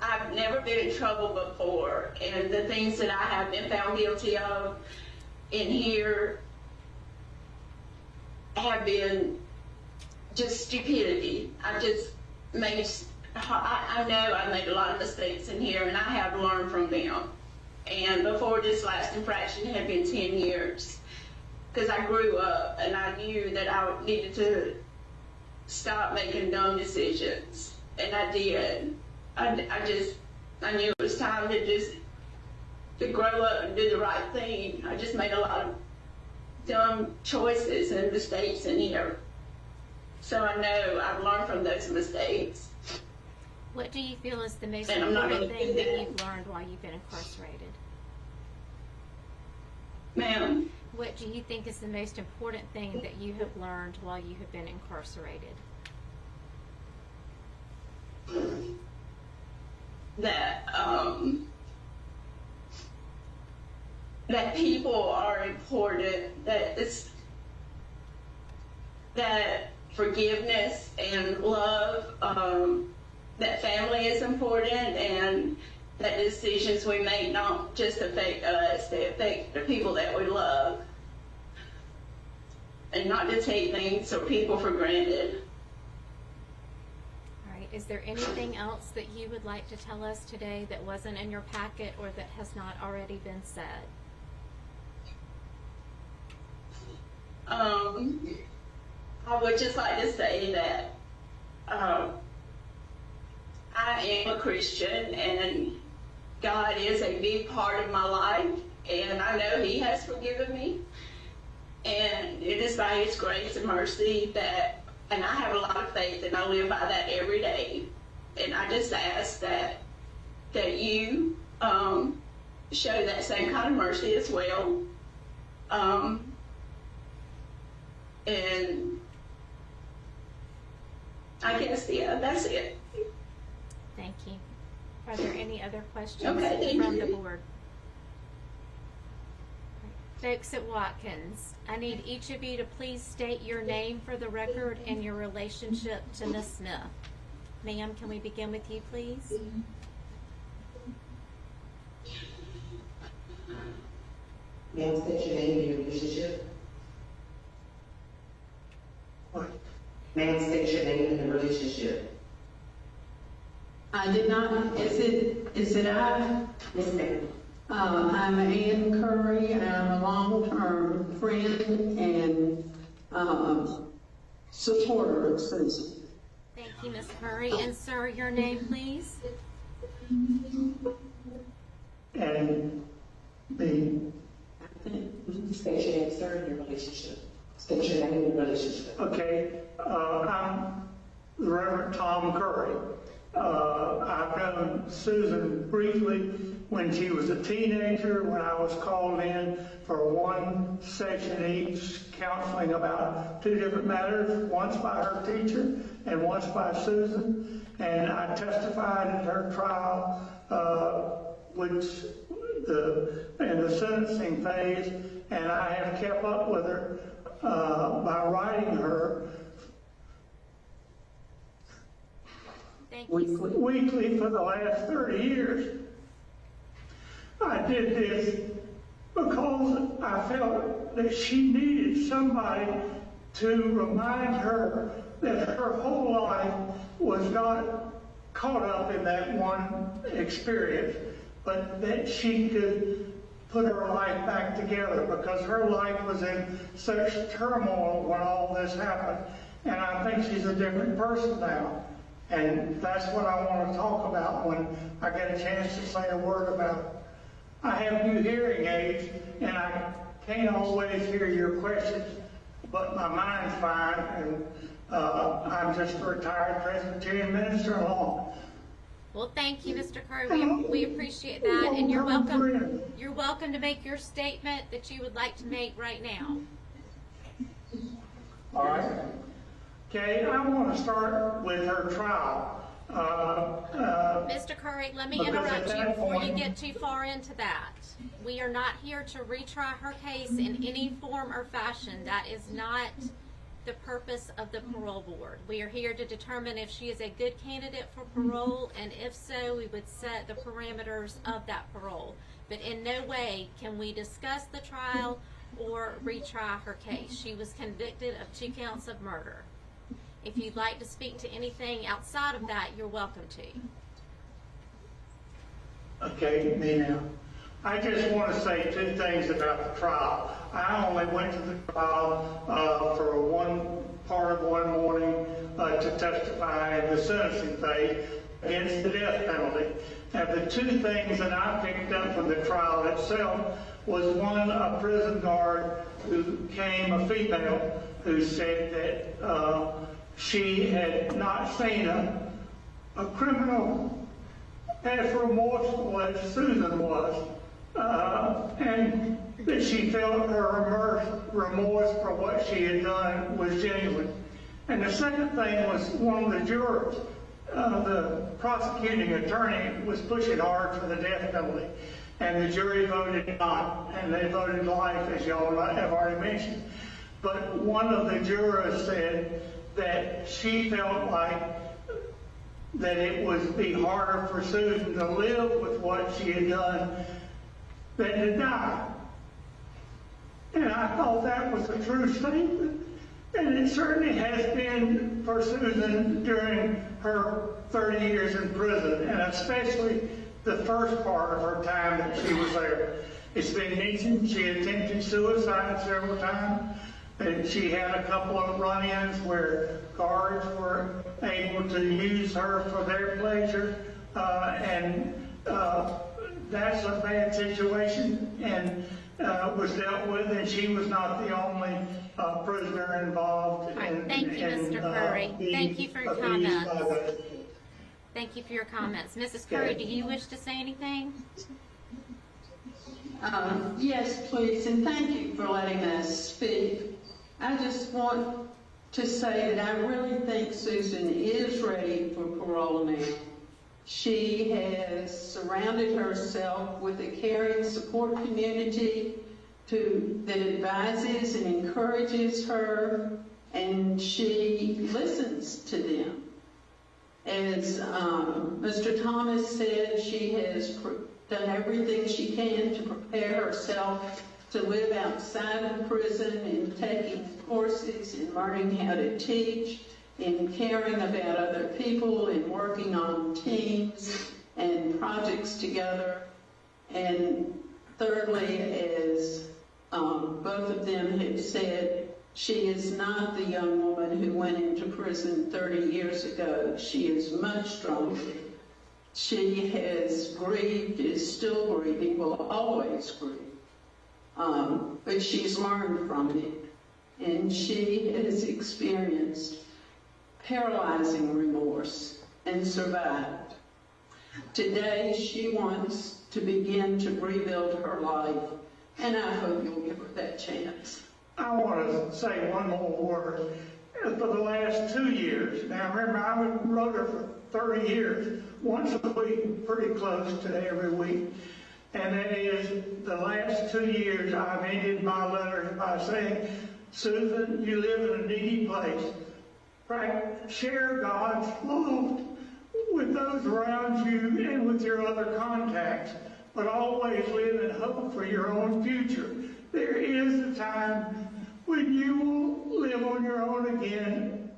I've never been in trouble before, and the things that I have been found guilty of in here have been just stupidity. I know I made a lot of mistakes in here, and I have learned from them. And before this last infraction, it had been 10 years. Because I grew up and I knew that I needed to stop making dumb decisions. And I did. I knew it was time to grow up and do the right thing. I just made a lot of dumb choices and mistakes in here. So I know I've learned from those mistakes. What do you feel is the most important thing that you've learned while you've been incarcerated? Ma'am? What do you think is the most important thing that you have learned while you have been incarcerated? That people are important, that forgiveness and love, that family is important, and that decisions we make not just affect us, they affect the people that we love. And not to take things or people for granted. All right. Is there anything else that you would like to tell us today that wasn't in your packet or that has not already been said? I would just like to say that I am a Christian, and God is a big part of my life, and I I know He has forgiven me. And it is by His grace and mercy that, and I have a lot of faith, and I live by that every day. And I just ask that you show that same kind of mercy as well. And I guess, yeah, that's it. Thank you. Are there any other questions Okay, from the board? Folks at Watkins, I need each of you to please state your name for the record and your relationship to Ms. Smith. Ma'am, can we begin with you, please? Ma'am, state your name and your relationship. What? Ma'am, state your name and the relationship. I did not, is it I? Yes, ma'am. I'm Ann Curry, and I'm a long-term friend and supporter of Susan. Thank you, Ms. Curry. And sir, your name, please? And the State your name, sir, and your relationship. State your name and your relationship. Okay, I'm the Reverend Tom Curry. I've known Susan briefly when she was a teenager, when I was called in for one session each, counseling about two different matters, once by her teacher and once by Susan. And I testified at her trial, in the sentencing phase, and I have kept up with her by writing her weekly for the last 30 years. I did this because I felt that she needed somebody to remind her that her whole life was not caught up in that one experience, but that she could put her life back together, because her life was in such turmoil when all this happened. And I think she's a different person now. And that's what I want to talk about when I get a chance to say a word about it. I have new hearing aids, and I can't always hear your questions, but my mind's fine, and I'm just a retired Presbyterian minister alone. Well, thank you, Mr. Curry. We appreciate that, and you're welcome. You're welcome to make your statement that you would like to make right now. All right. Okay, I want to start with her trial. Mr. Curry, let me interrupt you before you get too far into that. We are not here to retry her case in any form or fashion. That is not the purpose of the parole board. We are here to determine if she is a good candidate for parole, and if so, we would set the parameters of that parole. But in no way can we discuss the trial or retry her case. She was convicted of 2 counts of murder. If you'd like to speak to anything outside of that, you're welcome to. Okay, me now. I just want to say 2 things about the trial. I only went to the trial for one part of one morning to testify in the sentencing phase against the death penalty. And the 2 things that I picked up from the trial itself was, one, a prison guard who came, a female, who said that she had not seen a criminal as remorseful as Susan was, and that she felt her remorse for what she had done was genuine. And the second thing was, one of the jurors, the prosecuting attorney, was pushing hard for the death penalty, and the jury voted not, and they voted life, as y'all have already mentioned. But one of the jurors said that she felt like that it would be harder for Susan to live with what she had done than to die. And I thought that was a true statement. And it certainly has been for Susan during her 30 years in prison, and especially the first part of her time that she was there. It's been mentioned she attempted suicide several times. And she had a couple of run-ins where guards were able to use her for their pleasure, and that's a bad situation. And was dealt with, and she was not the only prisoner involved. All right, thank you, Mr. Curry. Thank you for your comments. Thank you for your comments. Mrs. Curry, do you wish to say anything? Yes, please, and thank you for letting us speak. I just want to say that I really think Susan is ready for parole now. She has surrounded herself with a caring support community that advises and encourages her, and she listens to them. As Mr. Thomas said, she has done everything she can to prepare herself to live outside of prison and taking courses and learning how to teach and caring about other people and working on teams and projects together. And thirdly, as both of them have said, she is not the young woman who went into prison 30 years ago. She is much stronger. She has grieved, is still grieving, will always grieve. But she's learned from it. And she has experienced paralyzing remorse and survived. Today, she wants to begin to rebuild her life, and I hope you'll give her that chance. I want to say one more word. For the last 2 years, now remember, I wrote her for 30 years, once a week, pretty close to every week. And that is, the last 2 years, I've ended my letters by saying, Susan, you live in a needy place. Right? Share God's love with those around you and with your other contacts, but always live in hope for your own future. There is a time when you will live on your own again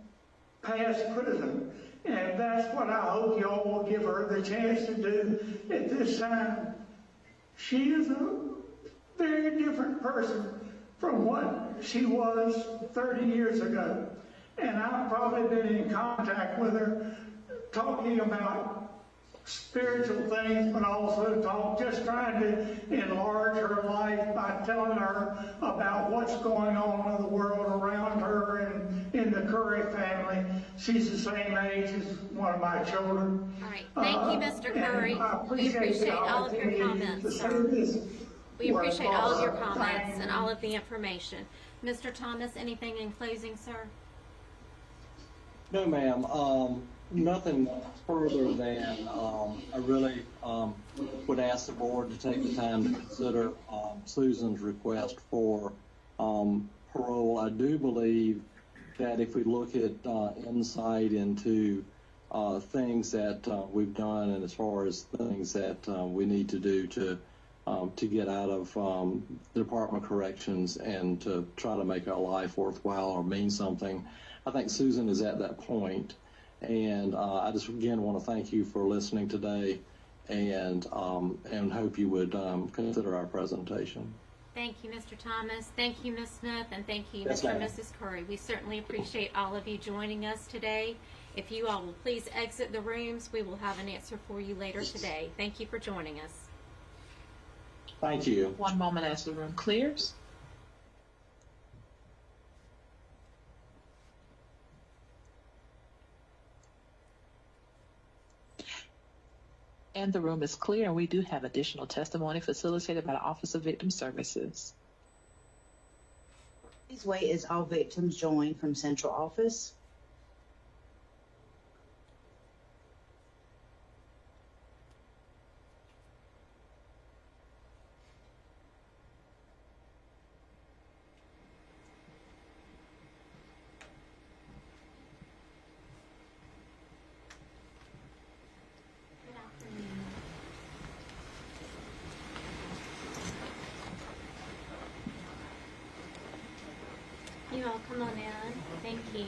past prison. And that's what I hope y'all will give her the chance to do at this time. She is a very different person from what she was 30 years ago. And I've probably been in contact with her talking about spiritual things, but also just trying to enlarge her life by telling her about what's going on in the world around her and in the Curry family. She's the same age as one of my children. All right. Thank you, Mr. Curry. We appreciate all of your comments, sir. We appreciate all of your comments and all of the information. Mr. Thomas, anything in closing, sir? No, ma'am. Nothing further than I really would ask the board to take the time to consider Susan's request for parole. I do believe that if we look at insight into things that we've done and as far as things that we need to do to get out of the Department of Corrections and to try to make our life worthwhile or mean something, I think Susan is at that point. And I just again want to thank you for listening today, and hope you would consider our presentation. Thank you, Mr. Thomas. Thank you, Ms. Smith, and thank you, Yes, Mr. and ma'am. Mrs. Curry. We certainly appreciate all of you joining us today. If you all will please exit the rooms, we will have an answer for you later today. Thank you for joining us. Thank you. One moment as the room clears. And the room is clear, and we do have additional testimony facilitated by the Office of Victim Services. Please wait as all victims join from Central Office. You all come on in. Thank you.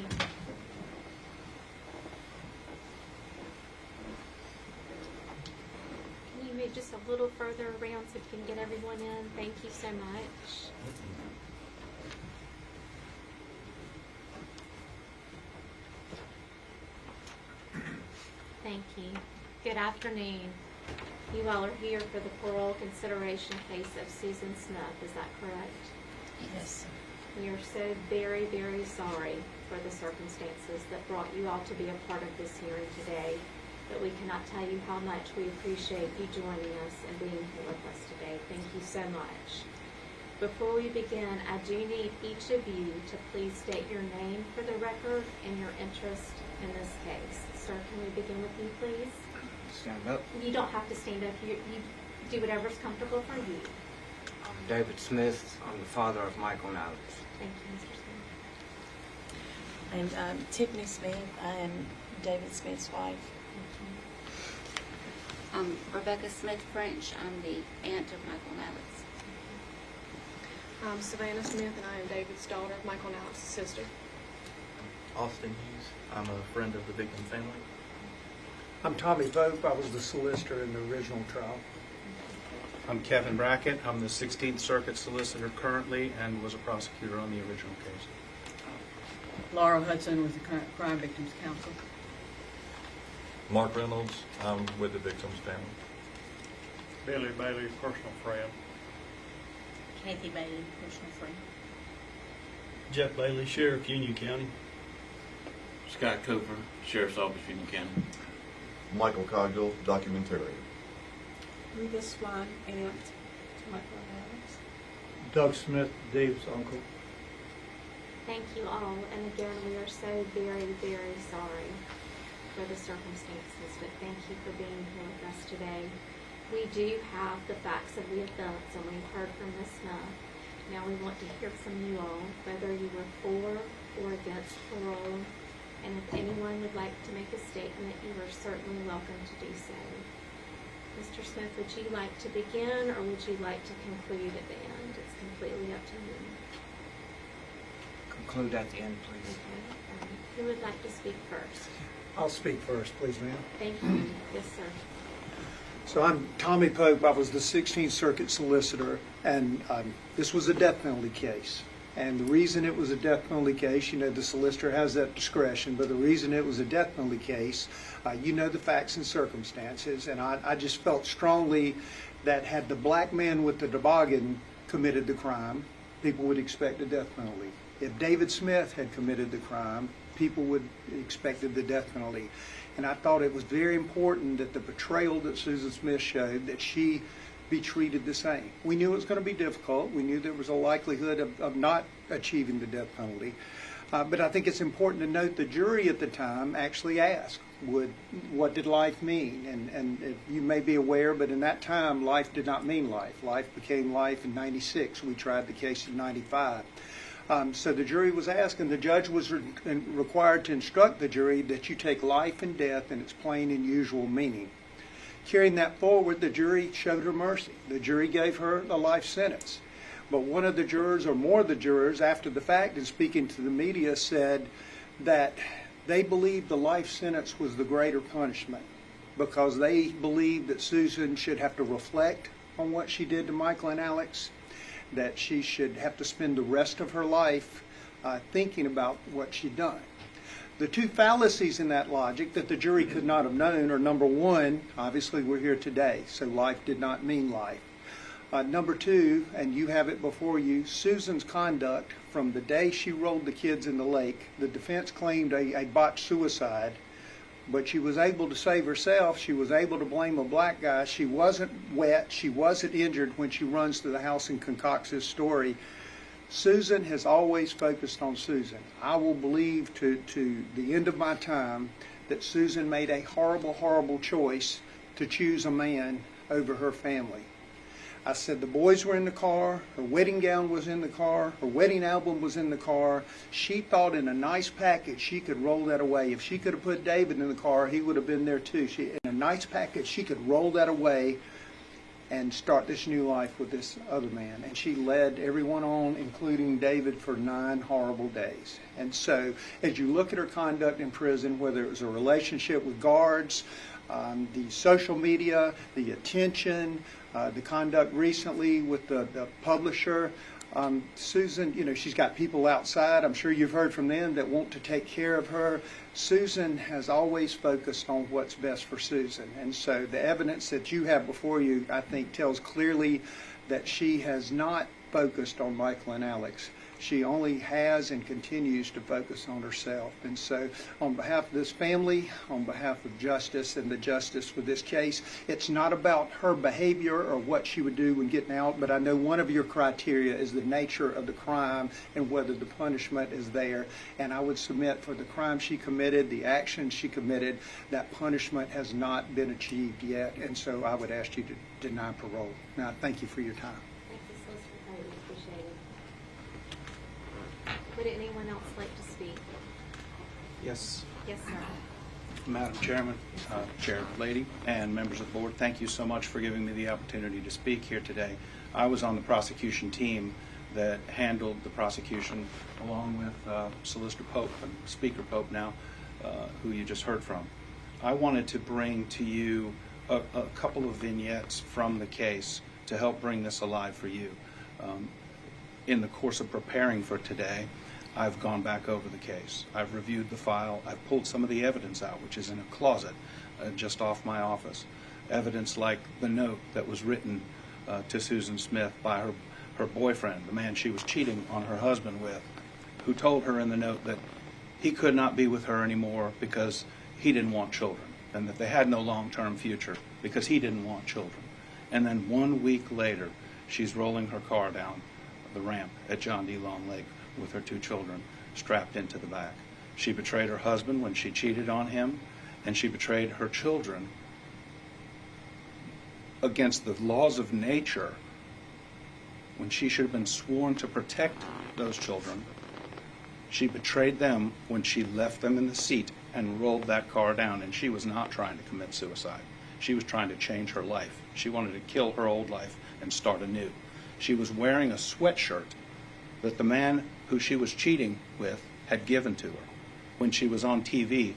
Can you move just a little further around so we can get everyone in? Thank you so much. Thank you. Good afternoon. You all are here for the parole consideration case of Susan Smith, is that correct? Yes. We are so very, very sorry for the circumstances that brought you all to be a part of this hearing today, but we cannot tell you how much we appreciate you joining us and being here with us today. Thank you so much. Before we begin, I do need each of you to please state your name for the record and your interest in this case. Sir, can we begin with you, please? Stand up. You don't have to stand up. You do whatever's comfortable for you. I'm David Smith. I'm the father of Michael and Alex. Thank you, Mr. Smith. I'm Tiffany Smith. I am David Smith's wife. I'm Rebecca Smith French. I'm the aunt of Michael and Alex. I'm Savannah Smith, and I am David's daughter, Michael and Alex's sister. Austin Hughes. I'm a friend of the victim family. I'm Tommy Pope. I was the solicitor in the original trial. I'm Kevin Brackett. I'm the 16th Circuit solicitor currently and was a prosecutor on the original case. Laura Hudson with the Crime Victims Council. Mark Reynolds. I'm with the victim's family. Billy Bailey, personal friend. Kathy Bailey, personal friend. Jeff Bailey, Sheriff, Union County. Scott Cooper, Sheriff's Office, Union County. Michael Cogdill, documentarian. Rita Swan, aunt to Michael and Alex. Doug Smith, Dave's uncle. Thank you all, and again, we are so very, very sorry for the circumstances, but thank you for being here with us today. We do have the facts of the offense, and we've heard from Ms. Smith. Now we want to hear from you all, whether you were for or against parole, and if anyone would like to make a statement, you are certainly welcome to do so. Mr. Smith, would you like to begin, or would you like to conclude at the end? It's completely up to you. Conclude at the end, please. Okay. Who would like to speak first? I'll speak first, please, ma'am. Thank you. Yes, sir. So I'm Tommy Pope. I was the 16th Circuit solicitor, and this was a death penalty case. And the reason it was a death penalty case, you know, the solicitor has that discretion, but the reason it was a death penalty case, you know the facts and circumstances, and I just felt strongly that had the black man with the toboggan committed the crime, people would expect a death penalty. If David Smith had committed the crime, people would expected the death penalty. And I thought it was very important that the portrayal that Susan Smith showed, that she be treated the same. We knew it was going to be difficult. We knew there was a likelihood of not achieving the death penalty. But I think it's important to note the jury at the time actually asked, what did life mean? And you may be aware, but in that time, life did not mean life. Life became life in 96. We tried the case in 95. So the jury was asked, and the judge was required to instruct the jury that you take life and death in its plain and usual meaning. Carrying that forward, the jury showed her mercy. The jury gave her a life sentence. But one of the jurors, or more of the jurors, after the fact, and speaking to the media, said that they believed the life sentence was the greater punishment because they believed that Susan should have to reflect on what she did to Michael and Alex, that she should have to spend the rest of her life thinking about what she'd done. The two fallacies in that logic that the jury could not have known are, number one, obviously we're here today, so life did not mean life. Number two, and you have it before you, Susan's conduct from the day she rolled the kids in the lake. The defense claimed a botched suicide, but she was able to save herself. She was able to blame a black guy. She wasn't wet. She wasn't injured when she runs to the house and concocts this story. Susan has always focused on Susan. I will believe to the end of my time that Susan made a horrible, horrible choice to choose a man over her family. I said the boys were in the car, her wedding gown was in the car, her wedding album was in the car. She thought in a nice package she could roll that away. If she could have put David in the car, he would have been there too. In a nice package, she could roll that away and start this new life with this other man. And she led everyone on, including David, for 9 horrible days. And so as you look at her conduct in prison, whether it was a relationship with guards, the social media, the attention, the conduct recently with the publisher. Susan, you know, she's got people outside, I'm sure you've heard from them, that want to take care of her. Susan has always focused on what's best for Susan. And so the evidence that you have before you, I think, tells clearly that she has not focused on Michael and Alex. She only has and continues to focus on herself. And so on behalf of this family, on behalf of justice and the justice with this case, it's not about her behavior or what she would do when getting out, but I know one of your criteria is the nature of the crime and whether the punishment is there. And I would submit for the crime she committed, the action she committed, that punishment has not been achieved yet. And so I would ask you to deny parole. Now, thank you for your time. Thank you, Solicitor Cody. Appreciate it. Would anyone else like to speak? Yes. Yes, sir. Madam Chairman, Chair Lady, and members of the board, thank you so much for giving me the opportunity to speak here today. I was on the prosecution team that handled the prosecution along with Solicitor Pope and Speaker Pope now, who you just heard from. I wanted to bring to you a couple of vignettes from the case to help bring this alive for you. In the course of preparing for today, I've gone back over the case. I've reviewed the file. I've pulled some of the evidence out, which is in a closet just off my office. Evidence like the note that was written to Susan Smith by her boyfriend, the man she was cheating on her husband with, who told her in the note that he could not be with her anymore because he didn't want children, and that they had no long-term future because he didn't want children. And then 1 week later, she's rolling her car down the ramp at John D. Long Lake with her 2 children strapped into the back. She betrayed her husband when she cheated on him, and she betrayed her children against the laws of nature when she should have been sworn to protect those children. She betrayed them when she left them in the seat and rolled that car down, and she was not trying to commit suicide. She was trying to change her life. She wanted to kill her old life and start anew. She was wearing a sweatshirt that the man who she was cheating with had given to her when she was on TV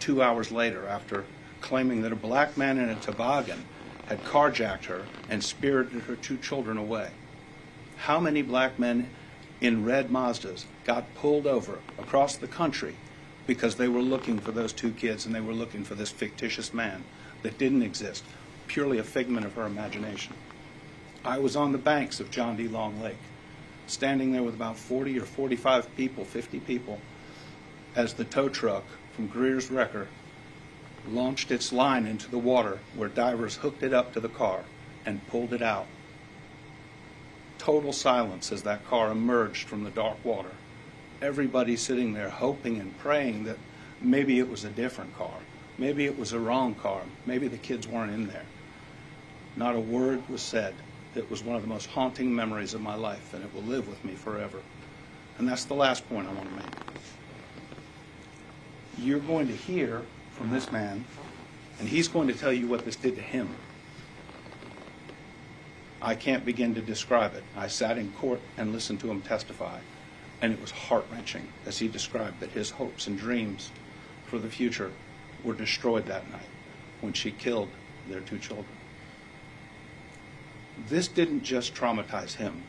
2 hours later after claiming that a black man in a toboggan had carjacked her and spirited her 2 children away. How many black men in red Mazdas got pulled over across the country because they were looking for those 2 kids and they were looking for this fictitious man that didn't exist, purely a figment of her imagination? I was on the banks of John D. Long Lake, standing there with about 40 or 45 people, 50 people, as the tow truck from Greer's Wrecker launched its line into the water where divers hooked it up to the car and pulled it out. Total silence as that car emerged from the dark water. Everybody sitting there hoping and praying that maybe it was a different car. Maybe it was a wrong car. Maybe the kids weren't in there. Not a word was said. It was one of the most haunting memories of my life, and it will live with me forever. And that's the last point I want to make. You're going to hear from this man, and he's going to tell you what this did to him. I can't begin to describe it. I sat in court and listened to him testify, and it was heart-wrenching as he described that his hopes and dreams for the future were destroyed that night when she killed their 2 children. This didn't just traumatize him.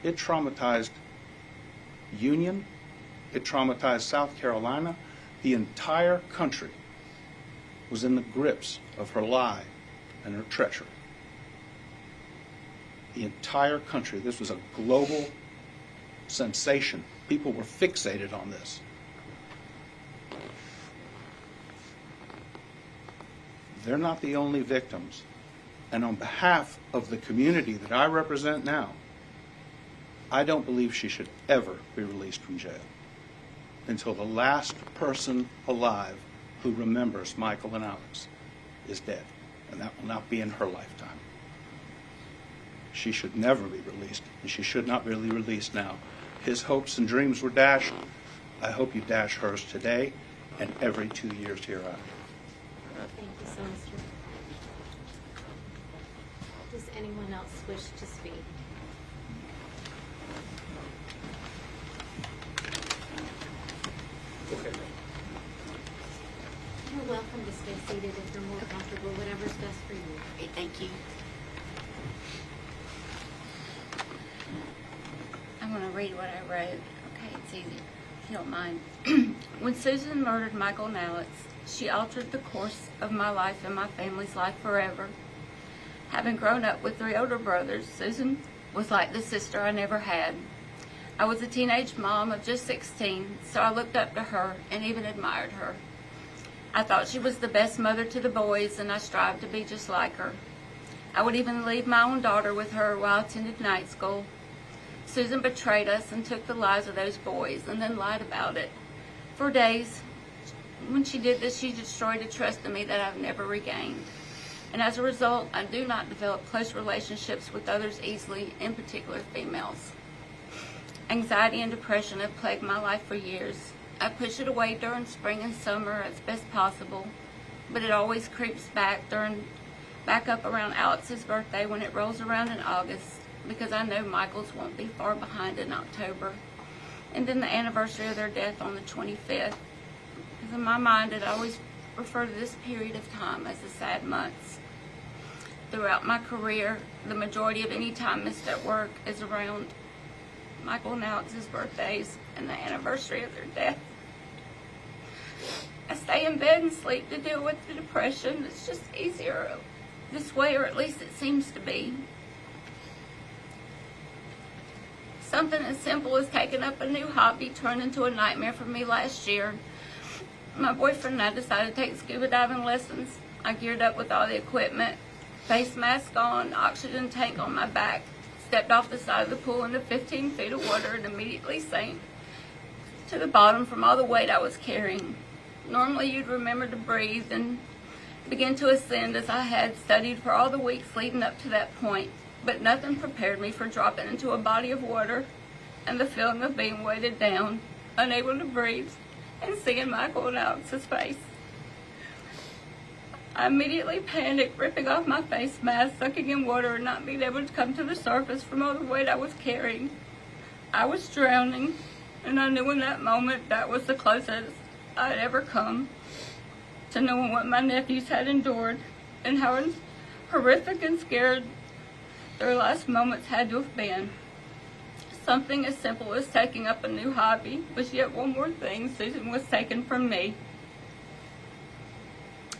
It traumatized Union. It traumatized South Carolina. The entire country was in the grips of her lie and her treachery. The entire country. This was a global sensation. People were fixated on this. They're not the only victims. And on behalf of the community that I represent now, I don't believe she should ever be released from jail until the last person alive who remembers Michael and Alex is dead. And that will not be in her lifetime. She should never be released, and she should not be released now. His hopes and dreams were dashed. I hope you dash hers today and every 2 years hereafter. Thank you so much. Does anyone else wish to speak? Okay. You're welcome to stay seated if you're more comfortable Thank you. I'm going to read what I wrote. Okay, it's easy, if you don't mind. When Susan murdered Michael and Alex, she altered the course of my life and my family's life forever. Having grown up with 3 older brothers, Susan was like the sister I never had. I was a teenage mom of just 16, so I looked up to her and even admired her. I thought she was the best mother to the boys, and I strived to be just like her. I would even leave my own daughter with her while I attended night school. Susan betrayed us and took the lives of those boys and then lied about it. For days, when she did this, she destroyed a trust in me that I've never regained. And as a result, I do not develop close relationships with others easily, in particular females. Anxiety and depression have plagued my life for years. I push it away during spring and summer as best possible, but it always creeps back up around Alex's birthday when it rolls around in August, because I know Michael's won't be far behind in October, and then the anniversary of their death on the 25th. Because in my mind, I always refer to this period of time as the sad months. Throughout my career, the majority of any time missed at work is around Michael and Alex's birthdays and the anniversary of their death. I stay in bed and sleep to deal with the depression. It's just easier this way, or at least it seems to be. Something as simple as taking up a new hobby turned into a nightmare for me last year. My boyfriend and I decided to take scuba diving lessons. I geared up with all the equipment, face mask on, oxygen tank on my back, stepped off the side of the pool into 15 feet of water and immediately sank to the bottom from all the weight I was carrying. Normally you'd remember to breathe and begin to ascend as I had studied for all the weeks leading up to that point, but nothing prepared me for dropping into a body of water and the feeling of being weighted down, unable to breathe, and seeing Michael and Alex's face. I immediately panicked, ripping off my face mask, sucking in water, and not being able to come to the surface from all the weight I was carrying. I was drowning, and I knew in that moment that was the closest I'd ever come to knowing what my nephews had endured and how horrific and scared their last moments had to have been. Something as simple as taking up a new hobby was yet one more thing Susan was taken from me.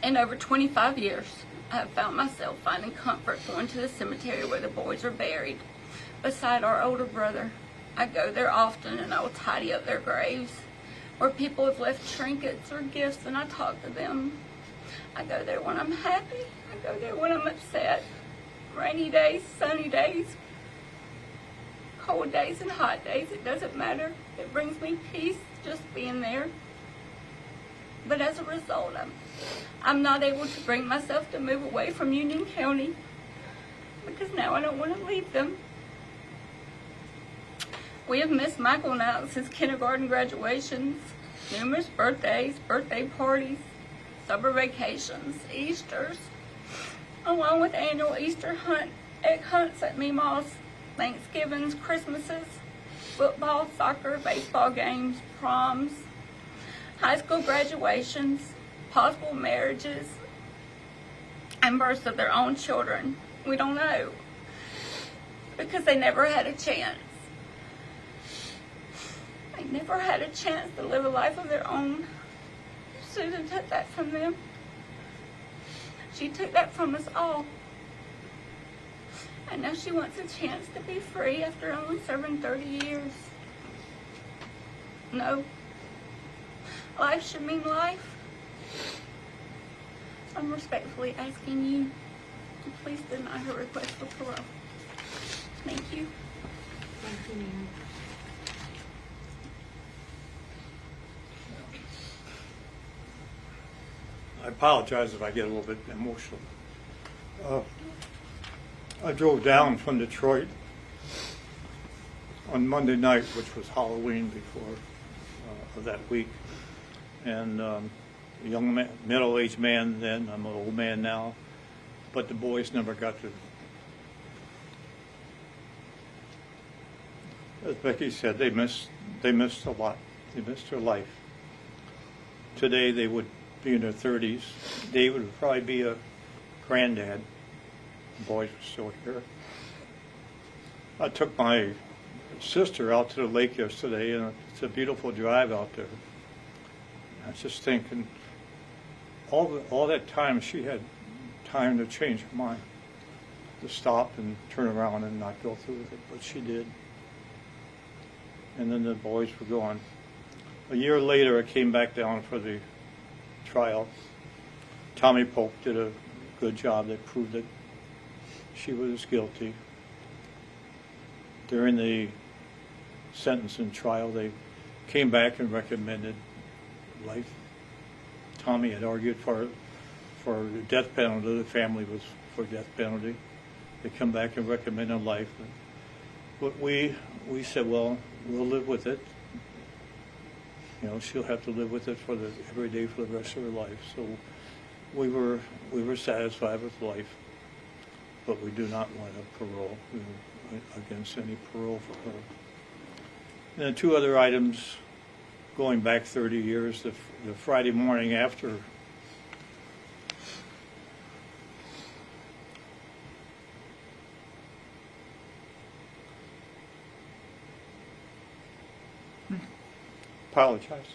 In over 25 years, I have found myself finding comfort going to the cemetery where the boys are buried, beside our older brother. I go there often and I will tidy up their graves, where people have left trinkets or gifts, and I talk to them. I go there when I'm happy. I go there when I'm upset. Rainy days, sunny days, cold days and hot days, it doesn't matter. It brings me peace just being there. But as a result, I'm not able to bring myself to move away from Union County, because now I don't want to leave them. We have missed Michael and Alex's kindergarten graduations, numerous birthdays, birthday parties, summer vacations, Easters, along with annual Easter egg hunts at Meemaw's, Thanksgivings, Christmases, football, soccer, baseball games, proms, high school graduations, possible marriages, and births of their own children. We don't know, because they never had a chance. They never had a chance to live a life of their own. Susan took that from them. She took that from us all. And now she wants a chance to be free after only serving 30 years. No. Life should mean life. I'm respectfully asking you to please deny her request for parole. Thank you. Thank you, Mary. I apologize if I get a little bit emotional. I drove down from Detroit on Monday night, which was Halloween before of that week, and a young man, middle-aged man then, I'm an old man now, but the boys never got to. As Becky said, they missed a lot. They missed their life. Today they would be in their 30s. David would probably be a granddad. The boys were still here. I took my sister out to the lake yesterday, and it's a beautiful drive out there. I was just thinking, all that time she had time to change her mind, to stop and turn around and not go through with it, but she did. And then the boys were gone. A year later, I came back down for the trial. Tommy Pope did a good job. They proved that she was guilty. During the sentencing trial, they came back and recommended life. Tommy had argued for the death penalty. The family was for death penalty. They come back and recommended life. But we said, well, we'll live with it. You know, she'll have to live with it every day for the rest of her life. So we were satisfied with life, but we do not want a parole. We were against any parole for her. And then two other items going back 30 years. The Friday morning after apologize.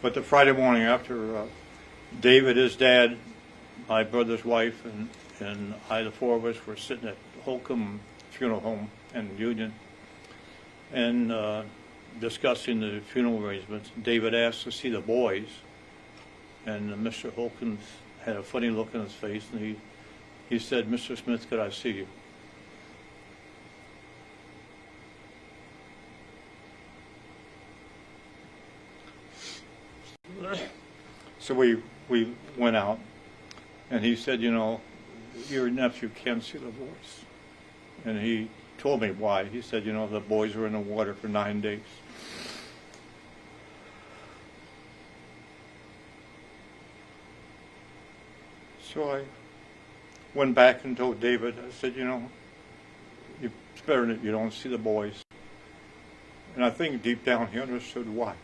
But the Friday morning after, David, his dad, my brother's wife, and I, the four of us, were sitting at Holcomb Funeral Home in Union and discussing the funeral arrangements. David asked to see the boys, and Mr. Holcomb had a funny look on his face, and he said, "Mr. Smith, could I see you?" So we went out, and he said, "You know, your nephew can't see the boys." And he told me why. He said, "You know, the boys were in the water for 9 days." So I went back and told David, I said, "You know, it's better that you don't see the boys." And I think deep down he understood why.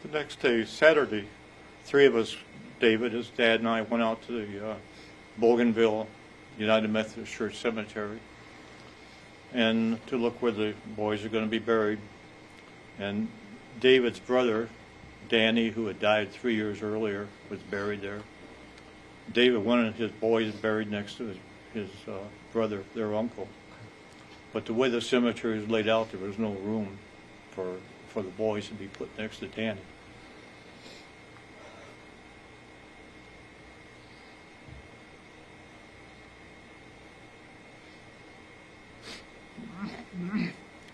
The next day, Saturday, three of us, David, his dad, and I, went out to the Bougainville United Methodist Church Cemetery and to look where the boys are going to be buried. And David's brother, Danny, who had died 3 years earlier, was buried there. David wanted his boys buried next to his brother, their uncle. But the way the cemetery is laid out, there was no room for the boys to be put next to Danny.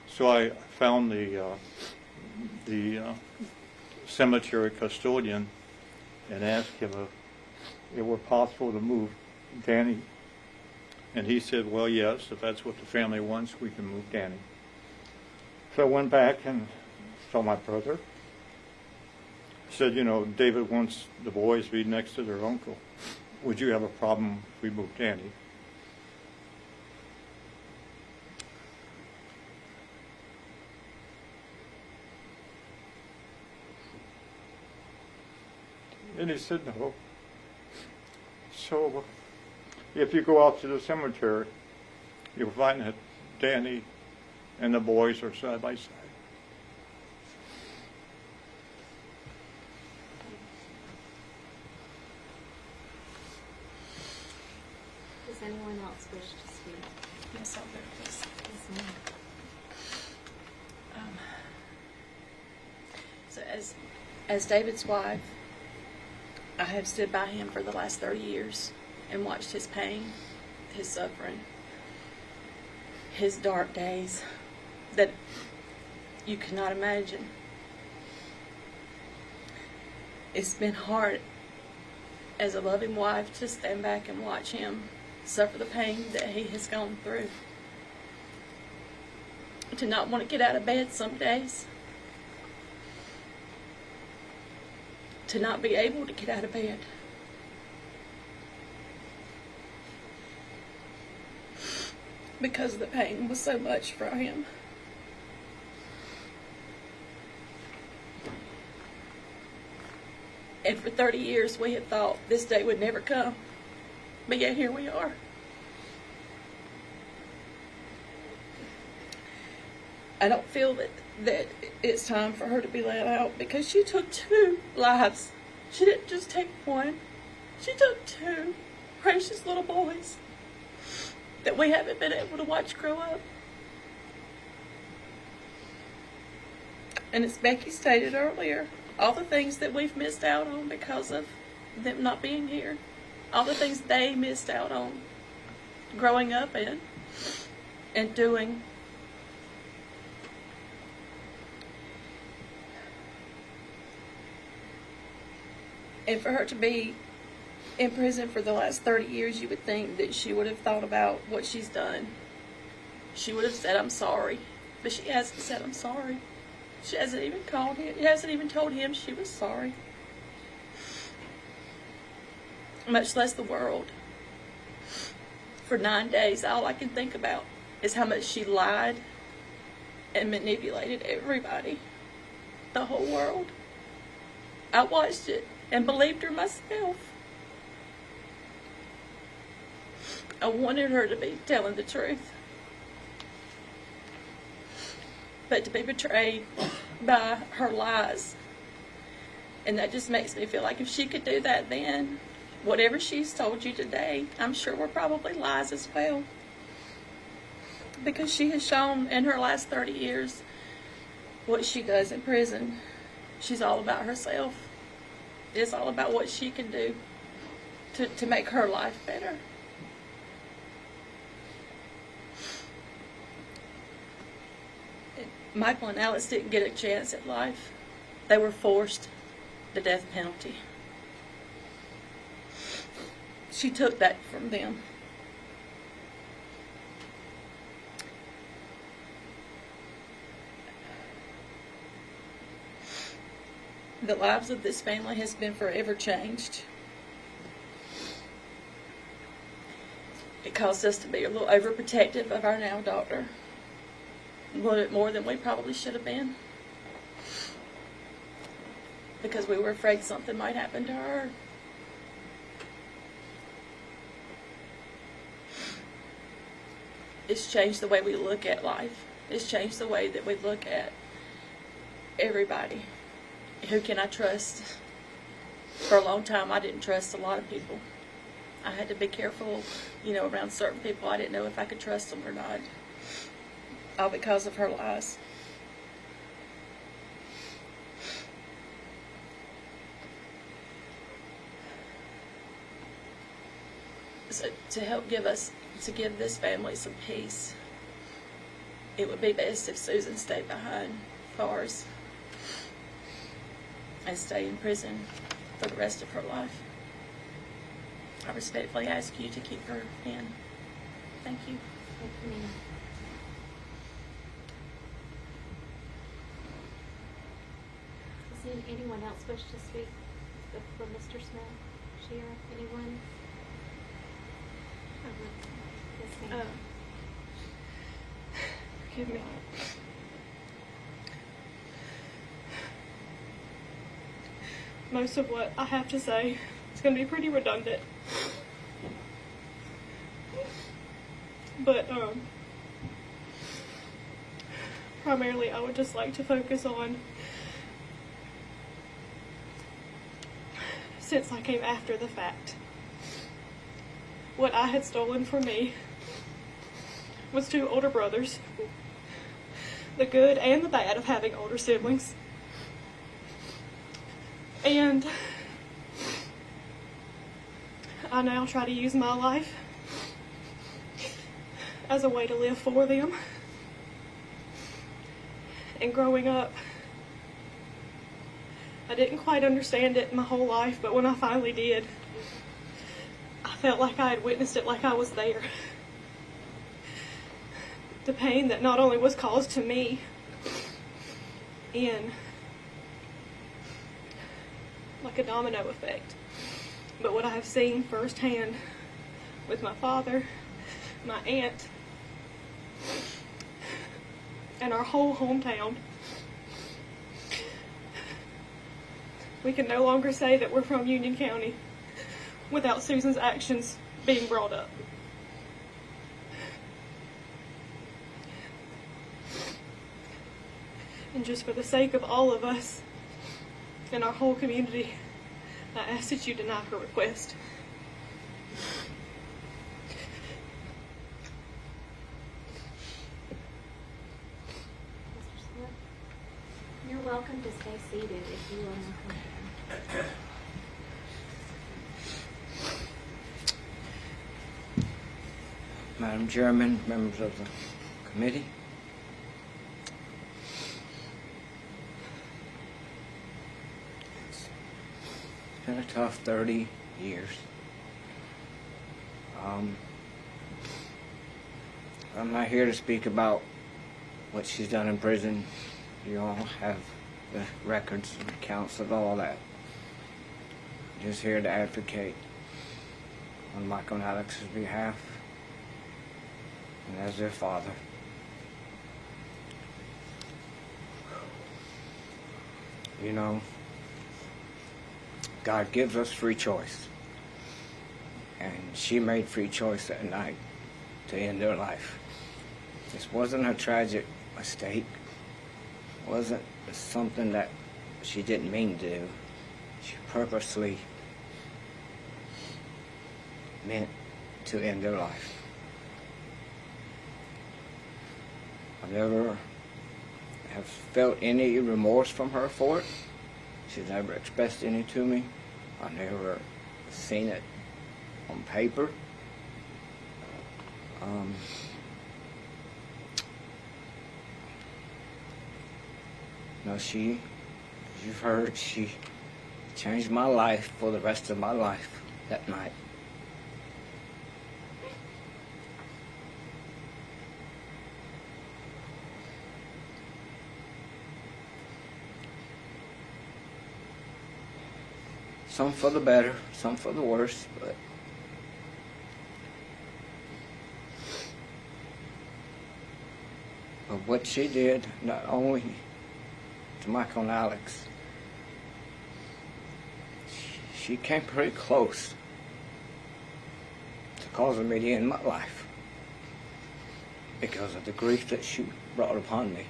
So I found the cemetery custodian and asked him if it were possible to move Danny. And he said, "Well, yes, if that's what the family wants, we can move Danny." So I went back and saw my brother. Said, "You know, David wants the boys to be next to their uncle. Would you have a problem if we moved Danny?" And he said no. So if you go out to the cemetery, you'll find that Danny and the boys are side by side. Does anyone else wish to speak? Yes, I'll go, please. Yes, ma'am. So as David's wife, I have stood by him for the last 30 years and watched his pain, his suffering, his dark days that you cannot imagine. It's been hard as a loving wife to stand back and watch him suffer the pain that he has gone through. To not want to get out of bed some days. To not be able to get out of bed. because the pain was so much for him. And for 30 years we had thought this day would never come, but yet here we are. I don't feel that it's time for her to be let out, because she took 2 lives. She didn't just take 1. She took 2 precious little boys that we haven't been able to watch grow up. And as Becky stated earlier, all the things that we've missed out on because of them not being here, all the things they missed out on growing up in and doing. And for her to be in prison for the last 30 years, you would think that she would have thought about what she's done. She would have said, I'm sorry. But she hasn't said, I'm sorry. She hasn't even called him. She hasn't even told him she was sorry. Much less the world. For 9 days, all I can think about is how much she lied and manipulated everybody. The whole world. I watched it and believed her myself. I wanted her to be telling the truth. But to be betrayed by her lies, and that just makes me feel like if she could do that then, whatever she's told you today, I'm sure were probably lies as well. Because she has shown in her last 30 years what she does in prison. She's all about herself. It's all about what she can do to make her life better. Michael and Alice didn't get a chance at life. They were forced the death penalty. She took that from them. The lives of this family has been forever changed. It caused us to be a little overprotective of our now daughter. A little bit more than we probably should have been. Because we were afraid something might happen to her. It's changed the way we look at life. It's changed the way that we look at everybody. Who can I trust? For a long time, I didn't trust a lot of people. I had to be careful, around certain people. I didn't know if I could trust them or not. All because of her lies. So to help give this family some peace, it would be best if Susan stayed behind bars and stay in prison for the rest of her life. I respectfully ask you to keep her in. Thank you. Thank you, ma'am. Does anyone else wish to speak for Mr. Smith? Sheriff, anyone? Yes, ma'am. Forgive me. Most of what I have to say is going to be pretty redundant. But primarily I would just like to focus on, since I came after the fact, what I had stolen from me was 2 older brothers, the good and the bad of having older siblings. And I now try to use my life as a way to live for them. And growing up, I didn't quite understand it my whole life, but when I finally did, I felt like I had witnessed it, like I was there. The pain that not only was caused to me in like a domino effect, but what I have seen firsthand with my father, my aunt, and our whole hometown. We can no longer say that we're from Union County without Susan's actions being brought up. And just for the sake of all of us and our whole community, I ask that you deny her request. You're welcome to stay seated if you are uncomfortable. Madam Chairman, members of the committee. It's been a tough 30 years. I'm not here to speak about what she's done in prison. You all have the records and accounts of all that. Just here to advocate on Michael and Alex's behalf and as their father. You know, God gives us free choice. And she made free choice that night to end her life. This wasn't a tragic mistake. It wasn't something that she didn't mean to do. She purposely meant to end her life. I never have felt any remorse from her for it. She's never expressed any to me. I never seen it on paper. No, you've heard, she changed my life for the rest of my life that night. Some for the better, some for the worse, but what she did, not only to Michael and Alex, she came pretty close to causing me to end my life because of the grief that she brought upon me.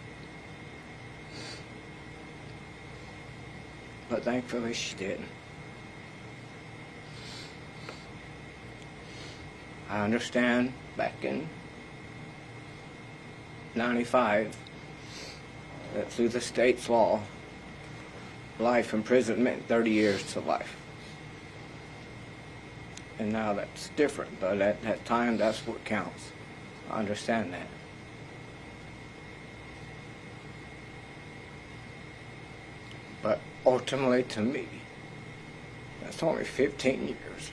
But thankfully she didn't. I understand back in 95 that through the state's law, life in prison meant 30 years to life. And now that's different, but at that time, that's what counts. I understand that. But ultimately, to me, that's only 15 years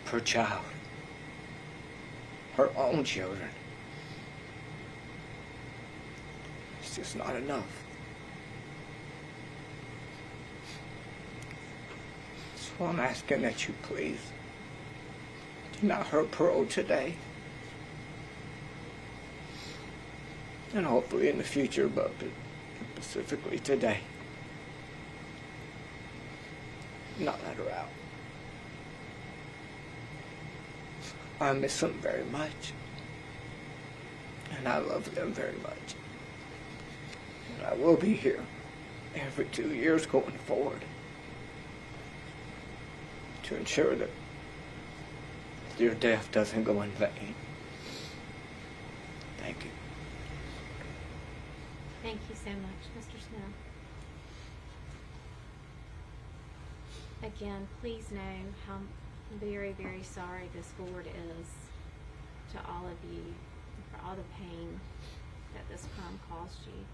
per child. Her own children. It's just not enough. So I'm asking that you please deny her parole today. And hopefully in the future, but specifically today. Not let her out. I miss them very much. And I love them very much. And I will be here every 2 years going forward to ensure that your death doesn't go in vain. Thank you. Thank you so much, Mr. Smith. Again, please know how very, very sorry this board is to all of you for all the pain that this crime caused you.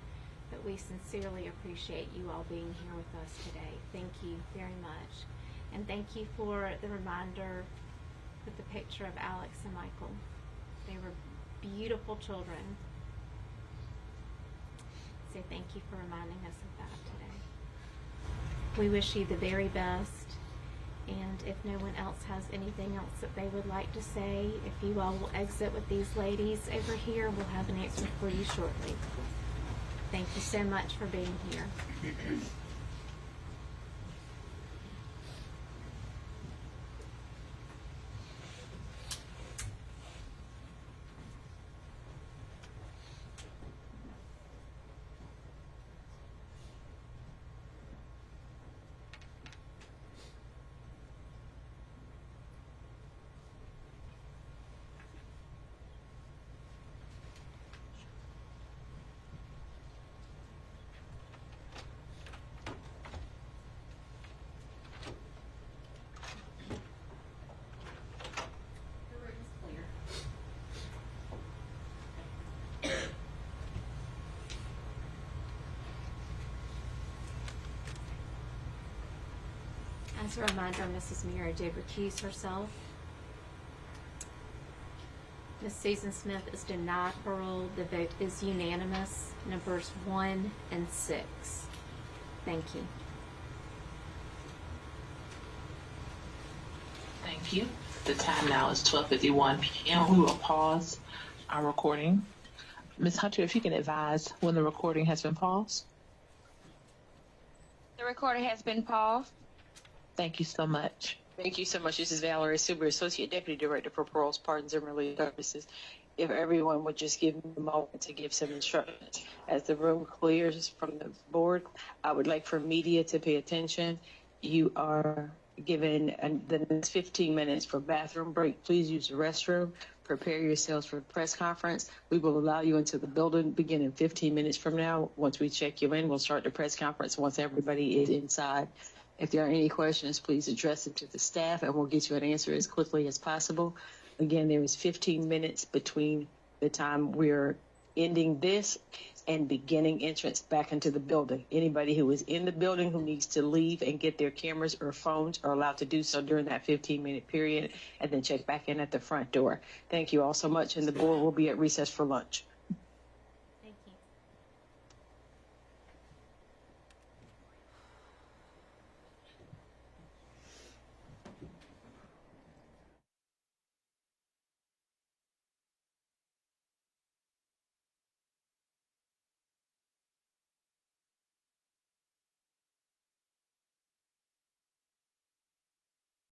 But we sincerely appreciate you all being here with us today. Thank you very much. And thank you for the reminder with the picture of Alex and Michael. They were beautiful children. So thank you for reminding us of that today. We wish you the very best. And if no one else has anything else that they would like to say, if you all will exit with these ladies over here, we'll have an answer for you shortly. Thank you so much for being here. As a reminder, Mrs. Mira did recuse herself. Ms. Susan Smith is denied parole. The vote is unanimous. Numbers 1 and 6. Thank you. Thank you. The time now is 12:51 p.m. We will pause our recording. Ms. Hunter, if you can advise when the recording has been paused. The recording has been paused. Thank you so much. Thank you so much. This is Valerie Suber, Associate Deputy Director for Paroles, Pardons, and Relief Services. If everyone would just give me a moment to give some instructions. As the room clears from the board, I would like for media to pay attention. You are given the next 15 minutes for bathroom break. Please use the restroom. Prepare yourselves for the press conference. We will allow you into the building beginning 15 minutes from now. Once we check you in, we'll start the press conference once everybody is inside. If there are any questions, please address them to the staff and we'll get you an answer as quickly as possible. Again, there is 15 minutes between the time we're ending this and beginning entrance back into the building. Anybody who is in the building who needs to leave and get their cameras or phones are allowed to do so during that 15-minute period and then check back in at the front door. Thank you all so much, and the board will be at recess for lunch.